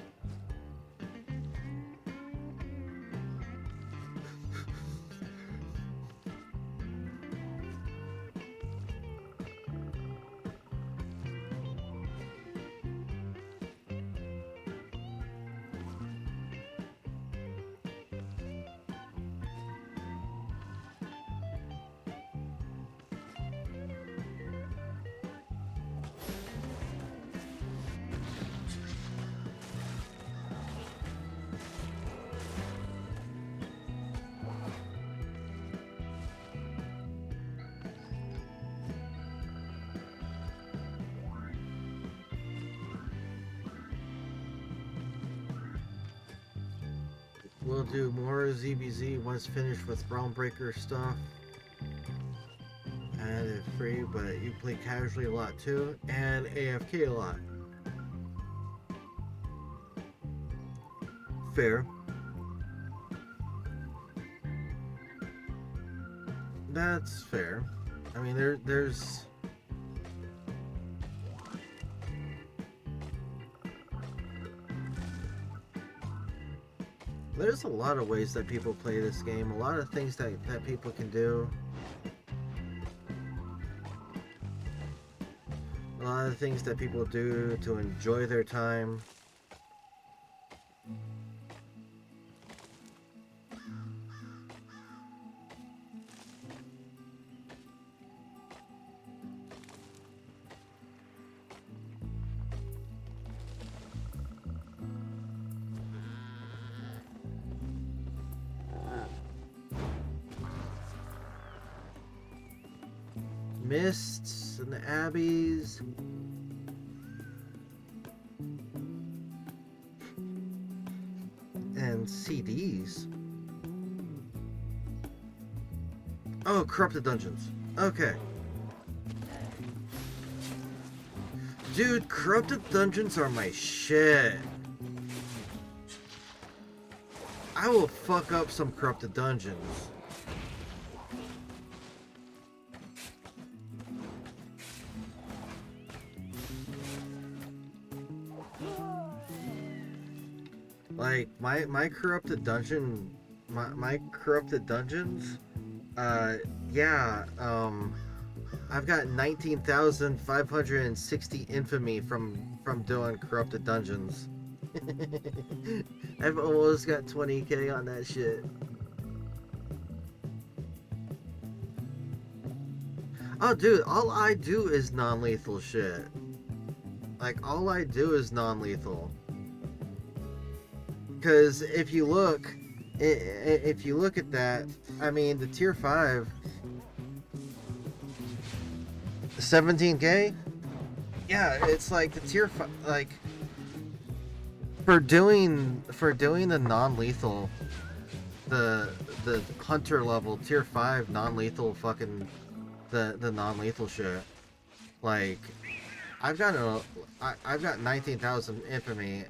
We'll do more ZBZ once finished with Realm Breaker stuff. And it's free, but you play casually a lot too, and AFK a lot. Fair. That's fair. I mean, there's... There's a lot of ways that people play this game, a lot of things that people can do. A lot of things that people do to enjoy their time. Mists and the abbeys. And CDs. Oh, Corrupted Dungeons. Okay. Dude, Corrupted Dungeons are my shit. I will fuck up some Corrupted Dungeons. Like my corrupted dungeon, my corrupted dungeons, yeah, I've got 19,560 infamy from doing corrupted dungeons. I've almost got 20k on that shit. Oh, dude, all I do is non-lethal shit. Like, all I do is non-lethal. Because if you look at that, I mean, the tier 5, 17k? Yeah, it's like the tier 5, like, for doing the non-lethal, the hunter level, tier 5 non-lethal fucking, the non-lethal shit, like, I've got 19,000 infamy,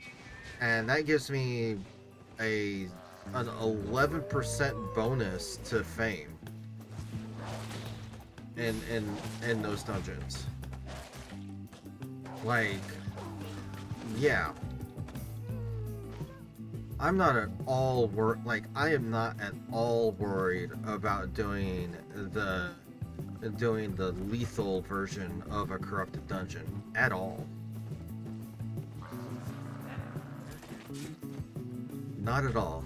and that gives me an 11% bonus to fame in those dungeons. Like, yeah. I'm not at all I am not at all worried about doing the lethal version of a corrupted dungeon at all. Not at all.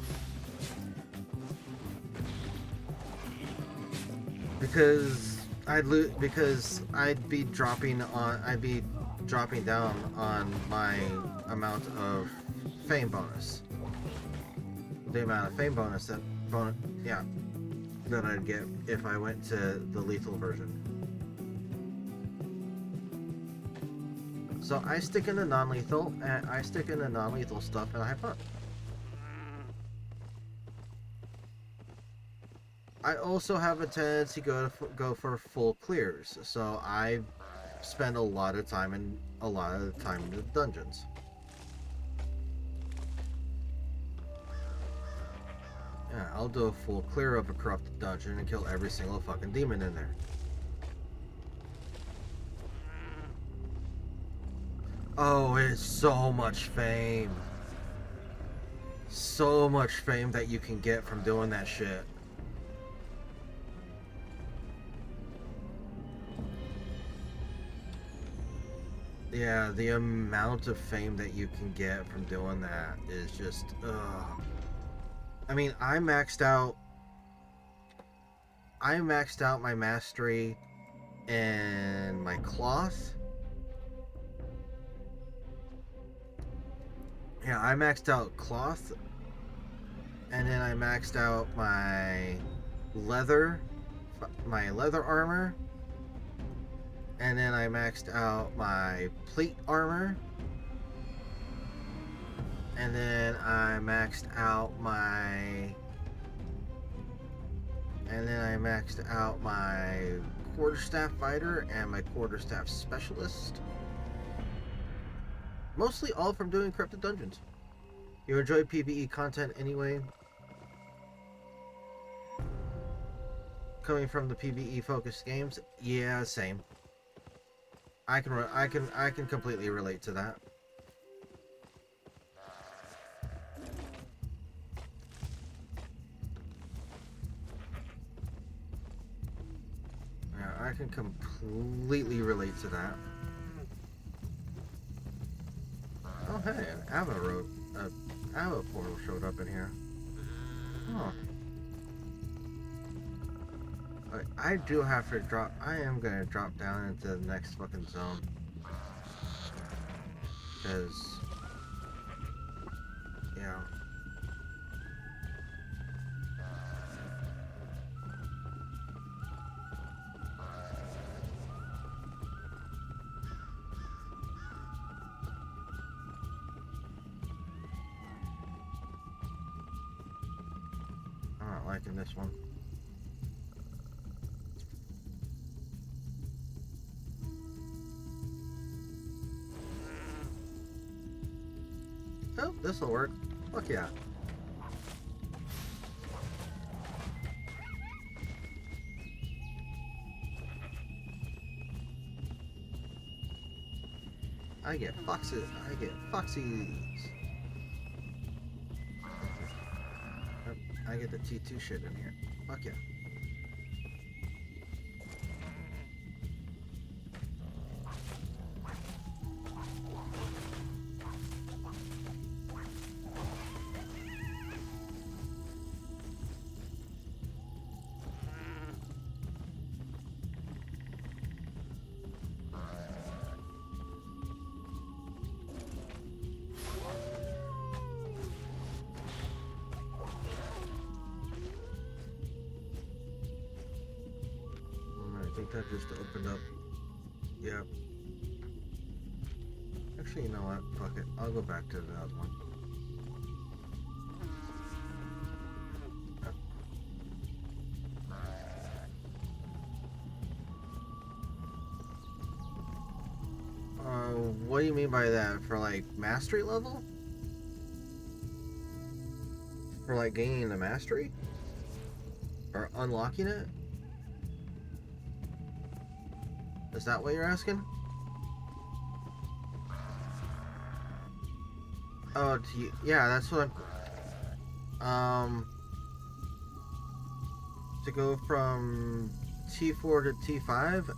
Because I'd be dropping down on my amount of fame bonus. The amount of fame bonus that I'd get if I went to the lethal version. So I stick in the non-lethal, and I stick in the non-lethal stuff, and I have fun. I also have a tendency to go for full clears, so I spend a lot of time in the dungeons. Yeah, I'll do a full clear of a corrupted dungeon and kill every single fucking demon in there. Oh, it's so much fame. So much fame that you can get from doing that shit. Yeah, the amount of fame that you can get from doing that is just, ugh. I mean, I maxed out my mastery and my cloth. Yeah, I maxed out cloth, and then I maxed out my leather armor, and then I maxed out my plate armor, and then I maxed out my quarterstaff fighter and my quarterstaff specialist. Mostly all from doing corrupted dungeons. You enjoy PvE content anyway? Coming from the PvE focused games? Yeah, same. I can completely relate to that. Yeah, I can completely relate to that. Oh hey, an Ava portal showed up in here. Huh. I do have to drop. I am gonna drop down into the next fucking zone. Because, yeah. I'm not liking this one. Oh, this'll work. Fuck yeah. I get foxes. I get the T2 shit in here. Fuck yeah. I think that just opened up. Yeah. Actually, you know what? Fuck it. I'll go back to the other one. What do you mean by that? For like mastery level? For like gaining the mastery? Or unlocking it? Is that what you're asking? Oh, yeah, that's what I'm... To go from T4 to T5,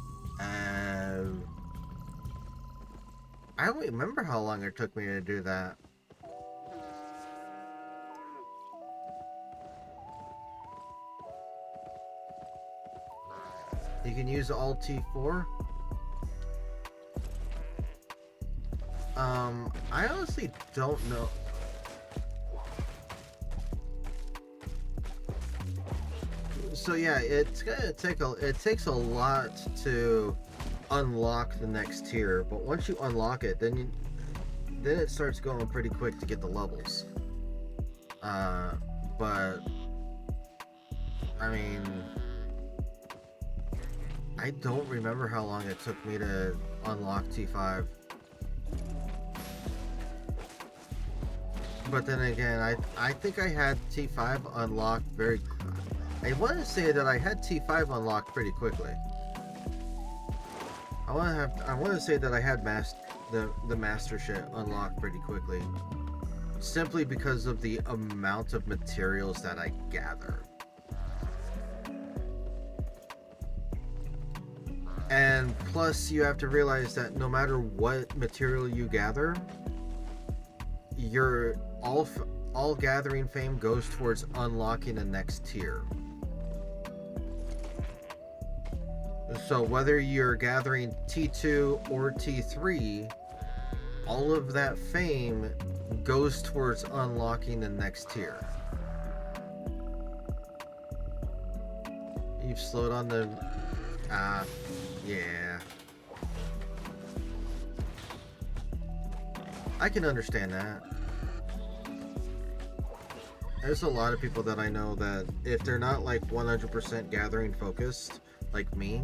I don't remember how long it took me to do that. You can use Alt T4. I honestly don't know. So yeah, it's gonna take it takes a lot to unlock the next tier, but once you unlock it, then it starts going pretty quick to get the levels. But I mean, I don't remember how long it took me to unlock T5. But then again, I think I had T5 unlocked very. I want to say that I had T5 unlocked pretty quickly. I want to say that I had the master shit unlocked pretty quickly, simply because of the amount of materials that I gather. And plus, you have to realize that no matter what material you gather, your all gathering fame goes towards unlocking the next tier. So whether you're gathering T2 or T3, all of that fame goes towards unlocking the next tier. You've slowed on the... yeah. I can understand that. There's a lot of people that I know that if they're not like 100% gathering focused, like me,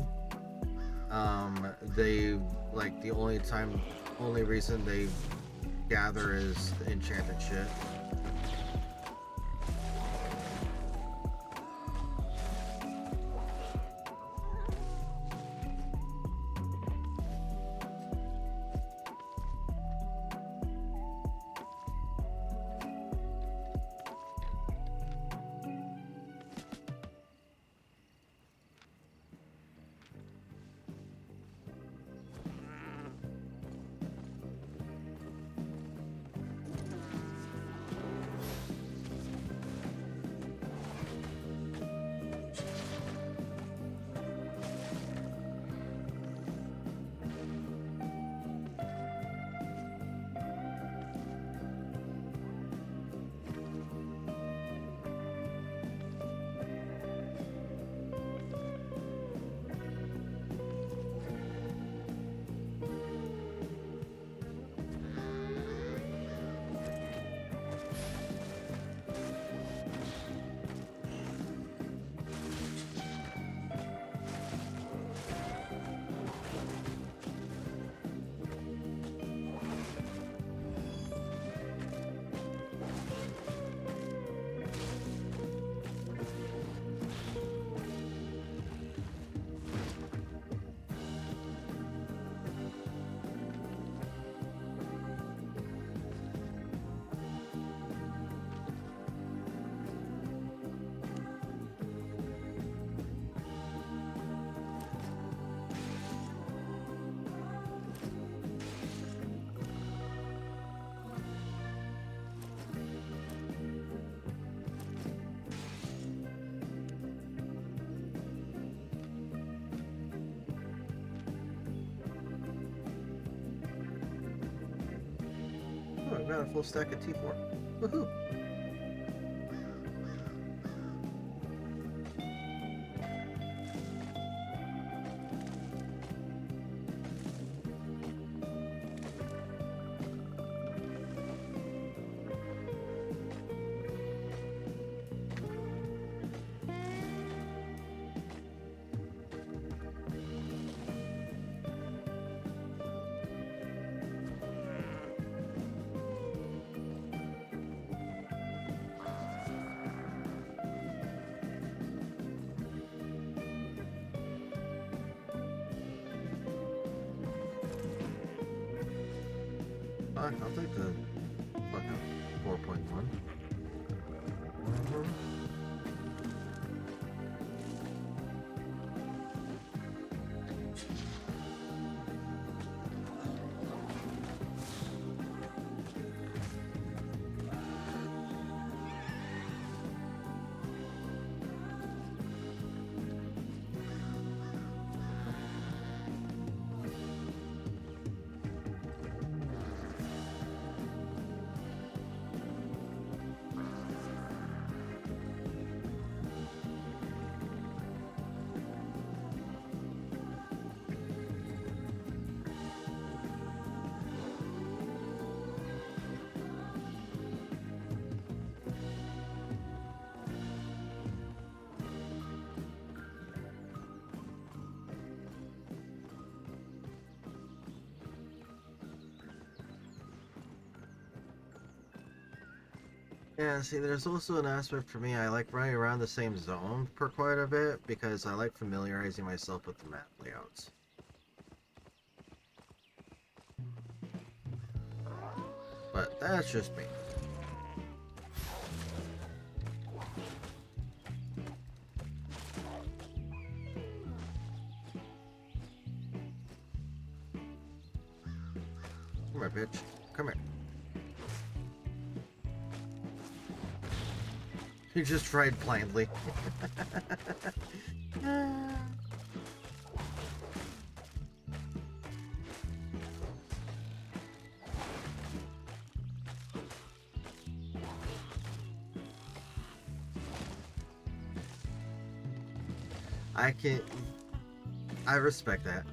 they like the only reason they gather is the enchanted shit. Oh, I got a full stack of T4. Woohoo! I'll take the fucking 4.1. Yeah, see, there's also an aspect for me. I like running around the same zone for quite a bit because I like familiarizing myself with the map layouts. But that's just me. Come here, bitch. Come here. You just ride blindly. I respect that.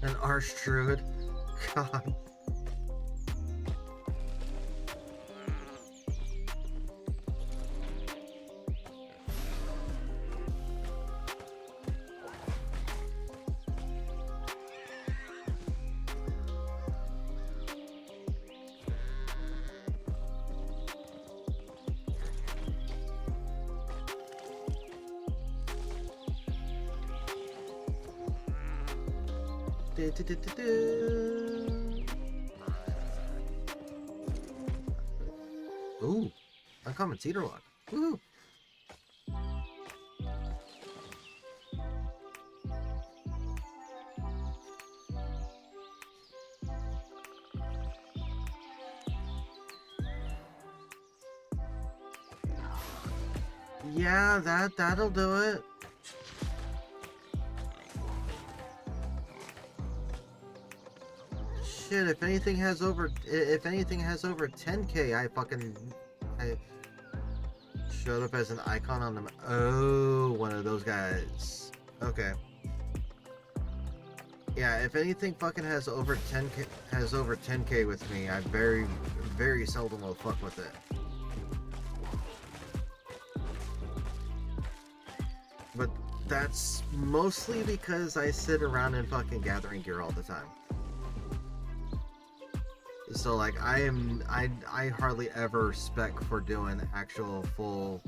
An arch druid. God. Ooh, uncommon cedar log. Ooh. Yeah, that'll do it. Shit, if anything has over 10k, I showed up as an icon on the oh, one of those guys. Okay. Yeah, if anything fucking has over 10k with me, I very seldom will fuck with it. But that's mostly because I sit around in fucking gathering gear all the time. So like I hardly ever spec for doing actual full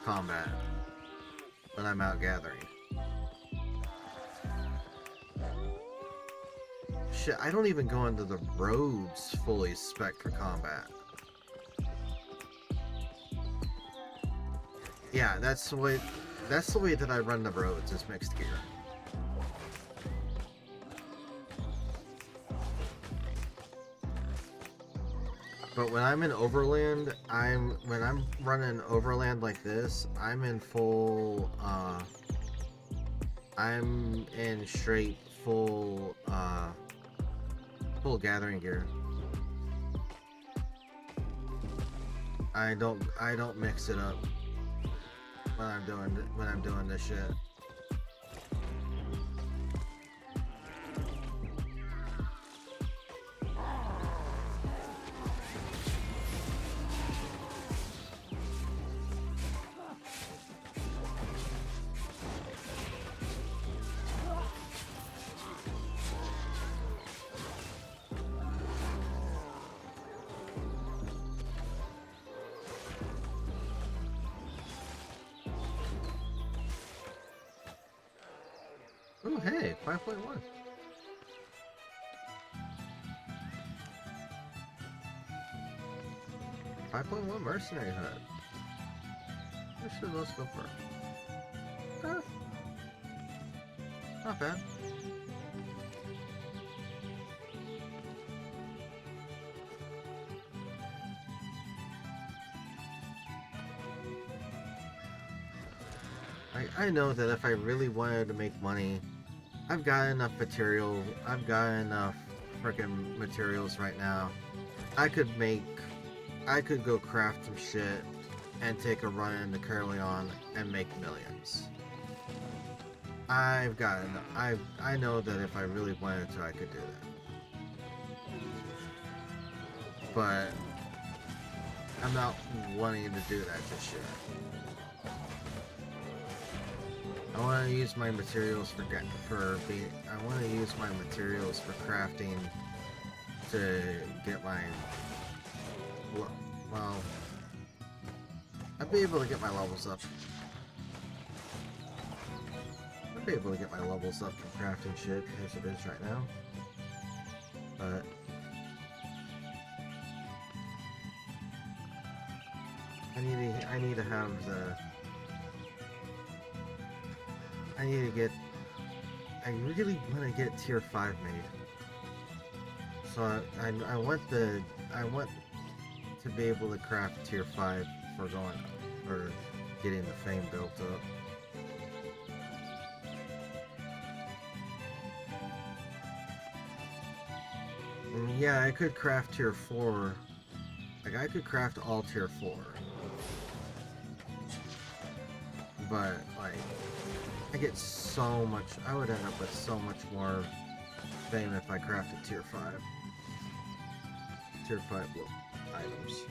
combat when I'm out gathering. Shit, I don't even go into the roads fully spec for combat. Yeah, that's the way that I run the roads, is mixed gear. But when I'm in overland, when I'm running overland like this, I'm in full I'm in straight full gathering gear. I don't mix it up when I'm doing this shit. Oh, hey, 5.1. .1 mercenary hut. What should those go for? Huh? Not bad. I know that if I really wanted to make money, I've got enough material. I've got enough freaking materials right now. I could go craft some shit and take a run into Caerleon and make millions. I know that if I really wanted to, I could do that. But I'm not wanting to do that just yet. I want to use my materials I want to use my materials for crafting to get my, well, I'd be able to get my levels up. I'd be able to get my levels up from crafting shit as it is right now. But I need to have the, I really want to get tier 5 made. So I want to be able to craft tier 5 for getting the fame built up. And yeah, I could craft tier 4. Like I could craft all tier 4. But like I would end up with so much more than if I crafted tier 5. Tier 5 items.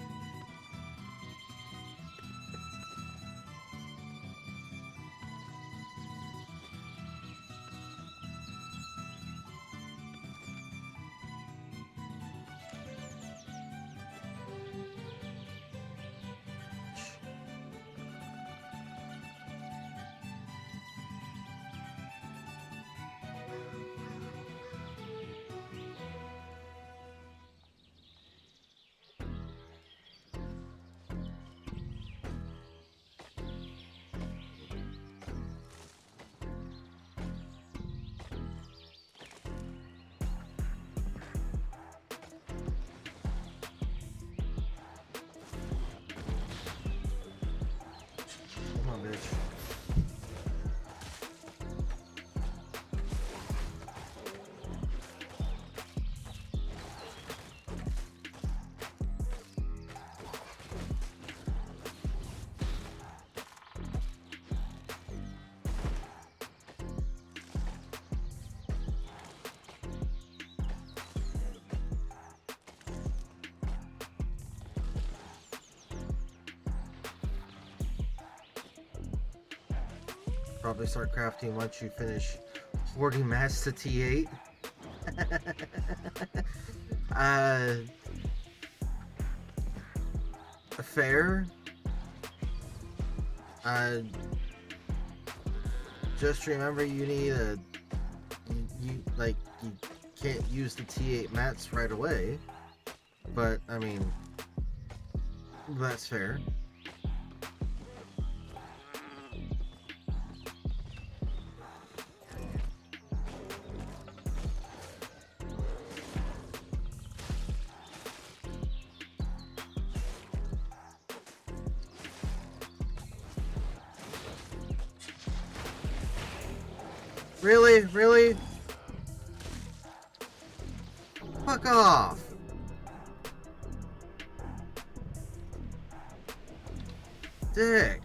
Come on, bitch. Probably start crafting once you finish hoarding mats to T8. Fair. Just remember you need a you can't use the T8 mats right away, but I mean that's fair. Really? Really? Fuck off! Dick!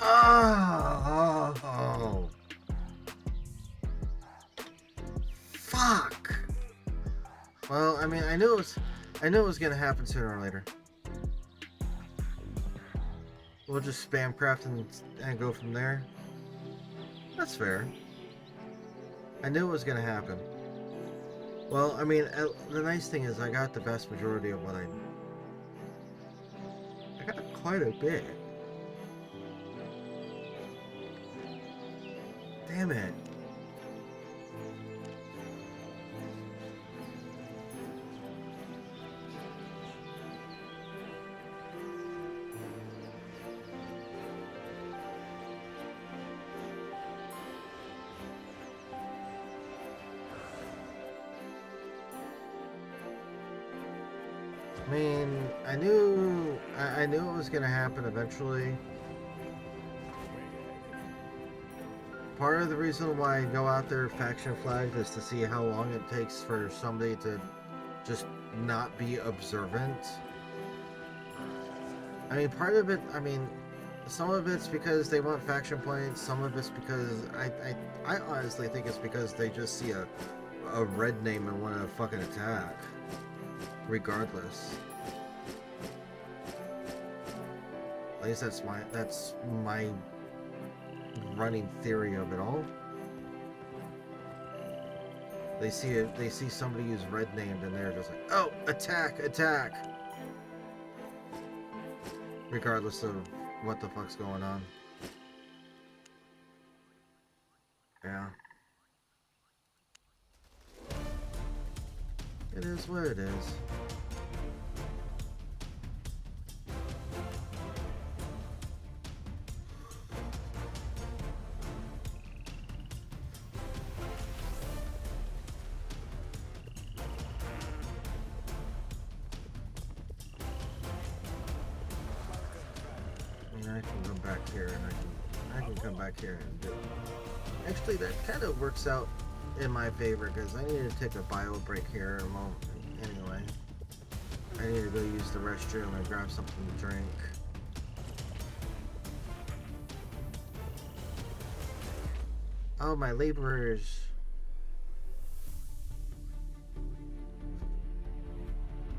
Oh! Fuck! Well, I mean, I knew it was gonna happen sooner or later. We'll just spam craft and go from there. That's fair. I knew it was gonna happen. Well, I mean, the nice thing is I got the vast majority of what I got quite a bit. Damn it. I mean, I knew it was gonna happen eventually. Part of the reason why I go out there faction flagged is to see how long it takes for somebody to just not be observant. I mean, part of it, I mean, some of it's because they want faction points, some of it's because I honestly think it's because they just see a red name and want to fucking attack. Regardless. At least that's my running theory of it all. They see somebody use red named and they're just like, oh, attack, attack. Regardless of what the fuck's going on. Yeah. It is what it is. I mean, I can come back here and I can come back here and do it. Actually, that kind of works out in my favor because I need to take a bio break here in a moment anyway. I need to go use the restroom and grab something to drink. Oh, my laborers.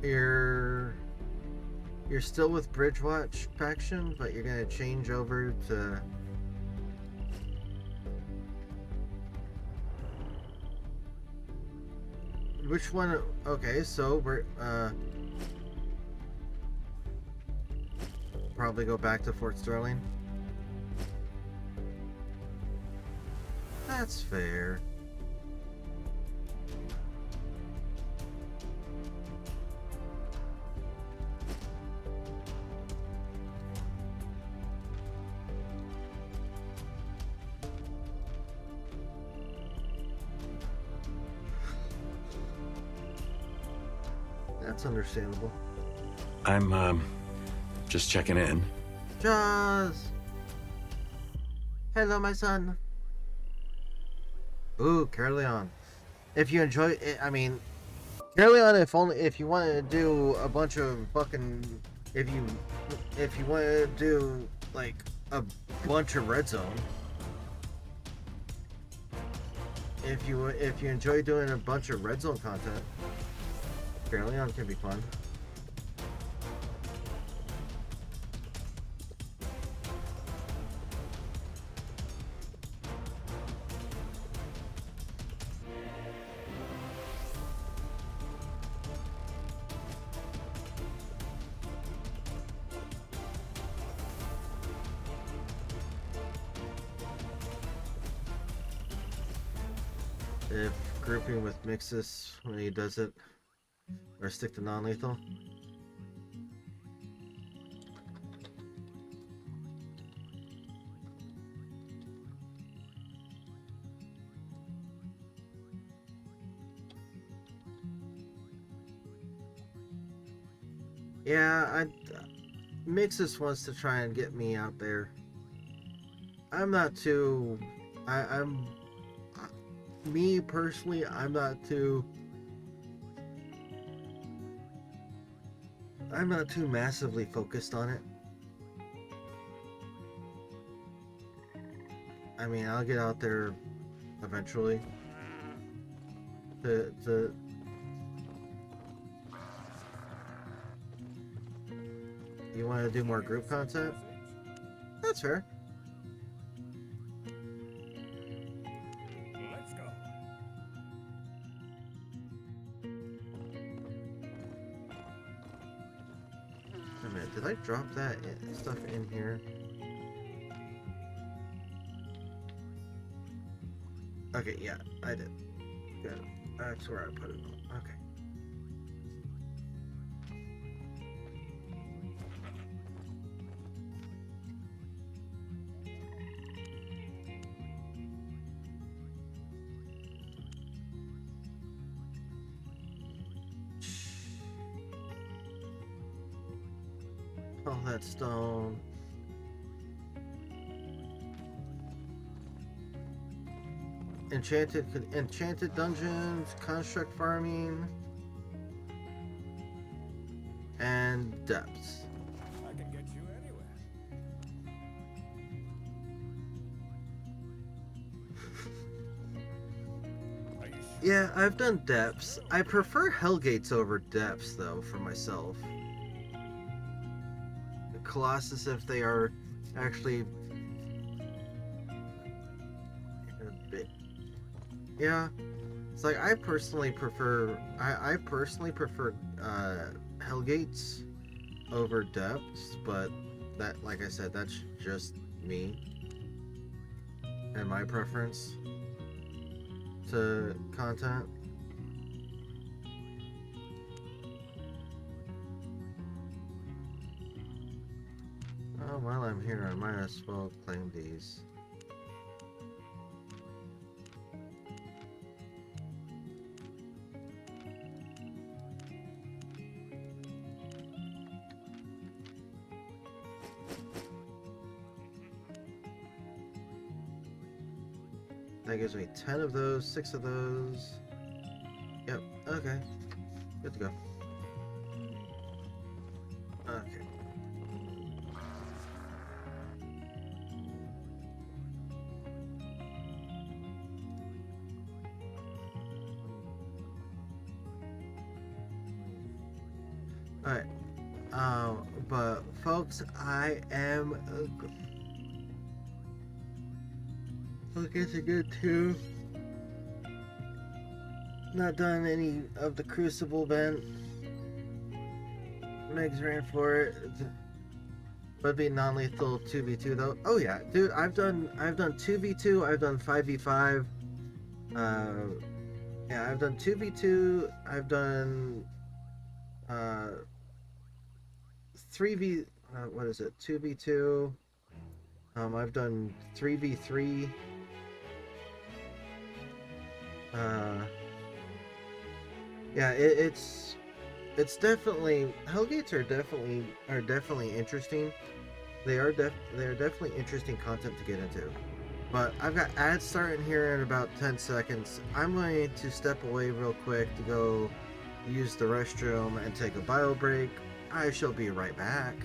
You're still with Bridgewatch faction, but you're gonna change over to which one? Okay, so we're probably go back to Fort Sterling. That's fair. That's understandable. I'm just checking in. Jaws! Hello, my son. Ooh, Caerleon. If you enjoy it, I mean, Caerleon, if you want to do a bunch of fucking, if you want to do like a bunch of Red Zone, if you enjoy doing a bunch of Red Zone content, Caerleon can be fun. If grouping with Mixus when he does it, or stick to non-lethal. Yeah, Mixus wants to try and get me out there. I'm not too. I'm. Me personally, I'm not too massively focused on it. I mean, I'll get out there eventually. You want to do more group content? That's fair. Let's go. Wait a minute, did I drop that stuff in here? Okay, yeah, I did. Good. That's where I put it. Okay. All that stone. Enchanted dungeons, construct farming, and depths. I can get you anywhere. Are you sure? Yeah, I've done depths. I prefer Hellgates over depths, though, for myself. The Colossus, if they are actually a bit. Yeah, it's like I personally prefer. I personally prefer Hellgates over depths, but that, like I said, that's just me and my preference to content. Oh, while I'm here, I might as well claim these. That gives me 10 of those, 6 of those. Yep, okay. Good to go. Alright. But folks, I am looking to good too. Not done any of the Crucible event. Megs ran for it. Would be non-lethal 2v2 though. Oh yeah, dude, I've done 2v2, I've done 5v5. Yeah, I've done 2v2, I've done 3v what is it? 2v2. I've done 3v3. Yeah, it's definitely, Hellgates are definitely interesting. They're definitely interesting content to get into. But I've got ads starting here in about 10 seconds. I'm going to step away real quick to go use the restroom and take a bio break. I shall be right back.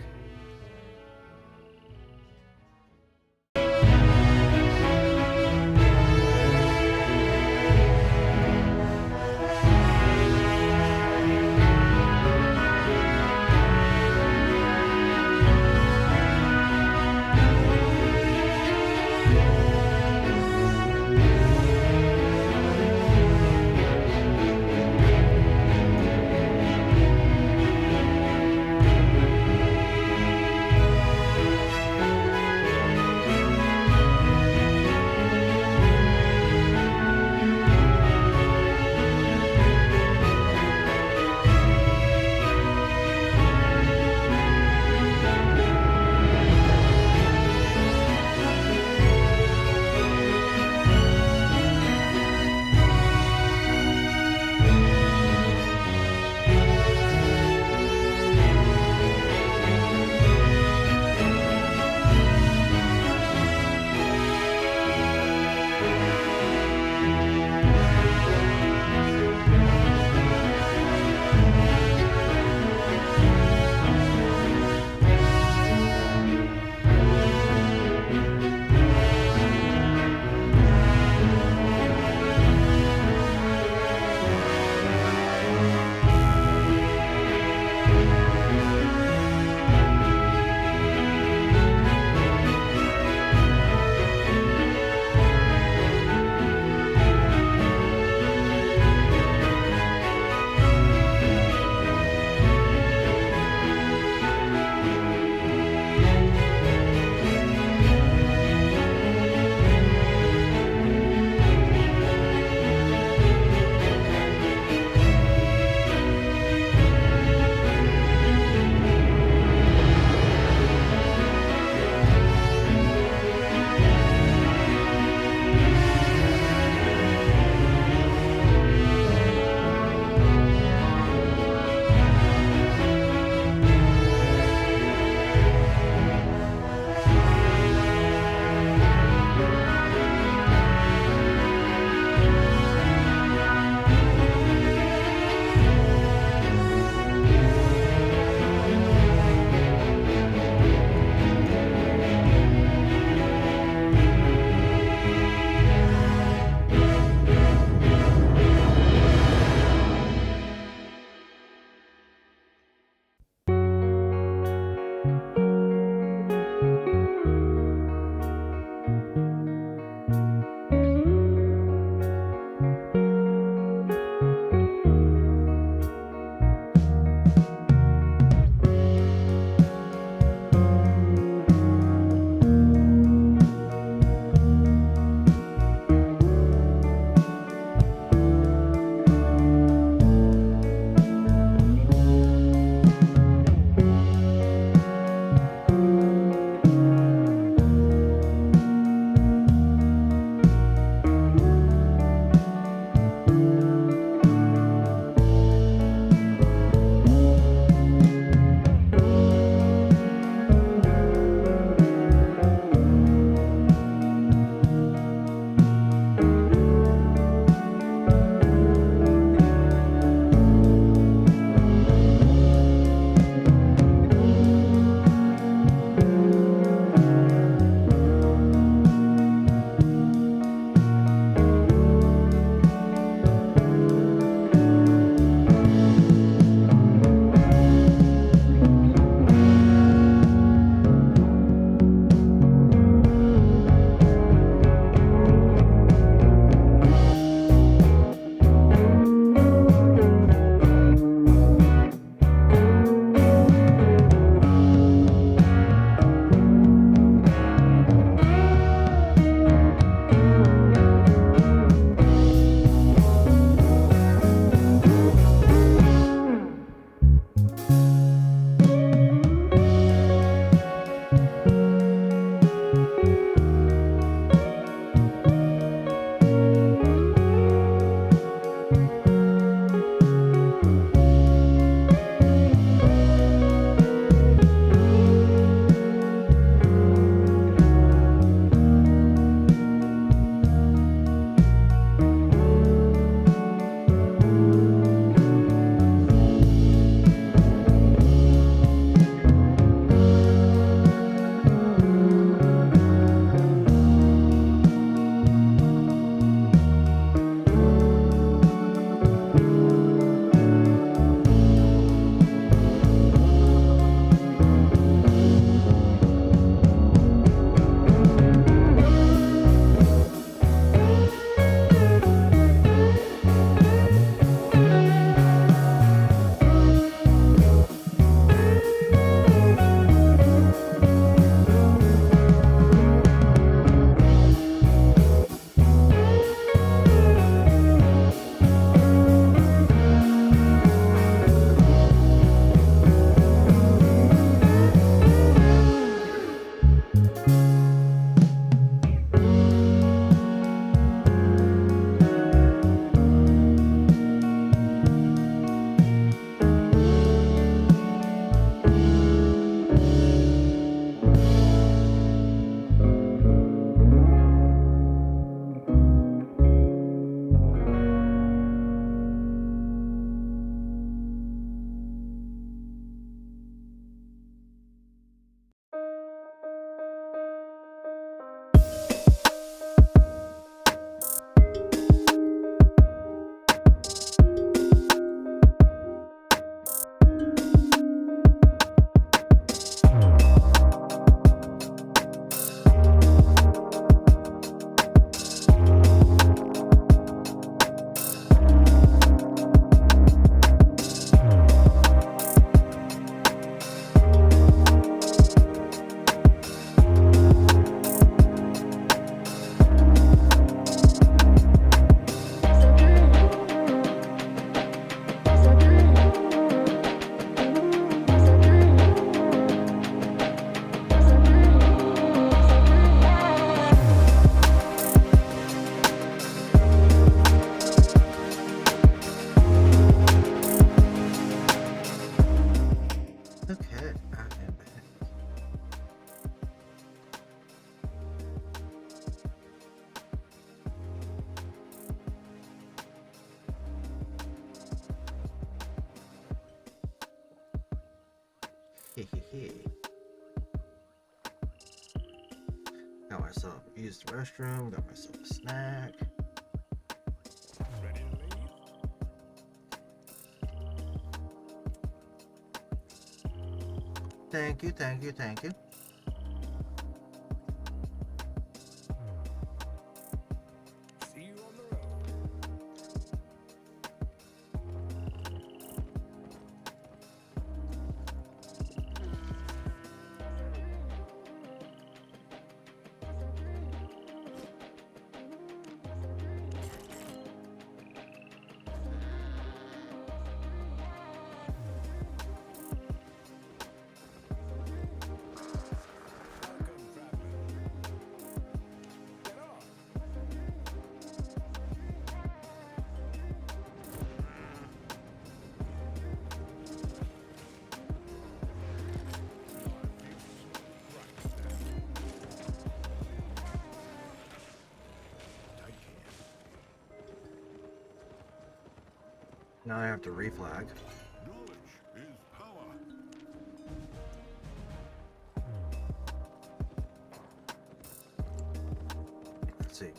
here. Got myself used the restroom, got myself a snack. Ready to leave? Thank you, thank you, thank you. See you on the road. Welcome, traveler. Get on. Now I have to reflag. Knowledge is power. Let's see.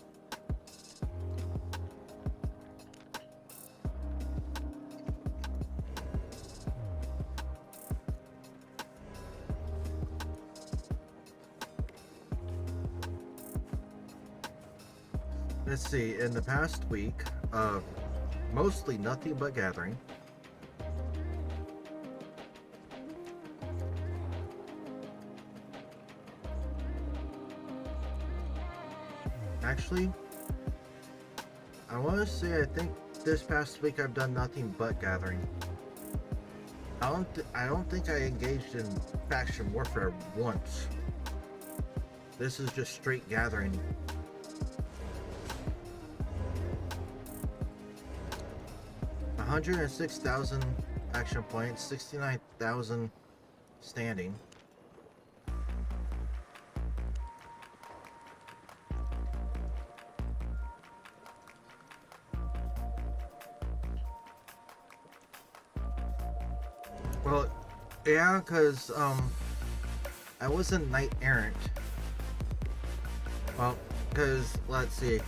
Let's see, in the past week of mostly nothing but gathering, actually, I want to say I think this past week I've done nothing but gathering. I don't think I engaged in faction warfare once. This is just straight gathering. $106,000 action points, 69,000 standing. Well, yeah, because I wasn't knight errant. Well, because let's see,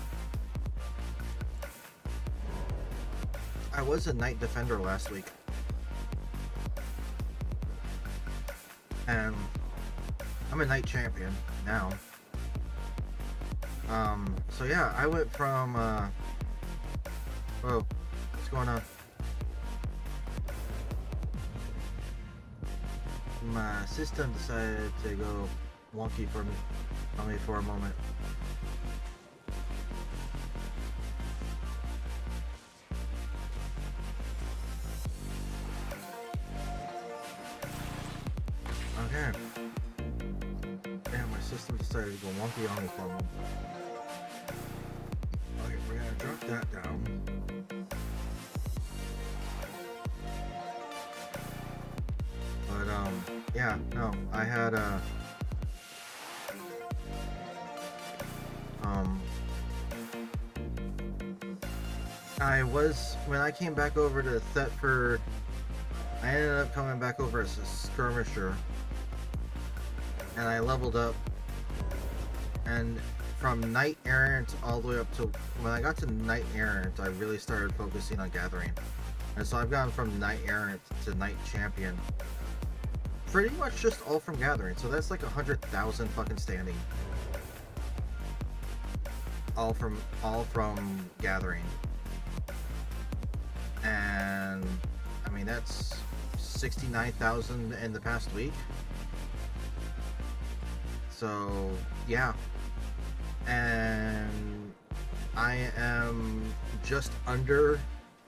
I was a knight defender last week, and I'm a knight champion now. So yeah, I went from whoa, what's going on? My system decided to go wonky for me, only for a moment. Okay. Damn, my system decided to go wonky on me for a moment. Okay, we're gonna drop that down. But yeah, no, I had I was, when I came back over to Thetford, I ended up coming back over as a skirmisher, and I leveled up, and from knight errant all the way up to, when I got to knight errant, I really started focusing on gathering, and so I've gone from knight errant to knight champion, pretty much just all from gathering. So that's like 100,000 fucking standing, all from gathering. And I mean, that's 69,000 in the past week. So yeah, and I am just under,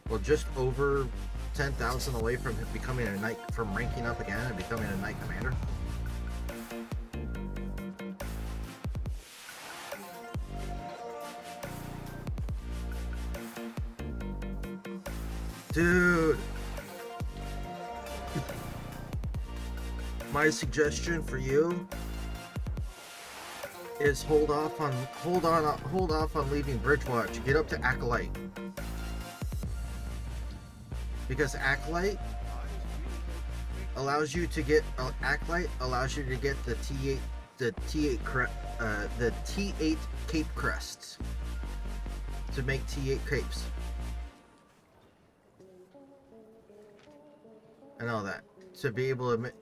well, just over 10,000 away from becoming a knight, from ranking up again and becoming a knight commander. Dude, my suggestion for you is hold off on leaving Bridgewatch. Get up to Acolyte, because Acolyte allows you to get Acolyte allows you to get the T8 cape crests to make T8 capes and all that to be able to make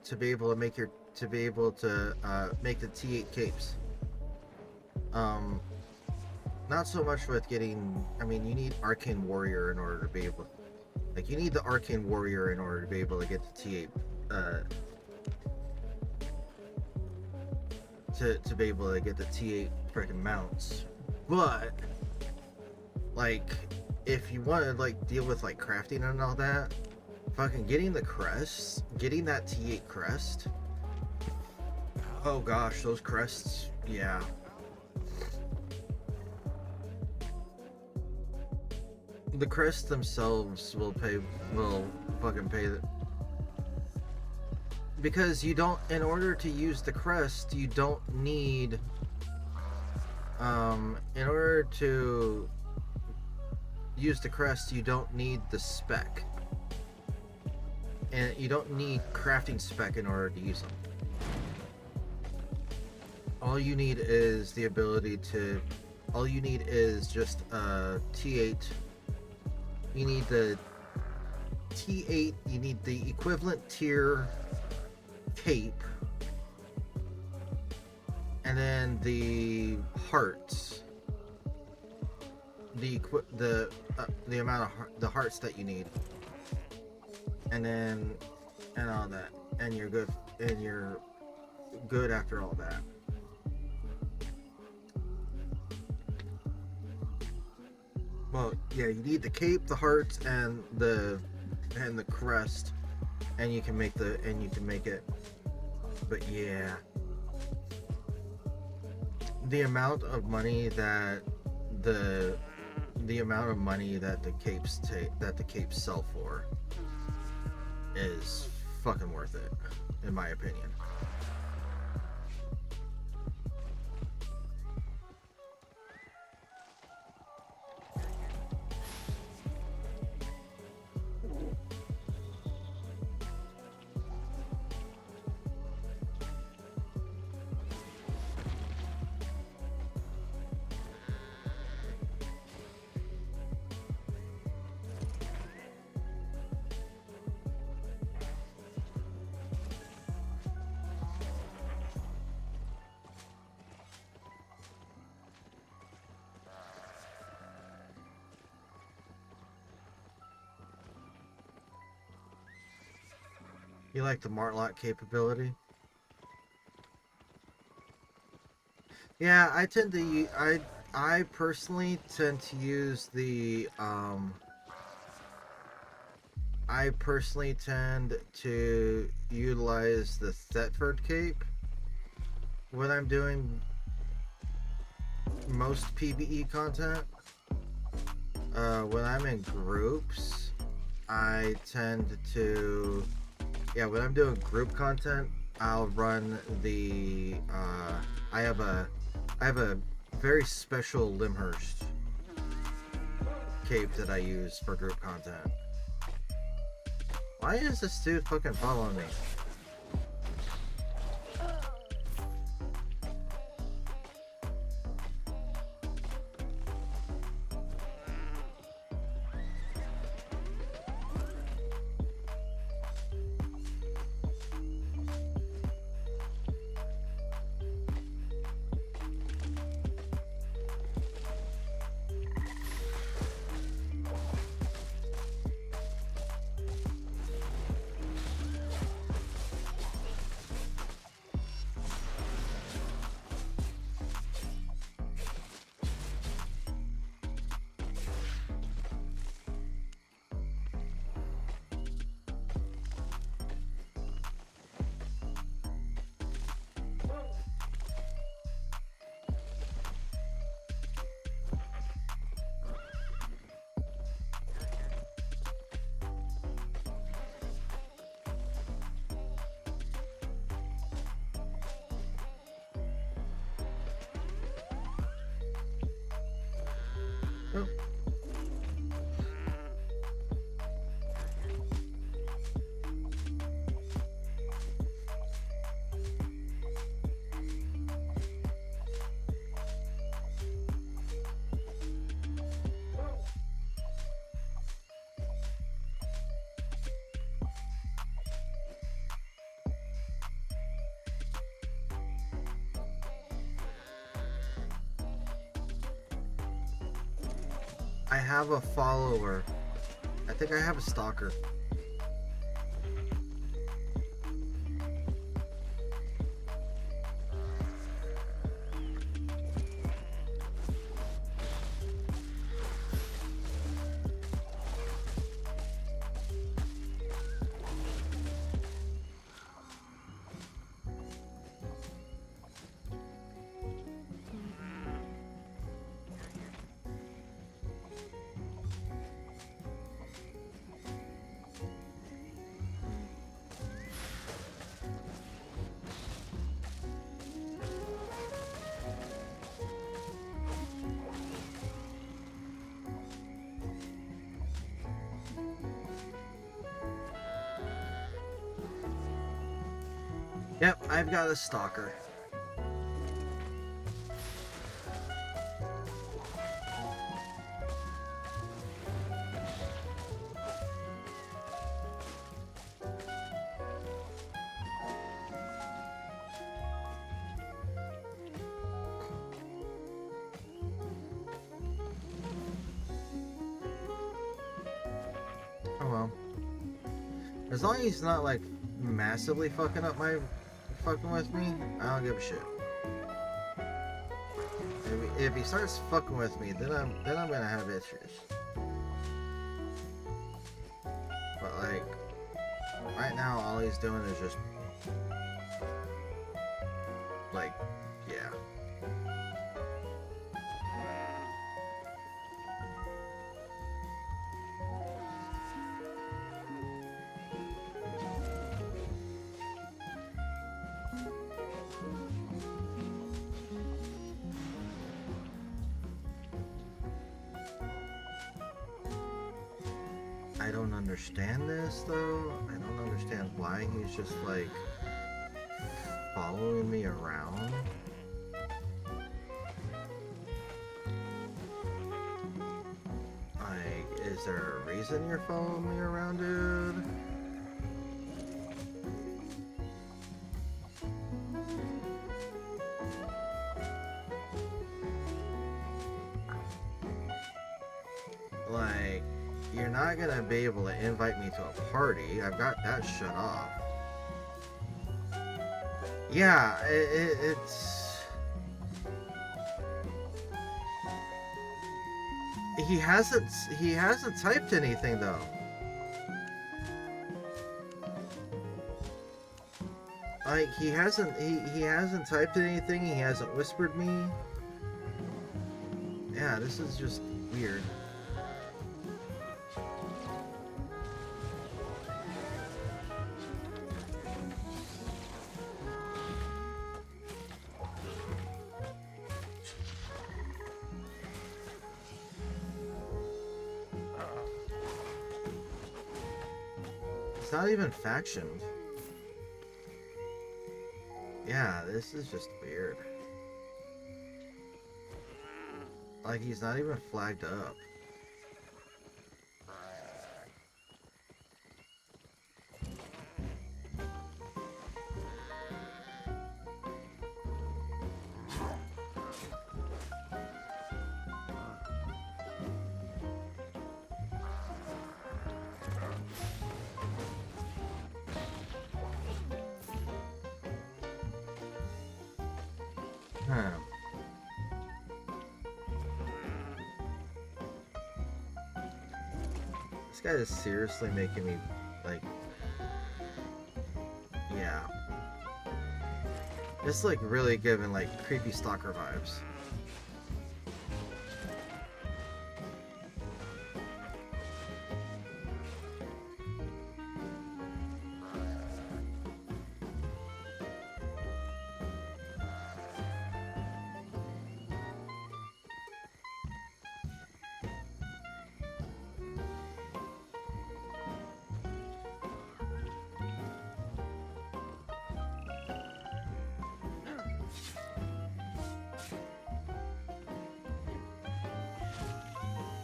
the T8 capes. Not so much with getting. I mean, you need Arcane Warrior in order to be able. Like, you need the Arcane Warrior in order to be able to get the T8. To be able to get the T8 freaking mounts. But, like, if you want to, like, deal with, like, crafting and all that, fucking getting the crests, getting that T8 crest. Oh gosh, those crests, yeah. The crests themselves will fucking pay the, because you don't, in order to use the crest, you don't need, in order to use the crest, you don't need the spec. And you don't need crafting spec in order to use them. All you need is the ability to, all you need is just a T8. You need the T8, you need the equivalent tier cape, and then the hearts, the amount of the hearts that you need, and all that, and you're good after all that. Well, yeah, you need the cape, the hearts, and the crest, and you can make it. But yeah, the amount of money that the capes sell for is fucking worth it, in my opinion. You like the Martlock capability? Yeah, I personally tend to use the I personally tend to utilize the Thetford cape when I'm doing most PvE content. When I'm in groups, I tend to, yeah, when I'm doing group content, I'll run the I have a very special Limhurst cape that I use for group content. Why is this dude fucking following me? Oh. I have a follower. I think I have a stalker. Yep, I've got a stalker. Oh well. As long as he's not like massively fucking with me, I don't give a shit. If he starts fucking with me, then I'm gonna have issues. But like right now, all he's doing is just like, yeah. I don't understand this though. I don't understand why he's just like following me around. Like, is there a reason you're following me around, dude? Like, you're not gonna be able to invite me to a party. I've got that shut off. Yeah, it's... He hasn't typed anything though. Like, he hasn't typed anything, he hasn't whispered me. Yeah, this is just weird. It's not even factioned. Yeah, this is just weird. Like, he's not even flagged up. Huh. This guy is seriously making me, like... Yeah. It's, like, really giving, like, creepy stalker vibes.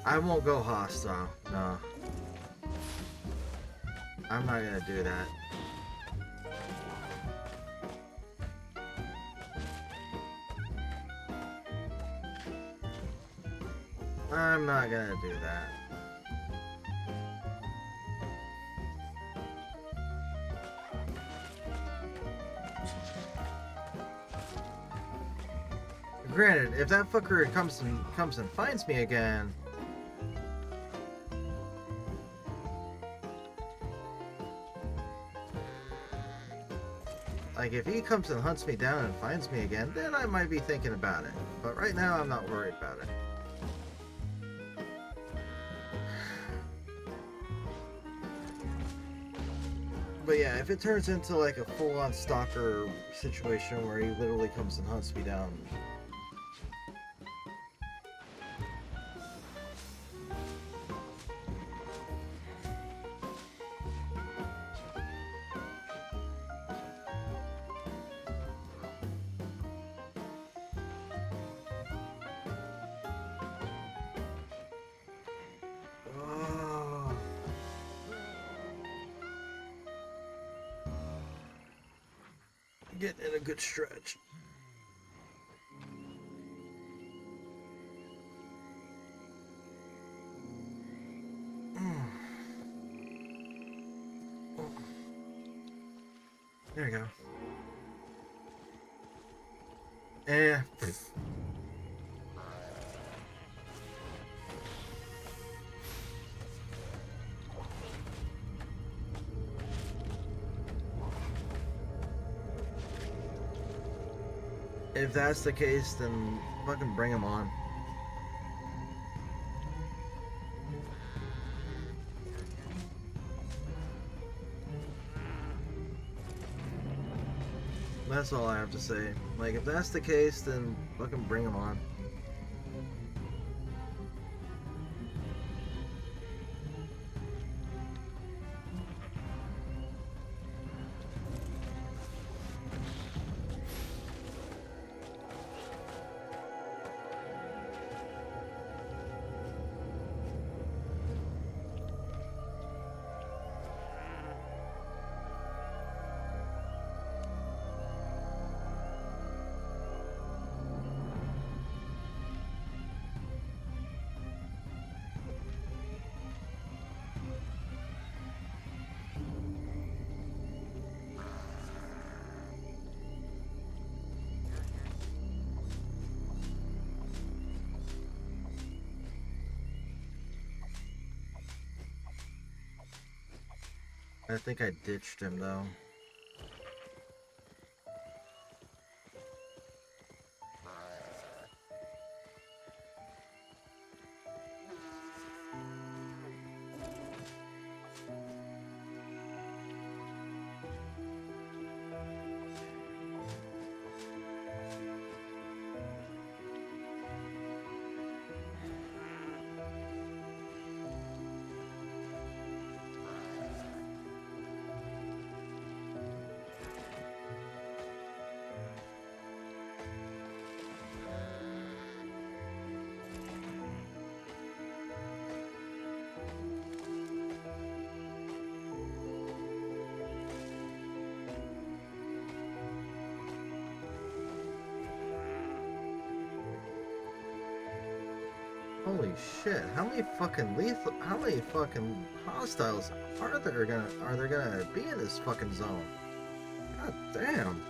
I won't go hostile, no. I'm not gonna do that. I'm not gonna do that. Granted, if that fucker comes and finds me again, like if he comes and hunts me down and finds me again, then I might be thinking about it. But right now, I'm not worried about it. But yeah, if it turns into like a full-on stalker situation where he literally comes and hunts me down. Oh. Getting in a good stretch. There you go. Eh. If that's the case, then fucking bring him on. That's all I have to say. Like, if that's the case, then fucking bring him on. I think I ditched him though. Holy shit, how many fucking hostiles are there gonna be in this fucking zone? God damn.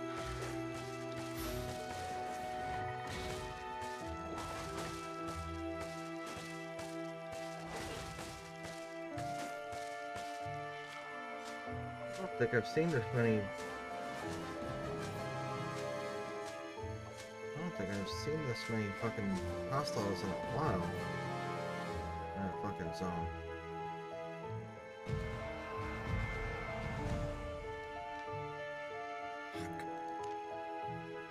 I don't think I've seen this many. I don't think I've seen this many fucking hostiles in a while. In a fucking zone.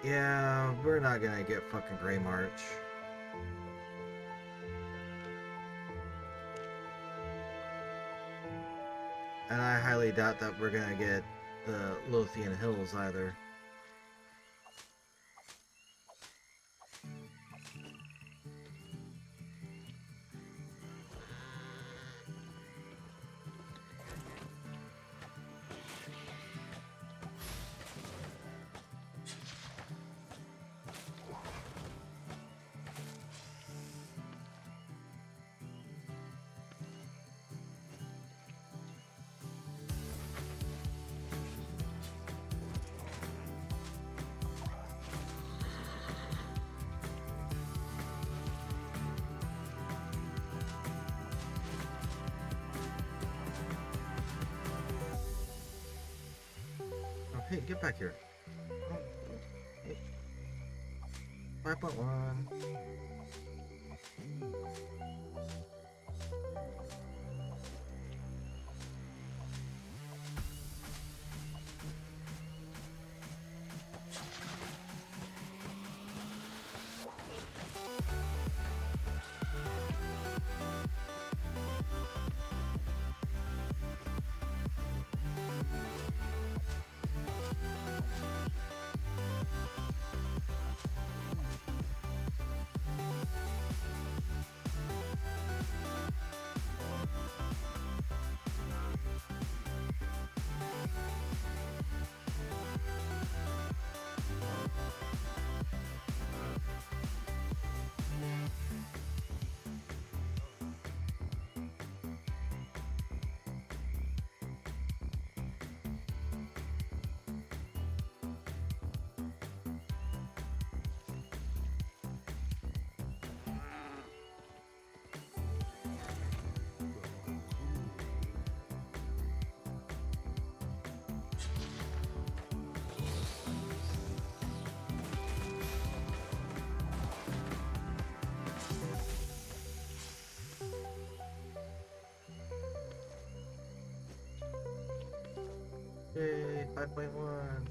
Yeah, we're not gonna get fucking Grey March. And I highly doubt that we're gonna get the Lothian Hills either. Hey, get back here. Oh, hey. 5.1. Yay, 5.1.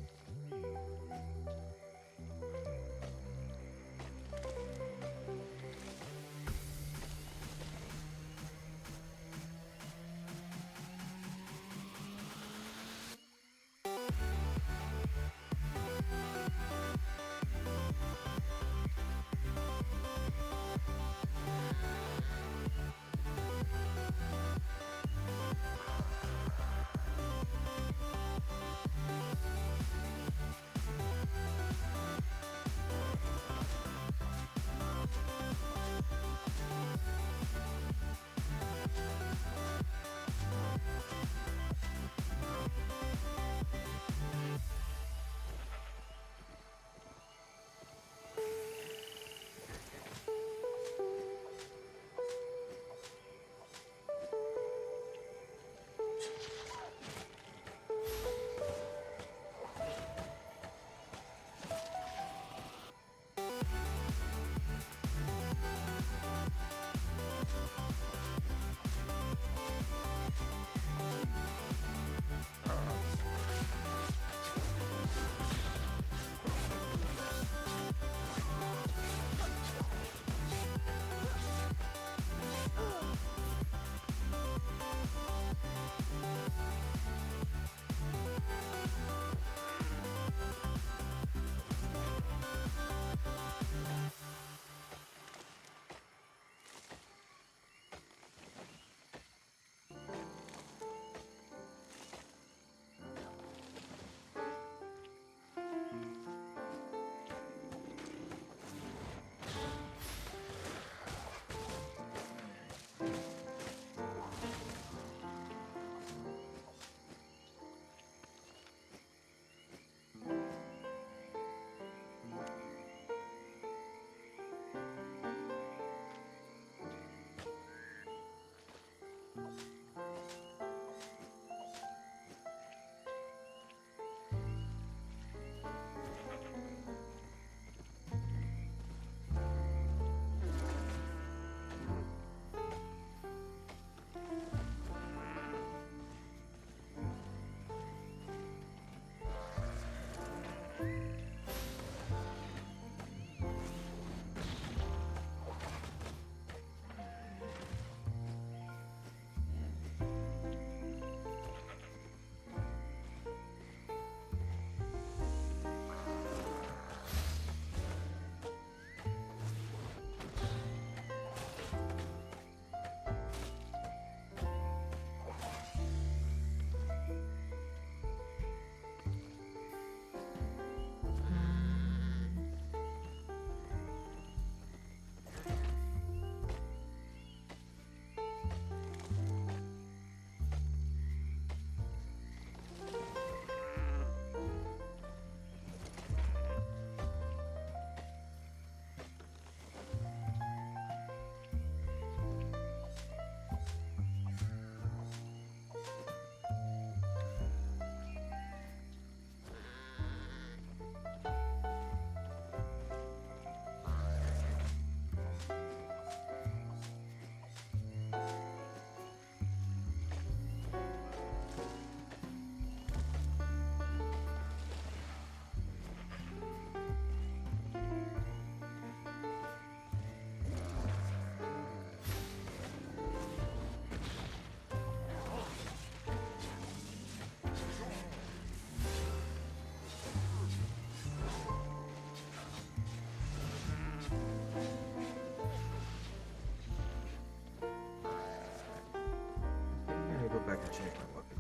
I'm gonna go back and change my weapon.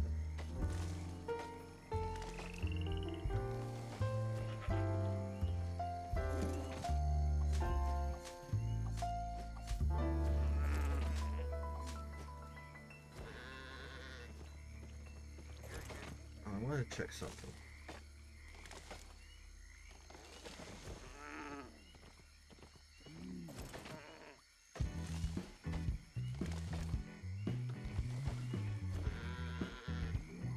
I want to check something.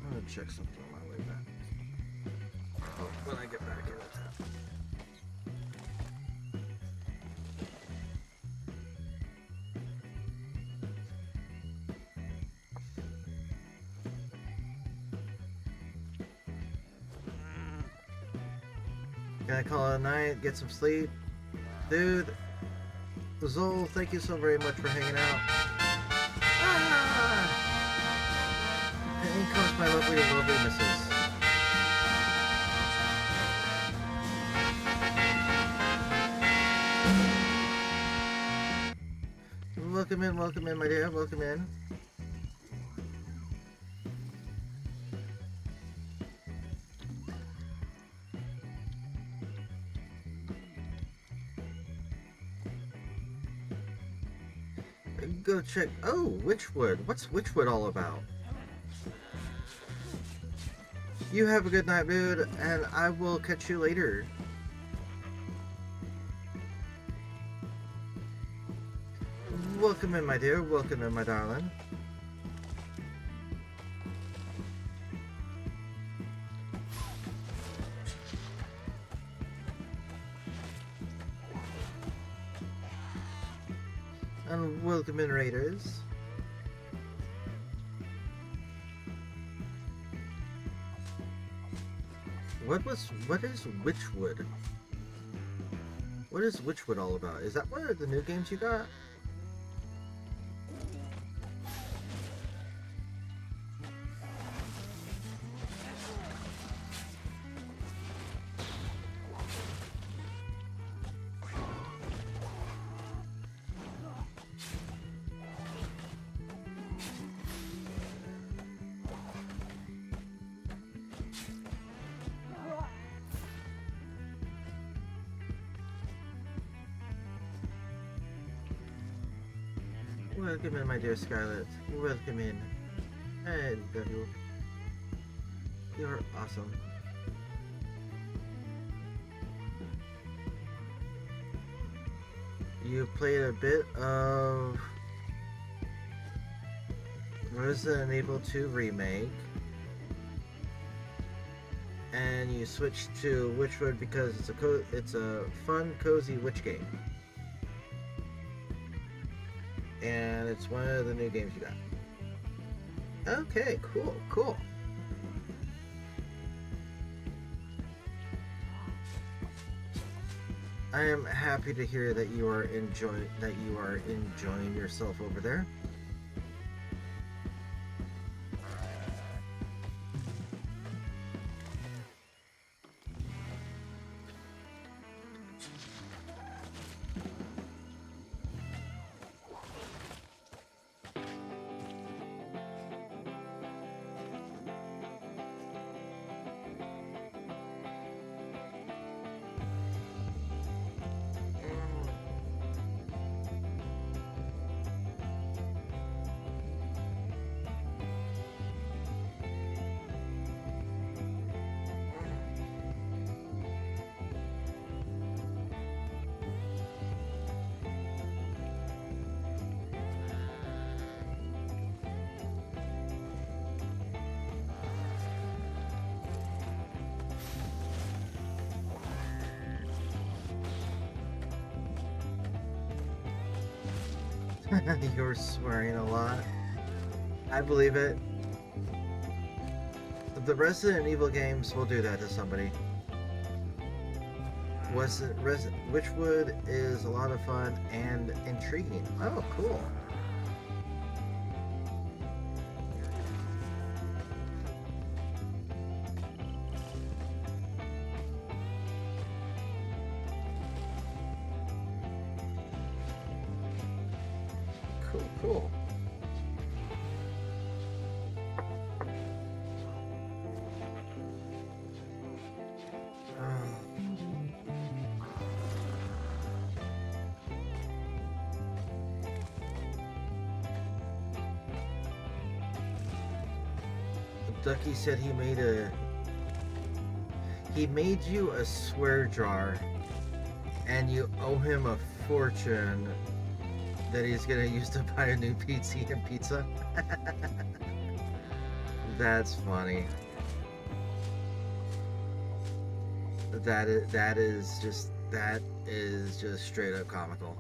I'm gonna check something on my way back. Oh, when I get back in town. Gonna call it a night, get some sleep. Dude, Zol, thank you so very much for hanging out. Ah! And in comes my lovely, lovely missus. Welcome in, my dear, welcome in. Go check. Oh, Witchwood. What's Witchwood all about? You have a good night, dude, and I will catch you later. Welcome in, my dear. Welcome in, my darling. And welcome in, Raiders. What is Witchwood? What is Witchwood all about? Is that one of the new games you got? Welcome in, my dear Scarlet. Welcome in. Hello. You're awesome. You played a bit of Resident Evil 2 Remake, and you switched to Witchwood because it's a fun, cozy witch game. And it's one of the new games you got. Okay, cool. I am happy to hear that you are enjoying yourself over there. You're swearing a lot. I believe it. The Resident Evil games will do that to somebody. Witchwood is a lot of fun and intriguing. Oh, cool. Cool, cool. Ducky said he made you a swear jar and you owe him a fortune that he's gonna use to buy a new PC and pizza. That's funny. That is just straight up comical.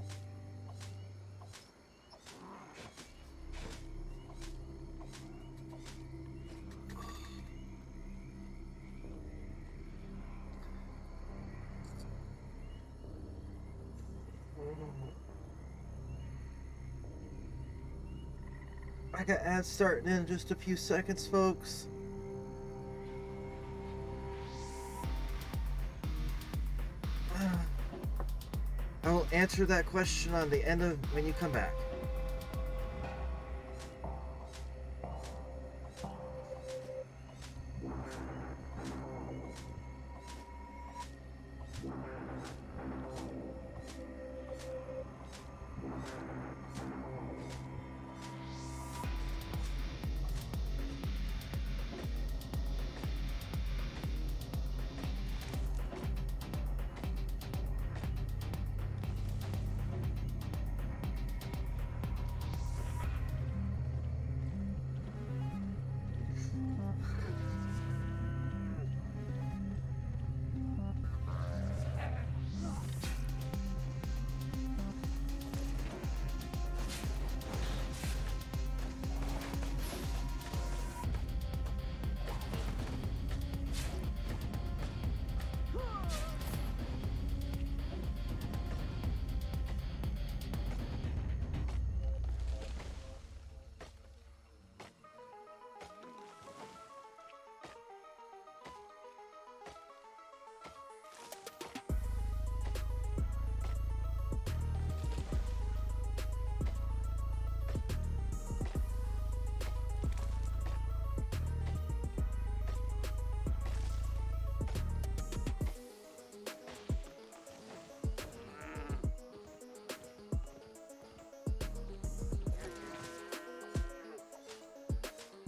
I got ads starting in just a few seconds, folks. I'll answer that question on the end of when you come back.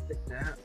Take that.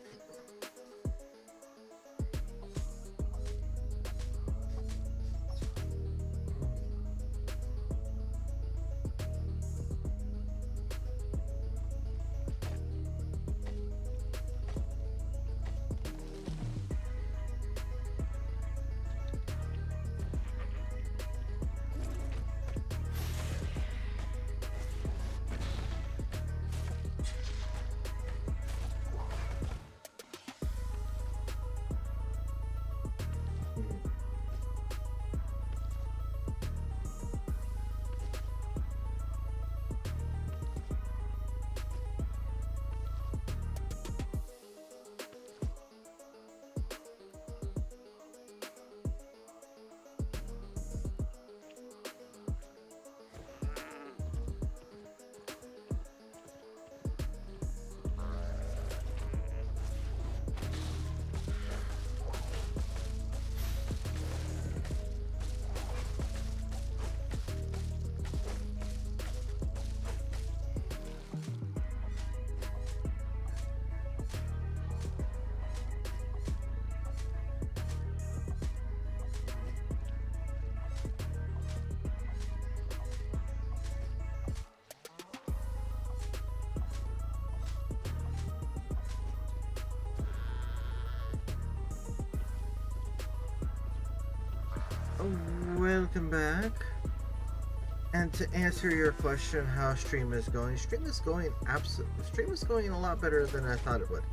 Welcome back. And to answer your question, how stream is going a lot better than I thought it would.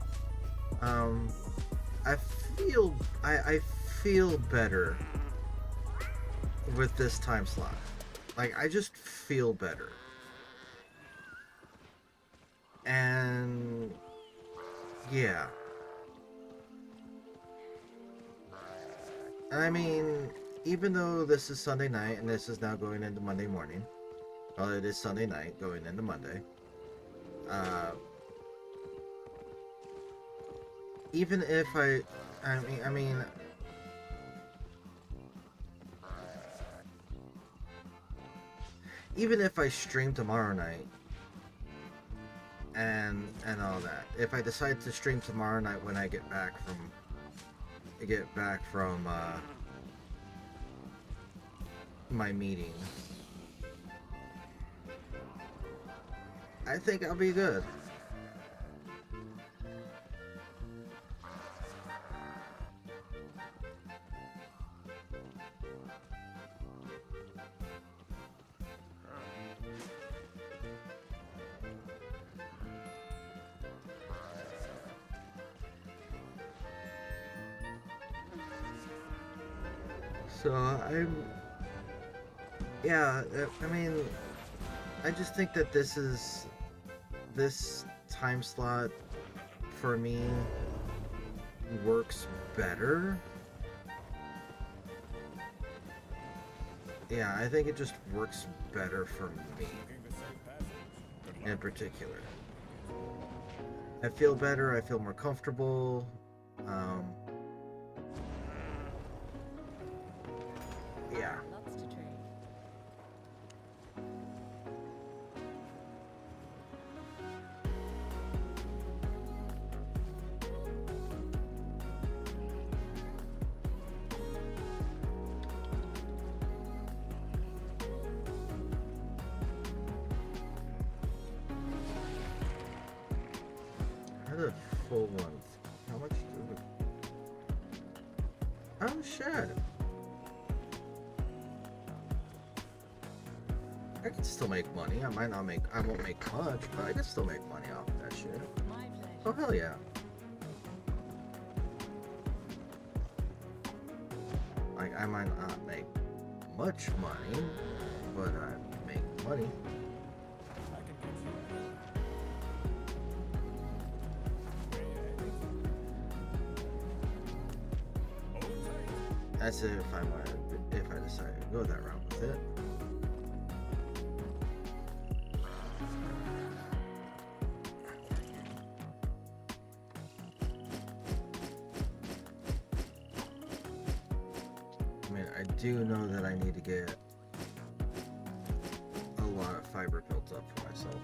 I feel better with this time slot. Like, I just feel better. And yeah. I mean, even though this is Sunday night and this is now going into Monday morning, well, it is Sunday night going into Monday. Even if I mean, even if I stream tomorrow night and all that, if I decide to stream tomorrow night when I get back from my meeting, I think I'll be good. So I mean, I just think that this time slot for me works better. Yeah, I think it just works better for me in particular. I feel better, I feel more comfortable. Yeah. Lots to trade. I had a full one. How much do we... Oh shit. I can still make money. I won't make much, but I can still make money off of that shit. My pleasure. Oh hell yeah. Like, I might not make much money, but I make money. That's it if I decide to go that route with it. I mean, I do know that I need to get a lot of fiber built up for myself.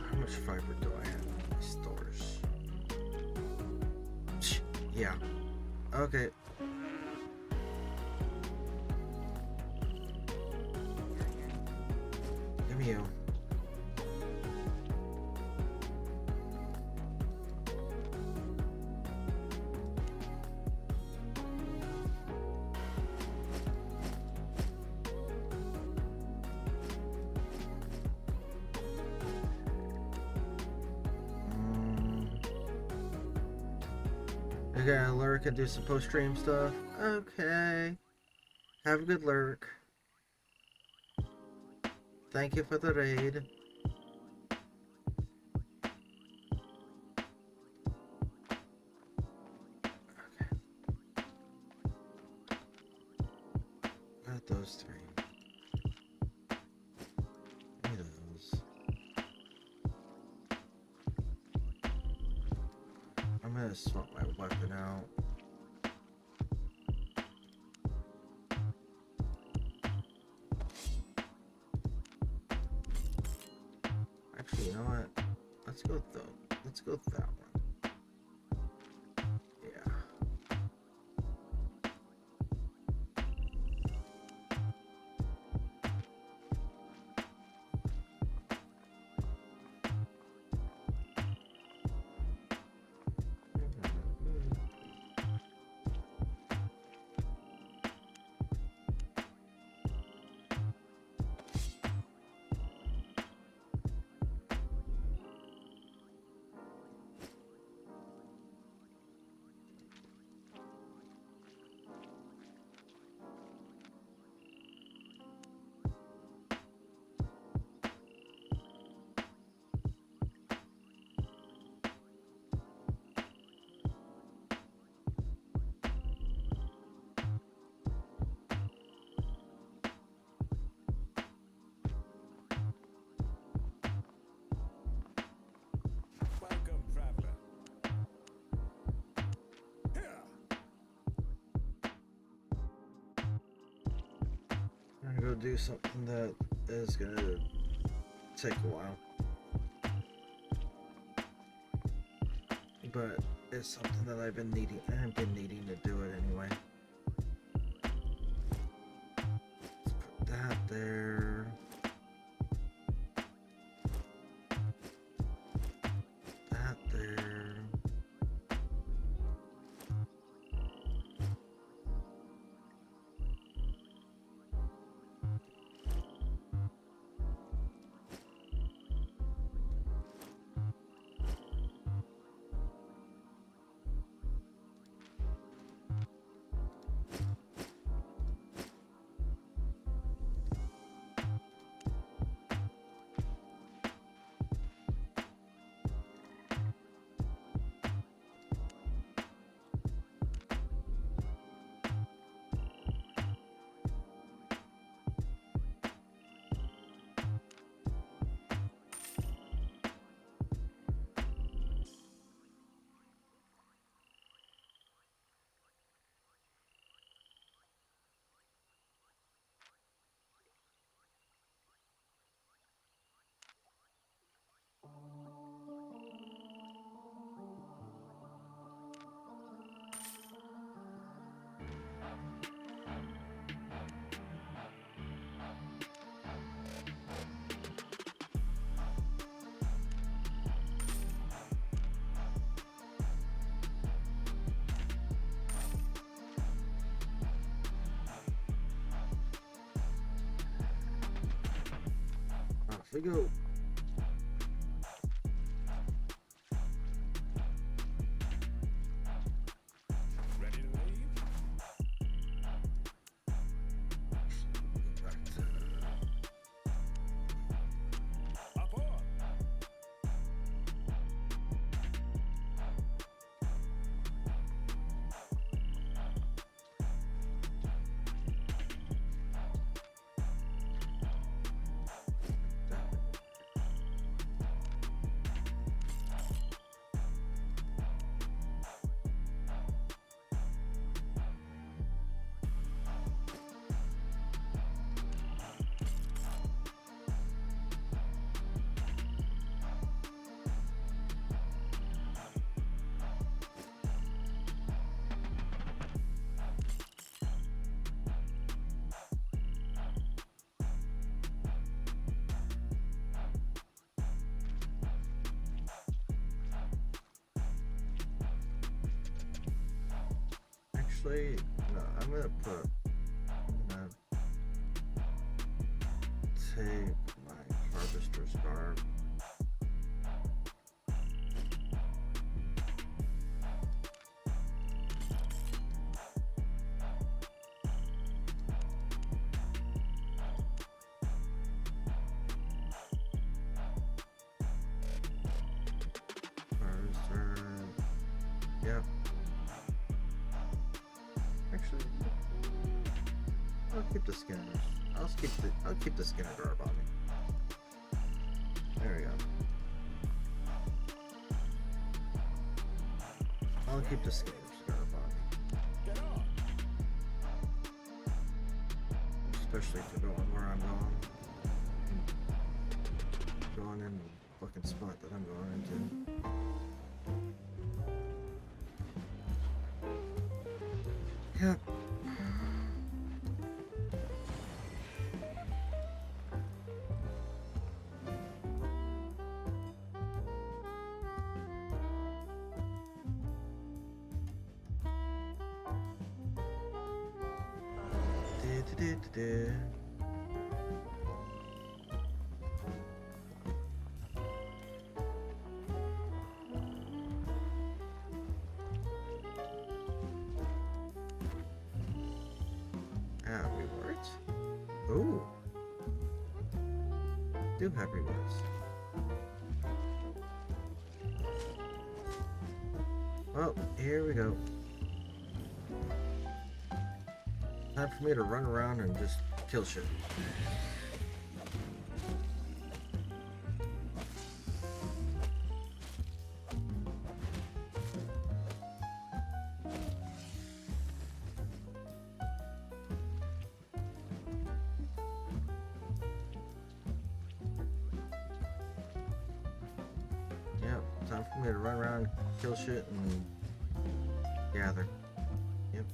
How much fiber do I have in my stores? Yeah. Okay. Give me you. Okay, lurk and do some post-stream stuff. Okay. Have a good lurk. Thank you for the raid. Okay. Got those three. Give me those. I'm gonna swap my weapon out. Actually, you know what? Let's go with that one. Yeah. gonna go do something that is gonna take a while. But it's something that I've been needing to do it anyway. Let's put that there. That there. Off we go. Ready to leave? Back to Up on. Actually, no, I'm gonna take my harvester's garb. Harvester. Yep. Actually, I'll keep the skin. I'll keep the skin garb on me. There we go. I'll keep the skin garb on me, Get on. especially to going where I'm going. Going in the fucking spot that I'm going into. Yep. Du-du-du-du-du. Ah, rewards? Ooh. Do have rewards. Well, here we go. Time for me to run around and just kill shit. I'm gonna run around, kill shit, and gather. Yep.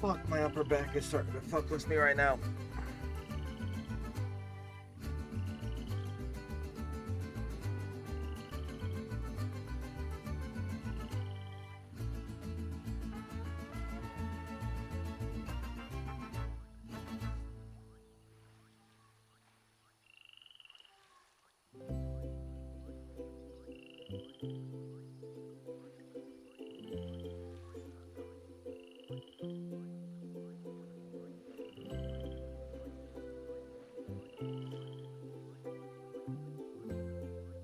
Fuck, my upper back is starting to fuck with me right now.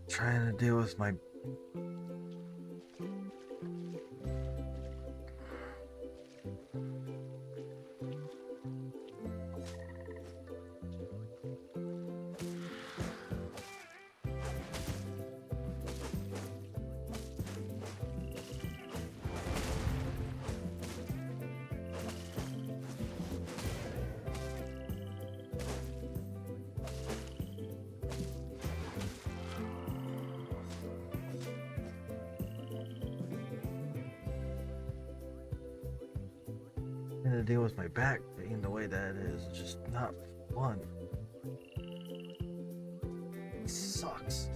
Trying to deal with my having to deal with my back being the way that it is just not fun. It sucks.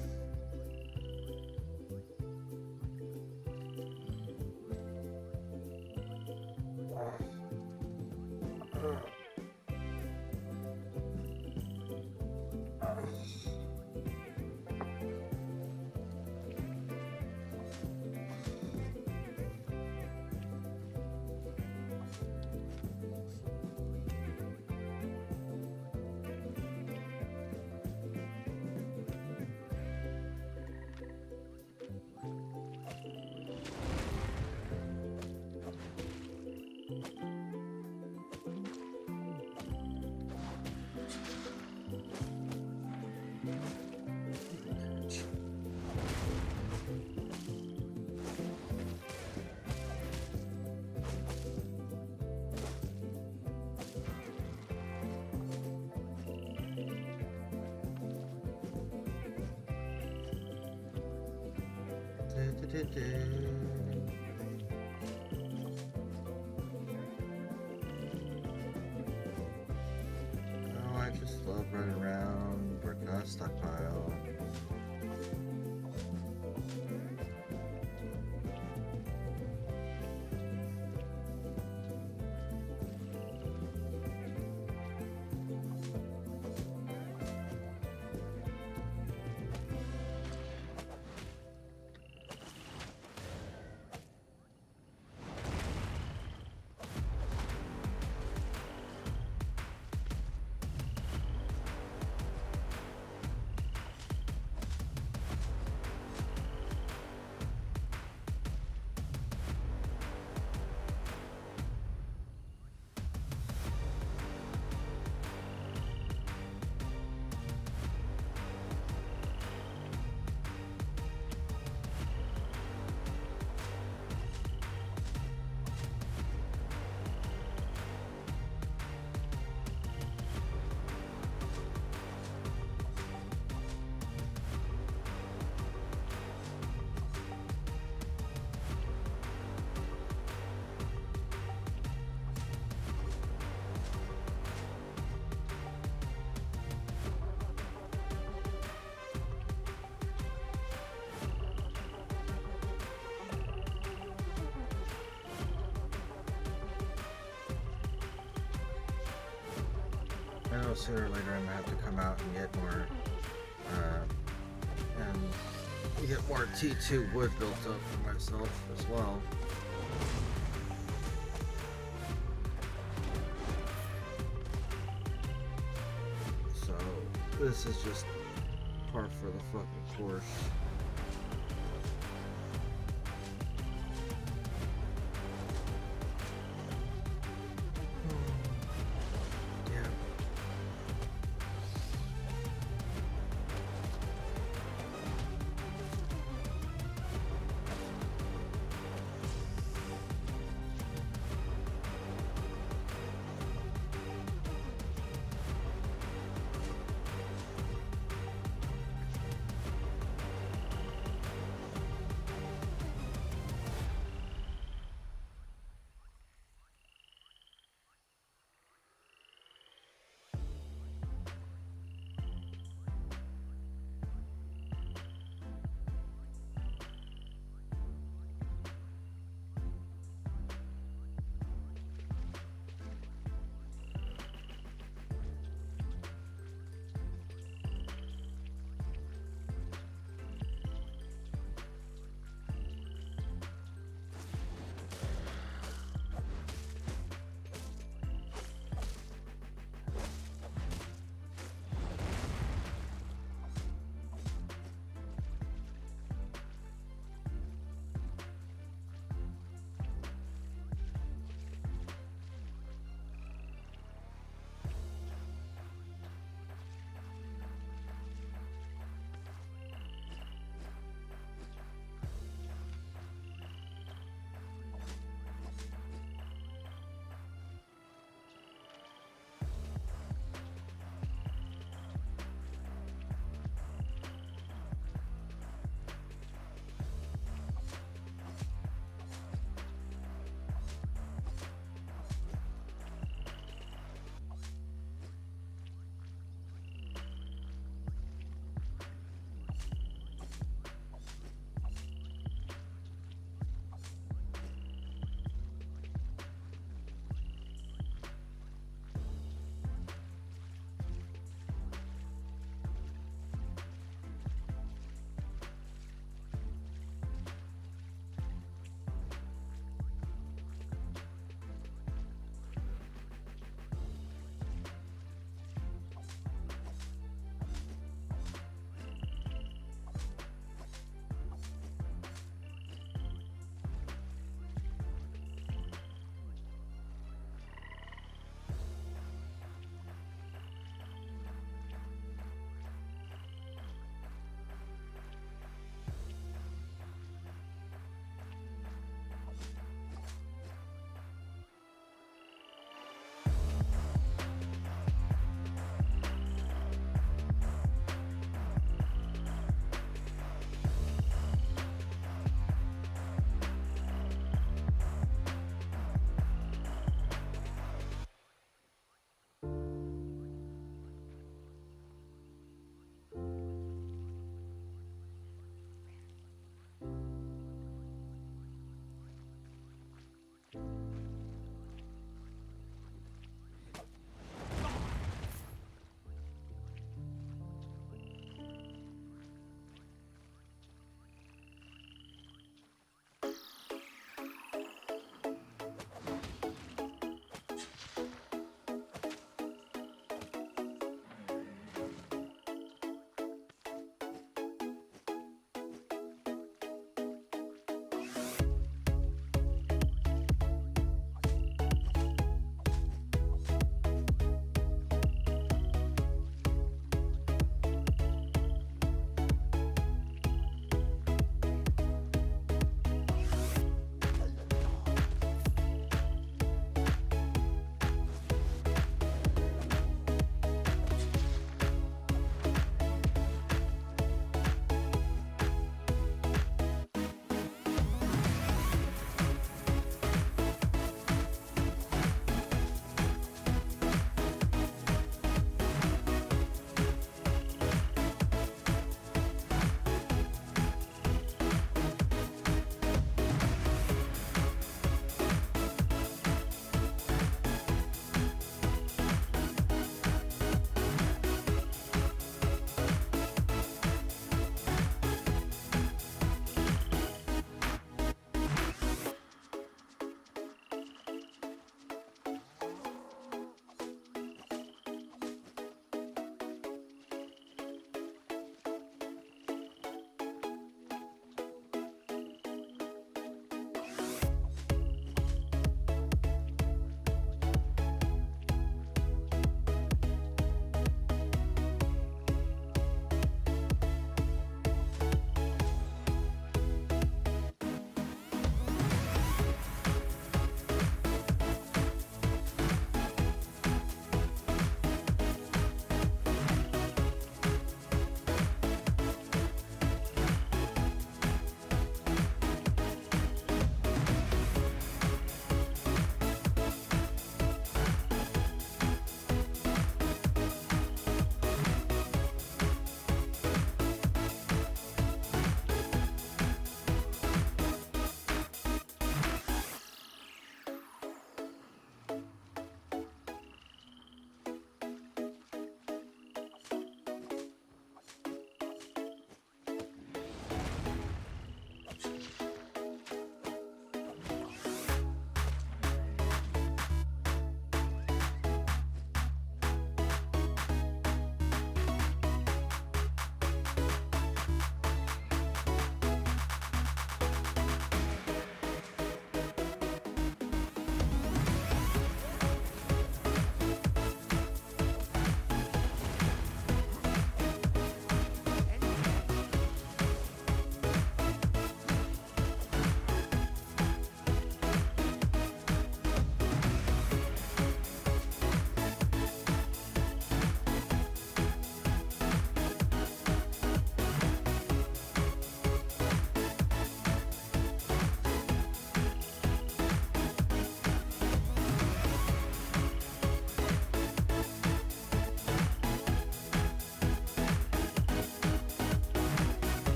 Oh, I just love running around, working on a stockpile. I know sooner or later I'm gonna have to come out and get more, and get more T2 wood built up for myself as well. So this is just par for the fucking course. Yeah.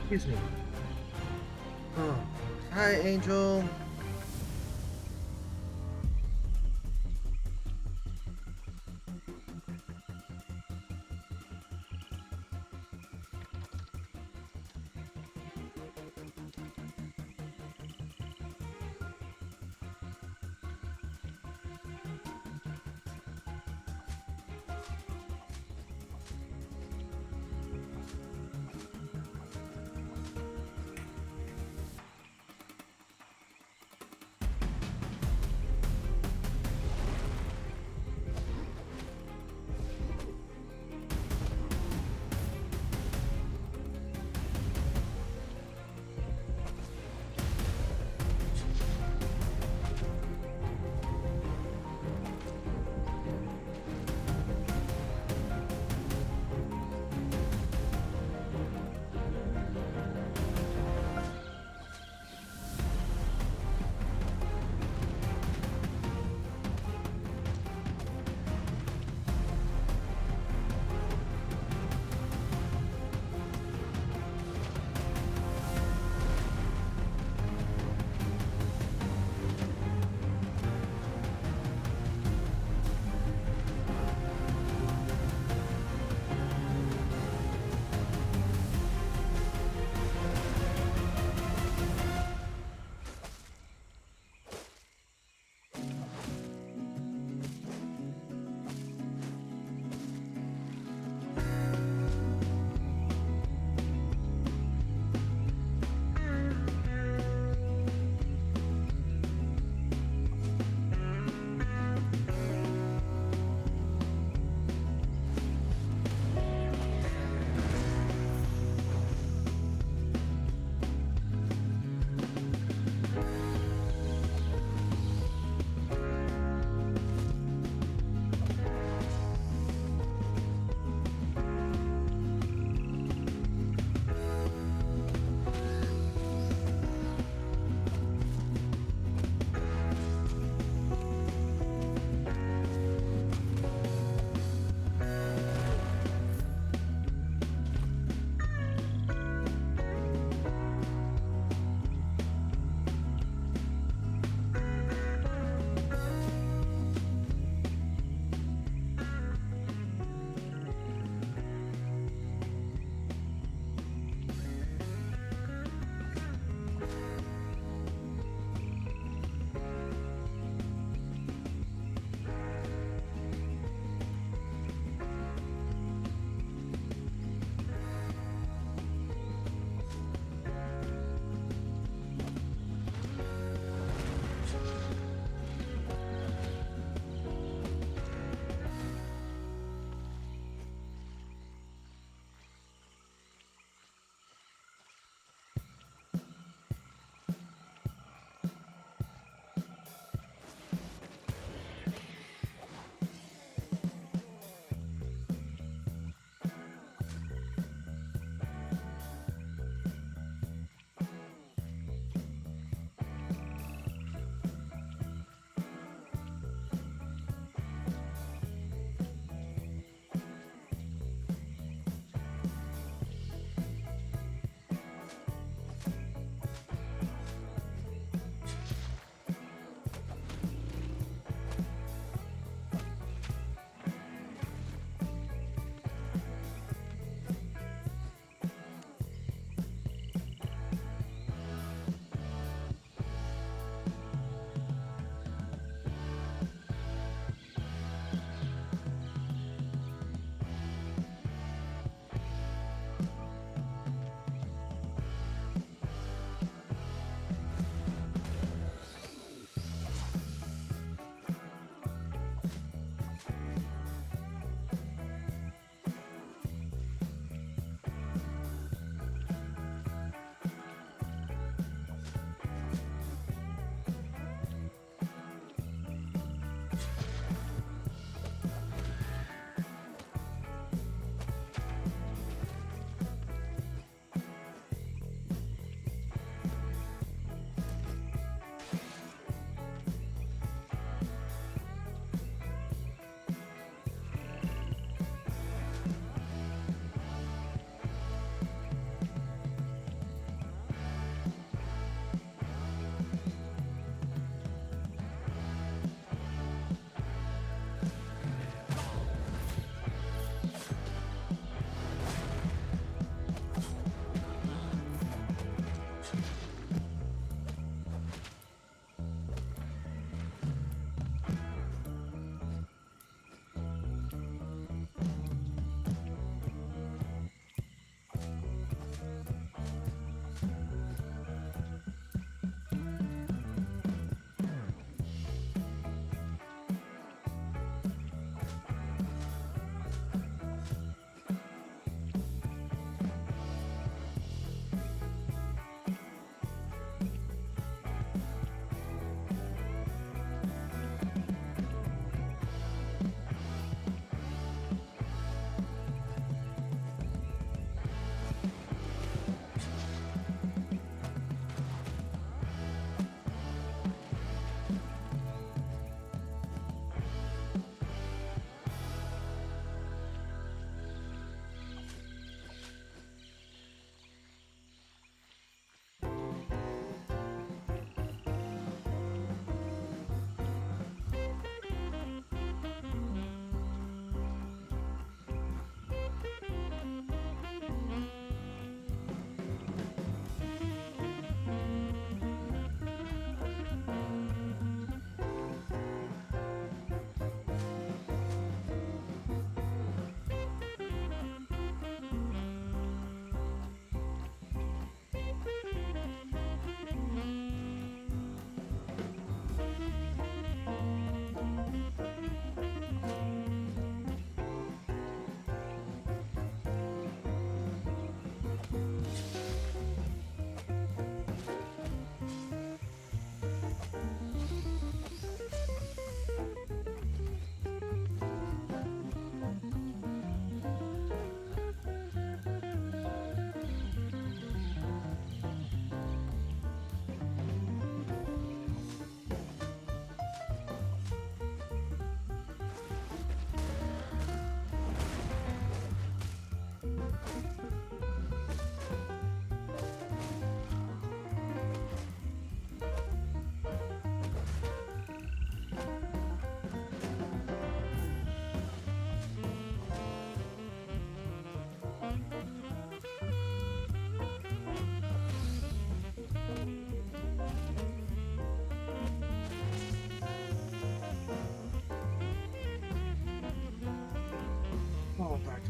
Excuse me. Oh. Hi, Angel.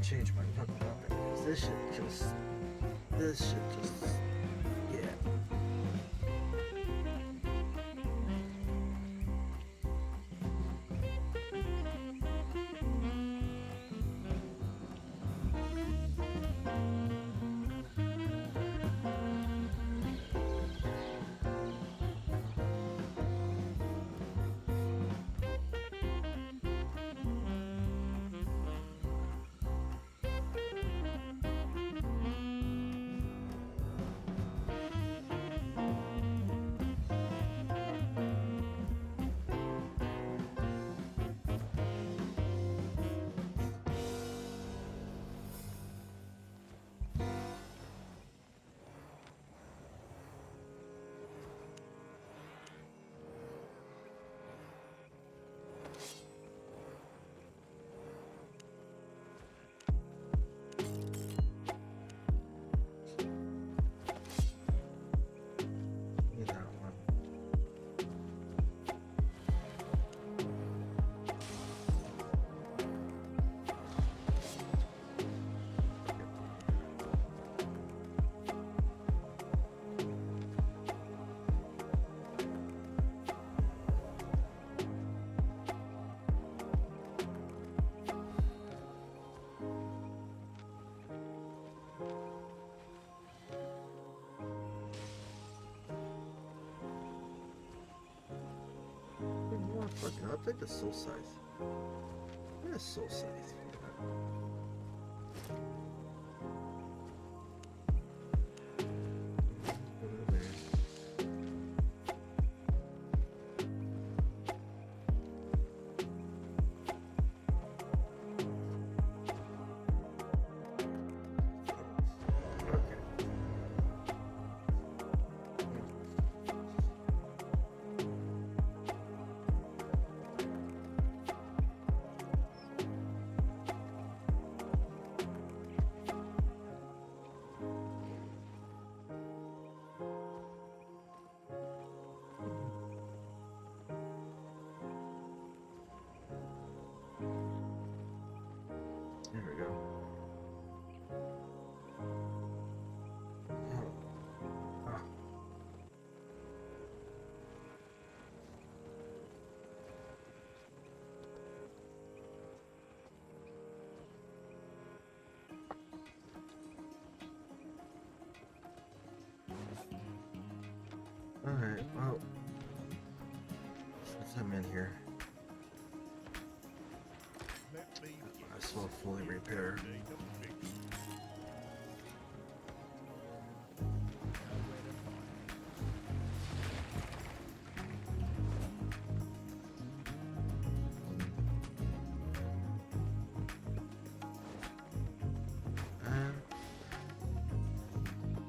change my fucking weapon because this shit just, yeah. Need that one. Fucking, I'll take the soul size. Yeah, soul size. There we go. Oh. Ah. Alright, well, since I'm in here, Let me I as well fully repair.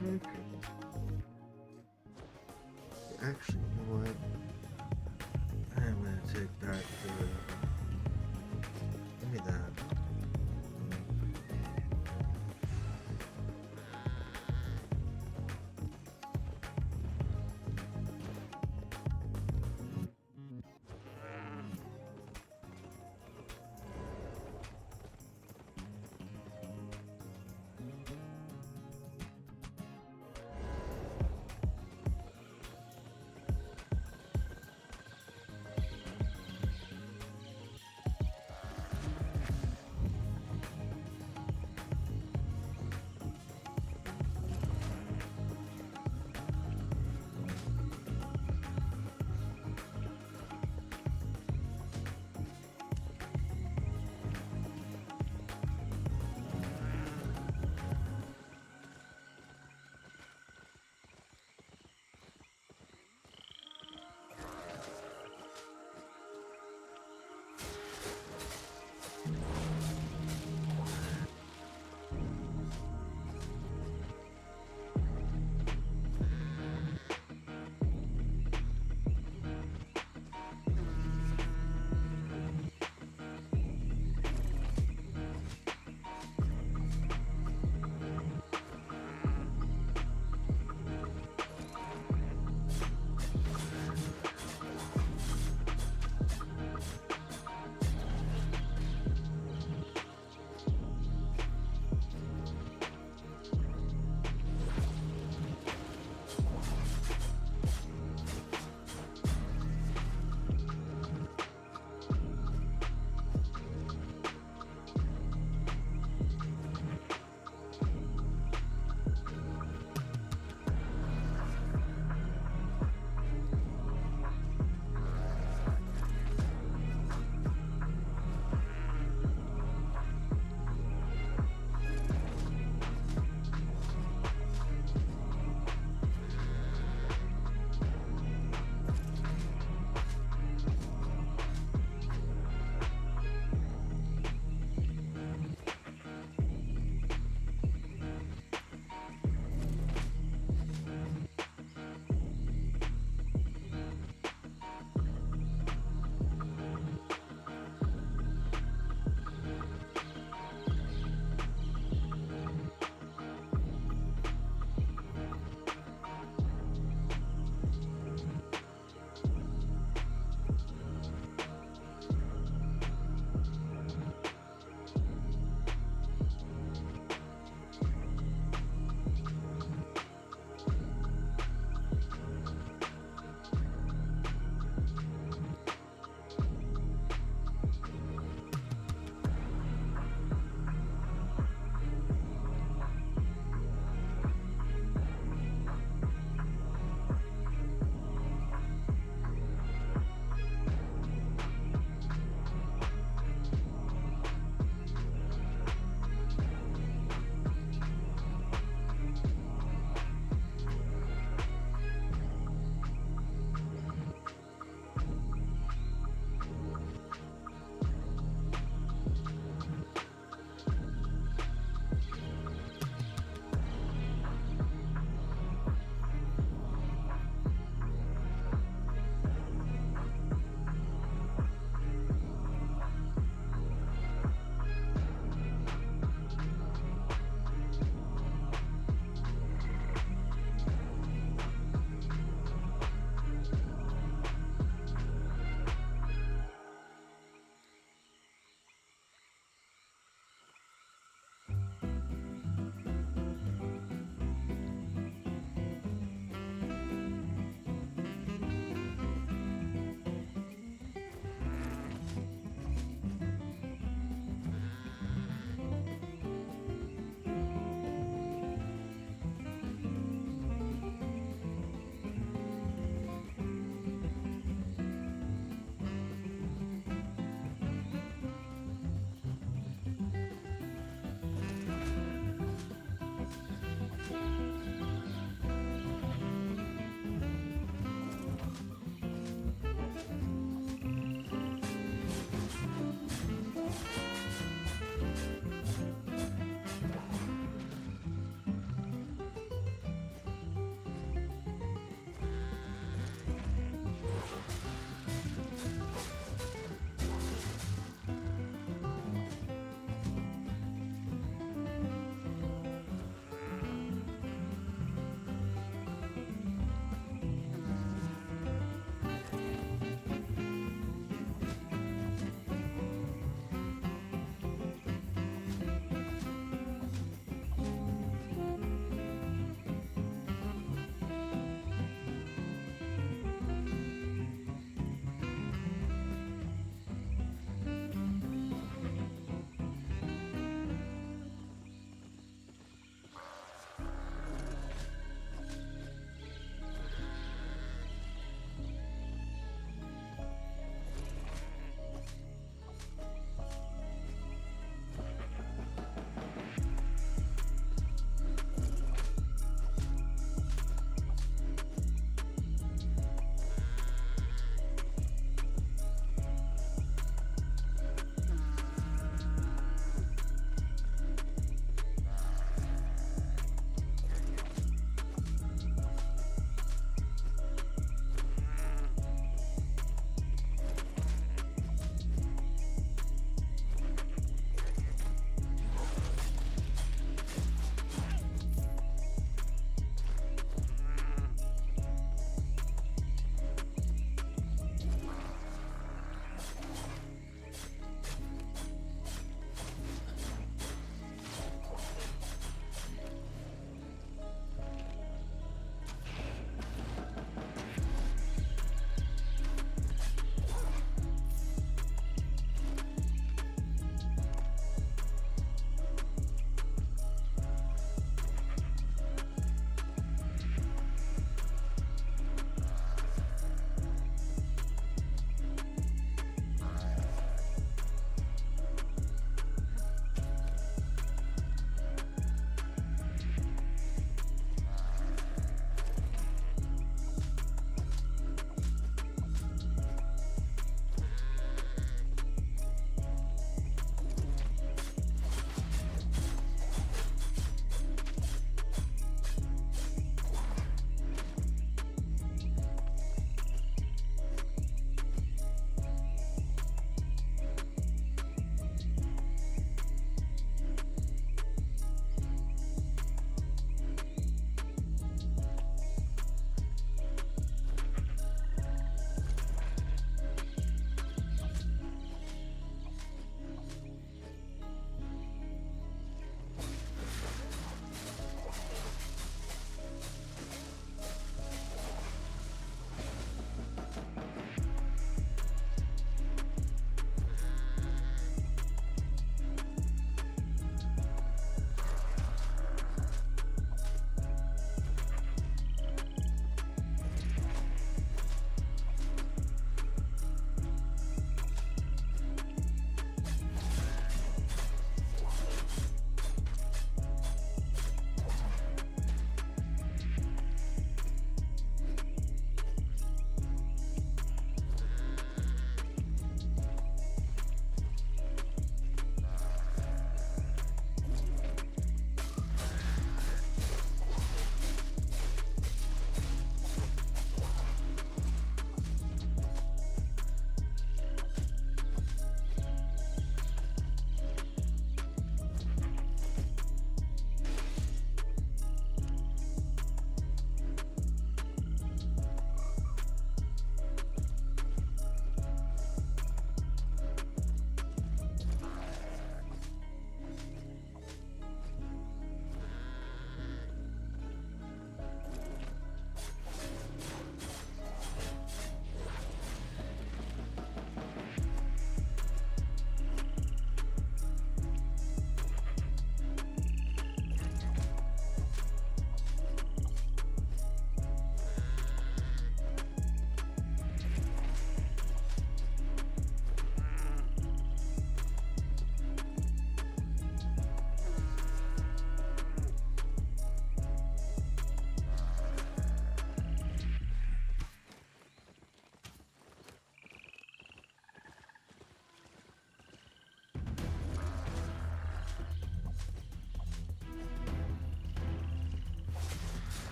Okay. Actually, you know what? I'm gonna take that give me that.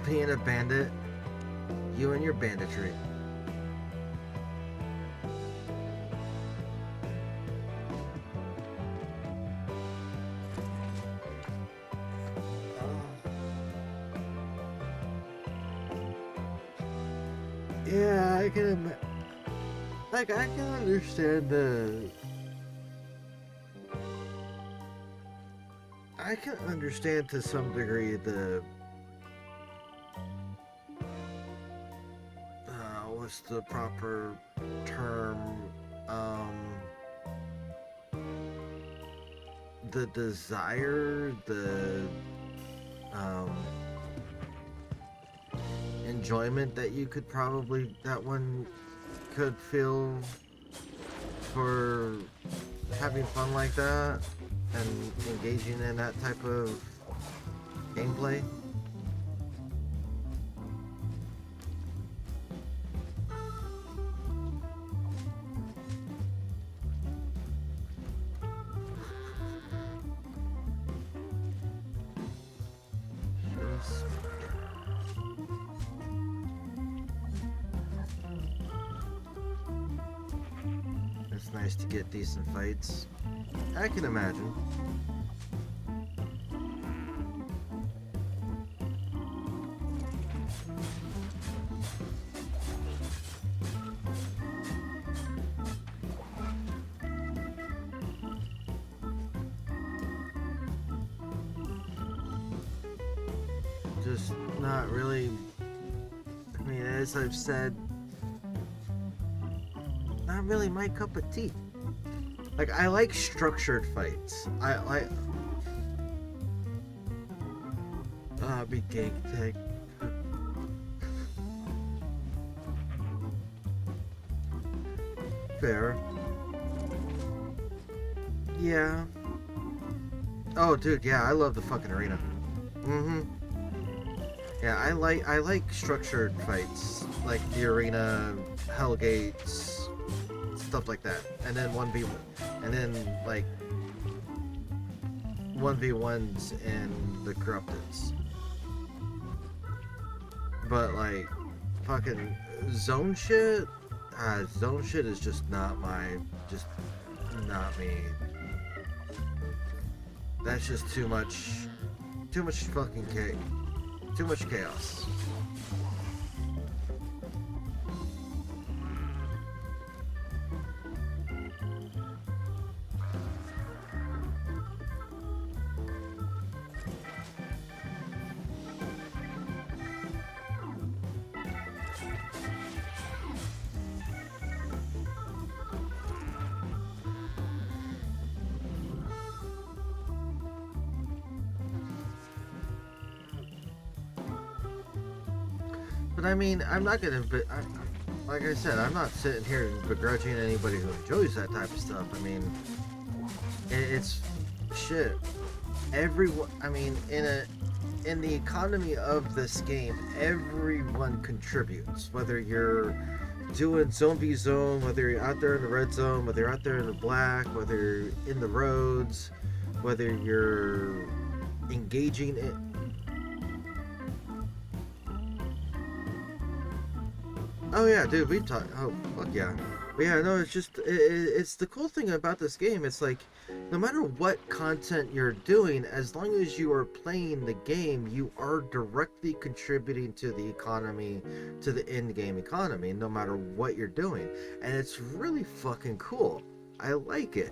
Being a bandit, you and your banditry. Yeah, I can. Like, I can understand the. I can understand to some degree the. What's the proper term? The desire, the enjoyment that you could probably, that one could feel for having fun like that and engaging in that type of gameplay. It's nice to get decent fights. I can imagine. Just not really. I mean, as I've said, not really my cup of tea. Like, I like structured fights. I like. Be gank tag. Fair. Yeah. Oh, dude, yeah, I love the fucking arena. Mm-hmm. Yeah, I like structured fights, like the arena, Hellgates, stuff like that, and then 1v1, and then like 1v1s in the Corrupteds. But like fucking zone shit is just not me. That's just too much fucking cake. Too much chaos. But I mean, I'm not gonna. Like I said, I'm not sitting here begrudging anybody who enjoys that type of stuff. I mean, it's shit. Everyone. I mean, in the economy of this game, everyone contributes. Whether you're doing zone v zone, whether you're out there in the red zone, whether you're out there in the black, whether you're in the roads, whether you're engaging in. Oh yeah, dude, we've talked. Oh fuck yeah, but yeah. No, it's just it's the cool thing about this game. It's like no matter what content you're doing, as long as you are playing the game, you are directly contributing to the economy, to the in-game economy, no matter what you're doing, and it's really fucking cool. I like it.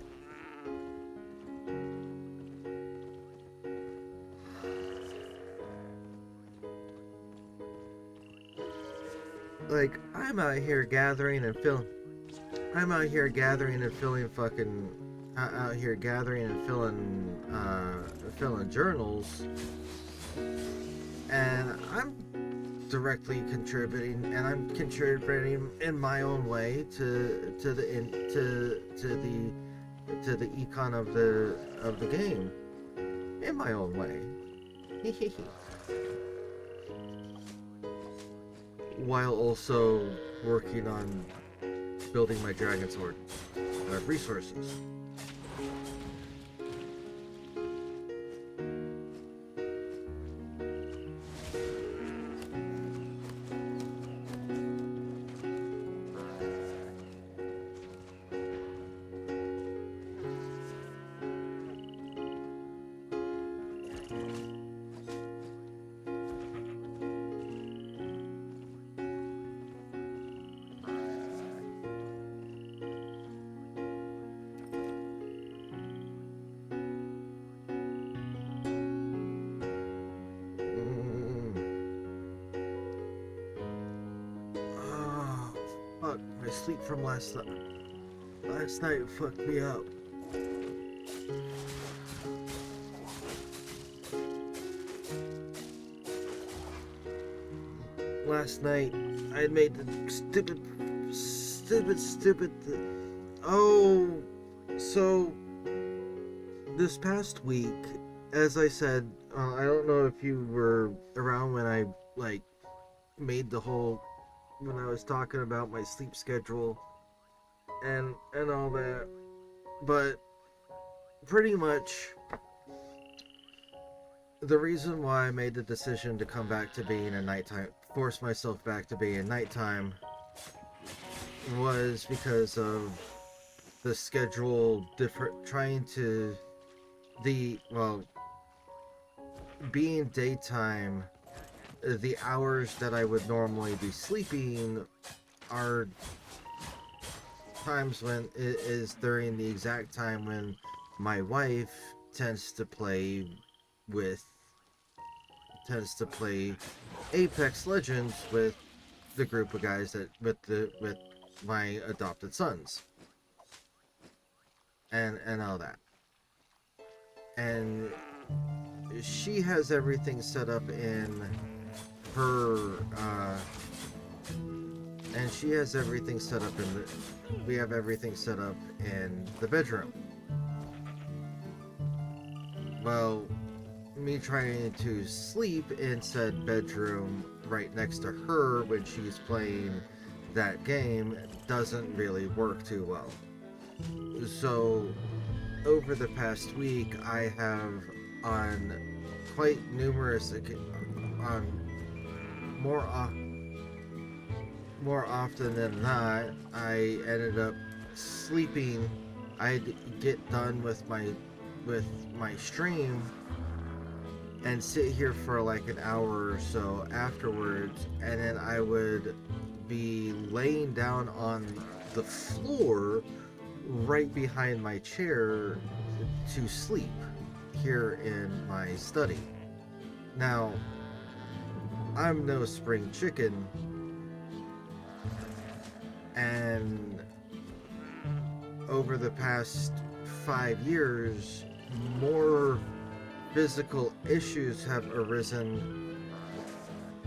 Like, I'm out here gathering and filling journals, and I'm directly contributing, and I'm contributing in my own way to the econ of the game, in my own way. While also working on building my dragon sword resources. fuck, my sleep from last night. Last night fucked me up. Last night, I had made the stupid. Oh, so this past week, as I said, I don't know if you were around when I like made the whole when I was talking about my sleep schedule and all that, but pretty much the reason why I made the decision to come back to being a nighttime, force myself back to being nighttime, was because of the schedule trying to being daytime. The hours that I would normally be sleeping are times when it is during the exact time when my wife tends to play Apex Legends with the group of guys with my adopted sons and all that. And she has everything set up in her and she has everything set up we have everything set up in the bedroom. Well, me trying to sleep in said bedroom right next to her when she's playing that game doesn't really work too well. So over the past week, I have on quite numerous more often than not, I ended up sleeping. I'd get done with my stream and sit here for like an hour or so afterwards, and then I would be laying down on the floor right behind my chair to sleep here in my study. Now, I'm no spring chicken, and over the past 5 years, more physical issues have arisen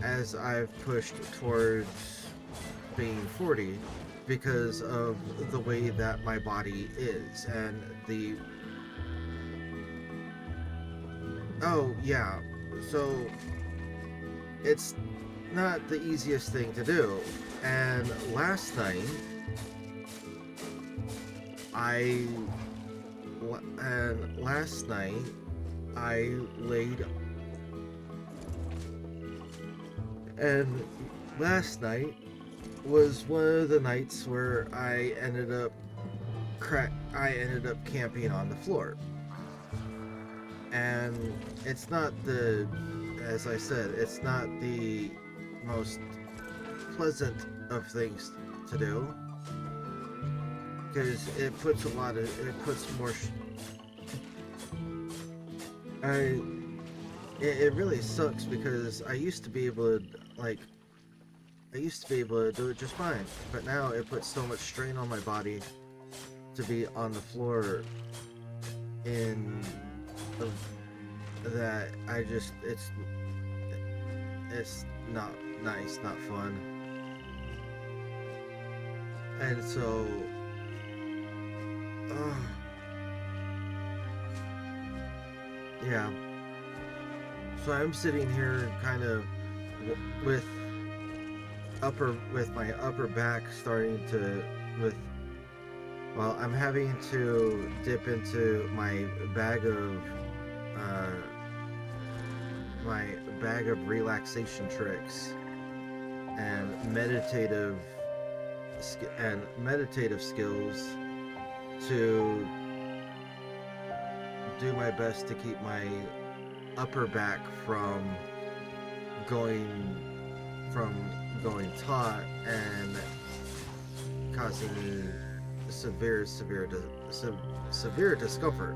as I've pushed towards being 40 because of the way that my body is and so it's not the easiest thing to do. And last night I laid, and last night was one of the nights where I ended up camping on the floor. And it's not as I said, it's not the most pleasant of things to do, because it puts more it really sucks, because I used to be able to do it just fine, but now it puts so much strain on my body to be on the floor that it's not nice, not fun. And so yeah, so I'm sitting here kind of with my upper back starting to I'm having to dip into my bag of relaxation tricks and meditative skills to do my best to keep my upper back from going taut and causing me severe discomfort.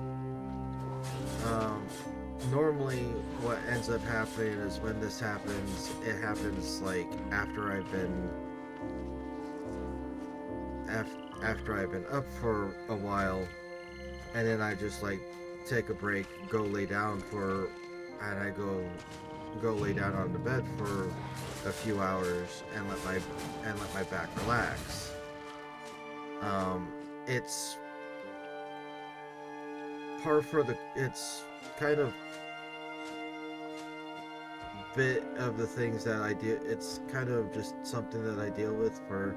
Normally what ends up happening is when this happens, it happens like after I've been after I've been up for a while, and then I just like take a break, go lay down and I go lay down on the bed for a few hours and let my back relax. It's it's kind of bit of the things that I do. It's kind of just something that I deal with for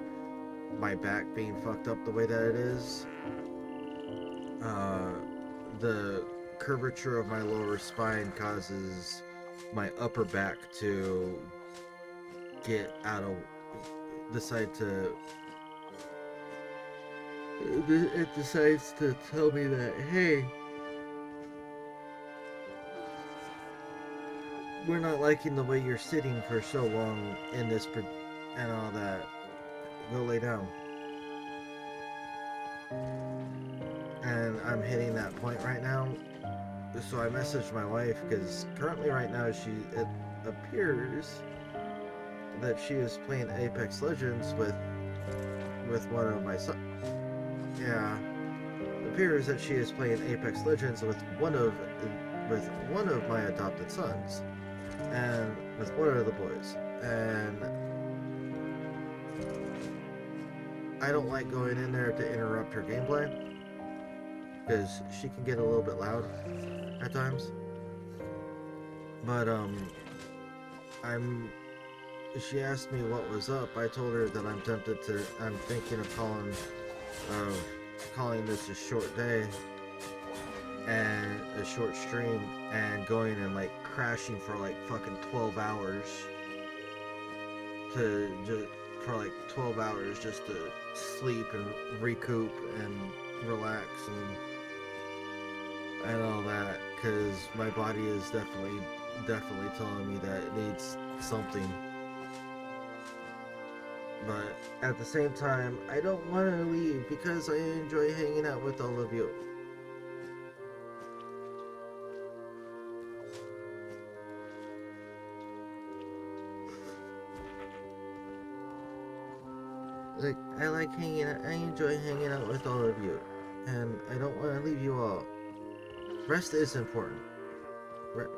my back being fucked up the way that it is. The curvature of my lower spine causes my upper back to it decides to tell me that, hey, we're not liking the way you're sitting for so long in this and all that. Go lay down. And I'm hitting that point right now. So I messaged my wife because currently right now it appears that she is playing Apex Legends with one of my sons. Yeah, it appears that she is playing Apex Legends with one of my adopted sons, and with one of the boys. And I don't like going in there to interrupt her gameplay because she can get a little bit loud at times. But she asked me what was up. I told her that I'm thinking of calling this a short day and a short stream and going and like crashing for like fucking 12 hours just to sleep and recoup and relax and all that, because my body is definitely telling me that it needs something. But at the same time, I don't want to leave because I enjoy hanging out with all of you. Like, I like hanging out, I enjoy hanging out with all of you. And I don't want to leave you all. Rest is important.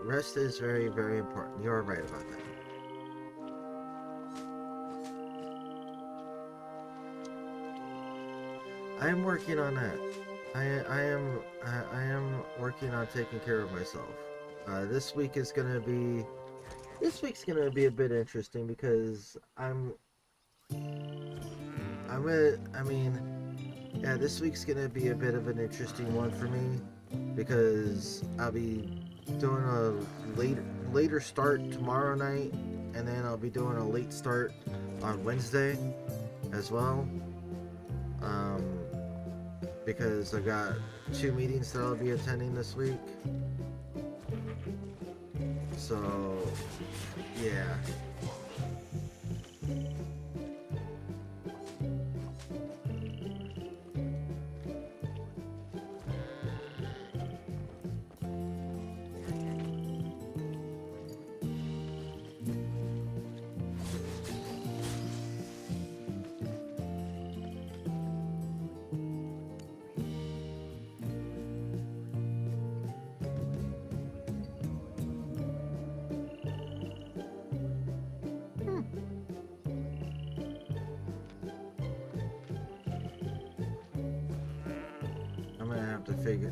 Rest is very, very important. You're right about that. I am working on that. I am working on taking care of myself. This week's gonna be a bit interesting because this week's gonna be a bit of an interesting one for me because I'll be doing a later start tomorrow night, and then I'll be doing a late start on Wednesday as well. Because I've got 2 meetings that I'll be attending this week. So, yeah.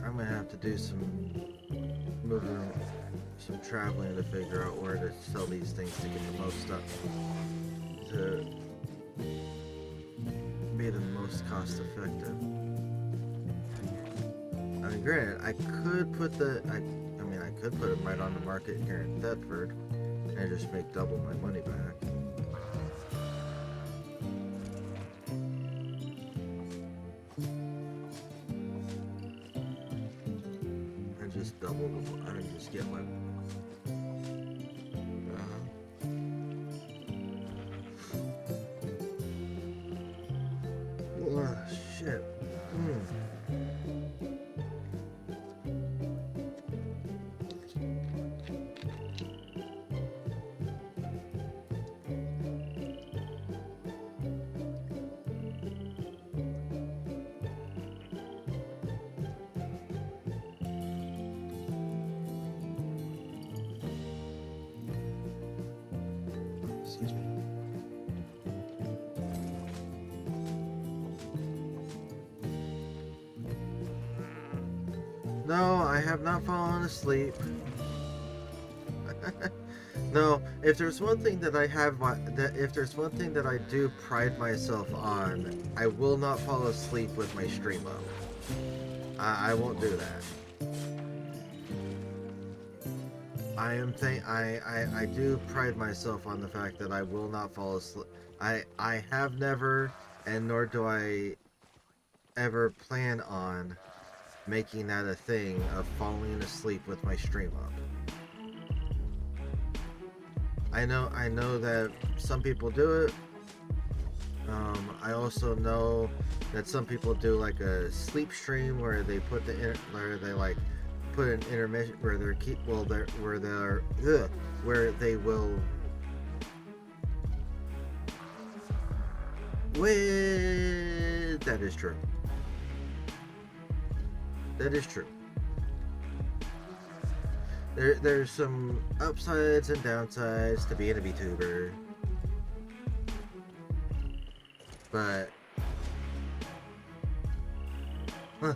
I'm gonna have to do some traveling to figure out where to sell these things to get the most stuff to be the most cost effective. I mean, granted, I could put them right on the market here in Thetford and just make double my money back. Just get my oh, shit. No, I have not fallen asleep. No, if there's one thing that I have, if there's one thing that I do pride myself on, I will not fall asleep with my stream up. I won't do that. I do pride myself on the fact that I will not fall asleep. I have never, and nor do I ever plan on making that a thing of falling asleep with my stream up. I know that some people do it. I also know that some people do like a sleep stream where they put where they like put an intermission where they're where they will that is true. That is true. There's some upsides and downsides to being a VTuber. But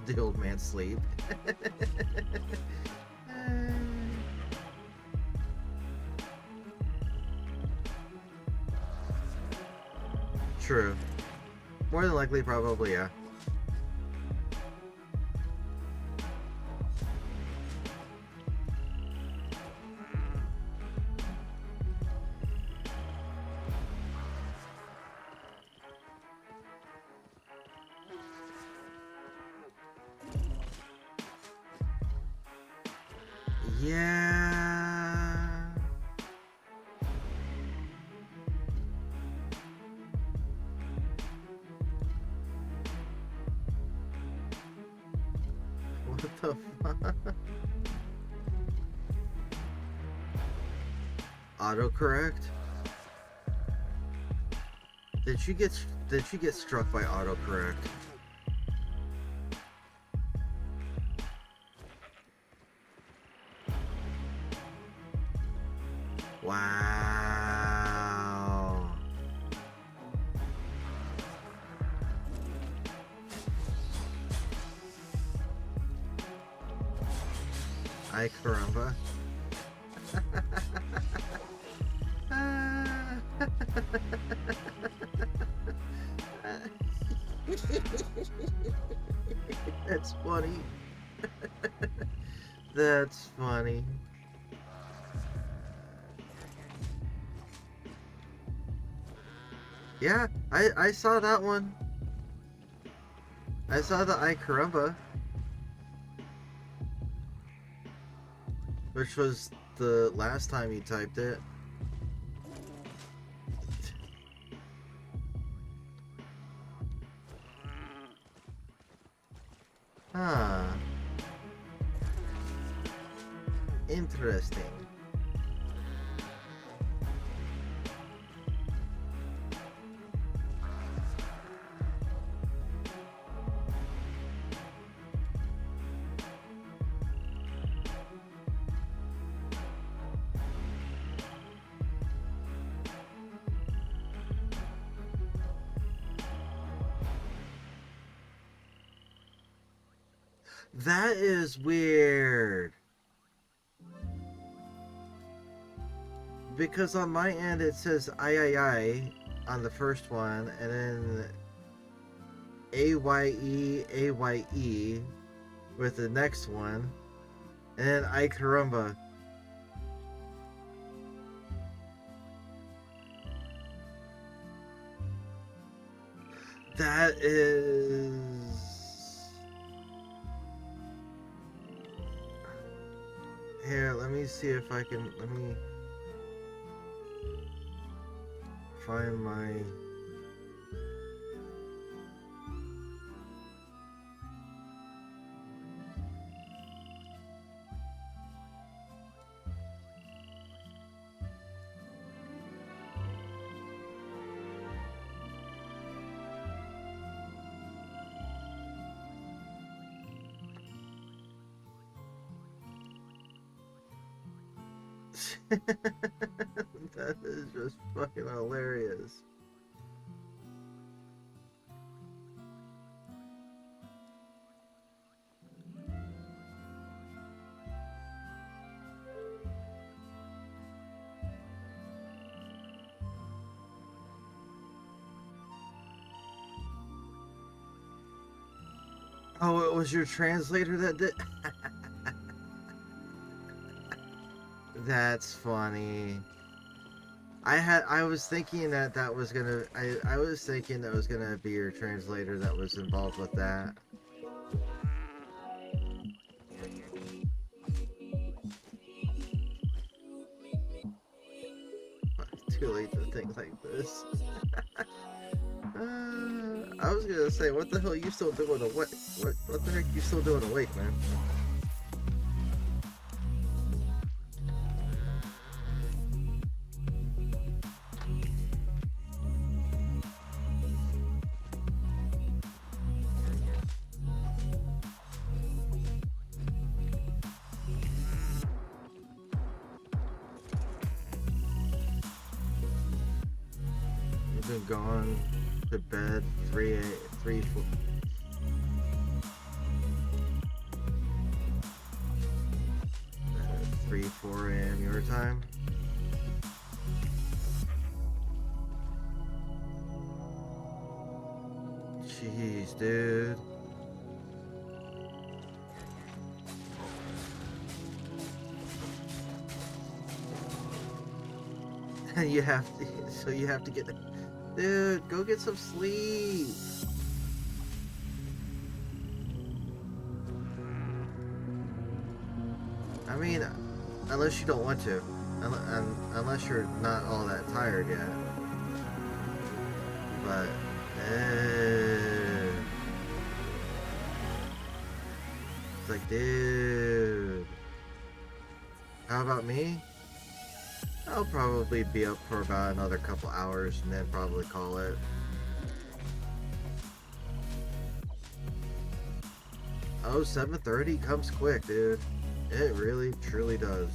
the old man sleep. True. More than likely, probably, yeah. Yeah. What the fuck? Autocorrect? Did you get struck by autocorrect? Wow. Ay caramba. That's funny. That's funny. Yeah, I saw that one. I saw the Ay caramba, which was the last time you typed it. Huh. Interesting. That is weird. Because on my end it says I on the first one, and then AYE with the next one, and then Ay caramba. That is... Here, let me see if I can, let me find my... That is just fucking hilarious. Oh, it was your translator that did. That's funny. I was thinking that was gonna I was thinking that was gonna be your translator that was involved with that. Too late to think like this. I was gonna say, what the hell are you still doing awake? What the heck you still doing awake, man? You've been gone to bed 4 a.m. your time. Jeez, dude. You have to, so you have to get, dude, go get some sleep. I mean, unless you don't want to, unless you're not all that tired yet. But, it's like, dude, how about me? I'll probably be up for about another couple hours and then probably call it. Oh, 7:30 comes quick, dude. It really, truly does.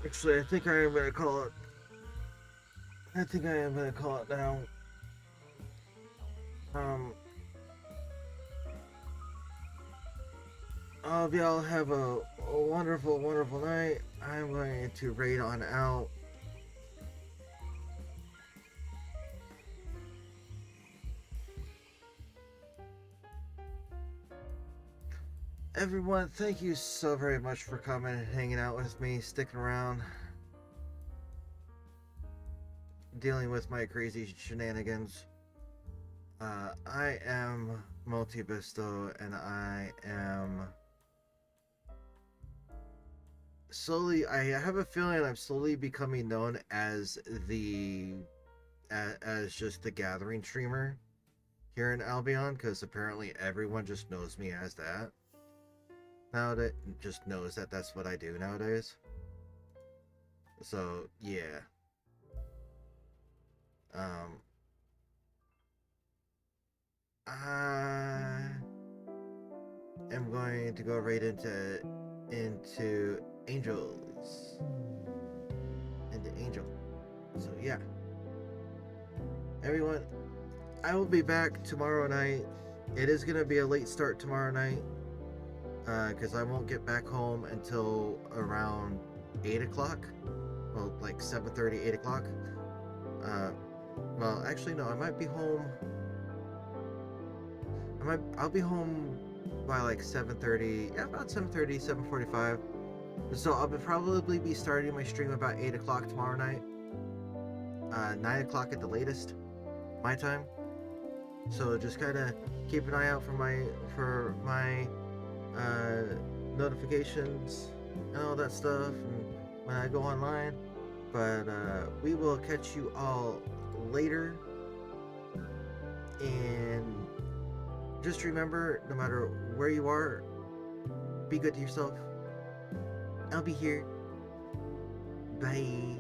Actually, I think I am gonna call it. I think I am gonna call it now. I hope y'all have a wonderful, wonderful night. I'm going to raid on out. Everyone, thank you so very much for coming and hanging out with me, sticking around, dealing with my crazy shenanigans. I am Multibisto, and I am slowly. I have a feeling I'm slowly becoming known as as just the gathering streamer here in Albion, because apparently everyone just knows me as that. Nowadays, just knows that that's what I do nowadays. So yeah. I am going to go right into Angels. Into Angel. So yeah. Everyone, I will be back tomorrow night. It is gonna be a late start tomorrow night. Because I won't get back home until around 8 o'clock. Well, like 7:30, 8 o'clock. Well, actually, no, I might be home. I'll be home by like 7:30, yeah, about 7:30, 7:45. So I'll probably be starting my stream about 8 o'clock tomorrow night. 9 o'clock at the latest, my time. So just kind of keep an eye out for my notifications and all that stuff and when I go online. But we will catch you all later, and just remember, no matter where you are, be good to yourself. I'll be here. Bye.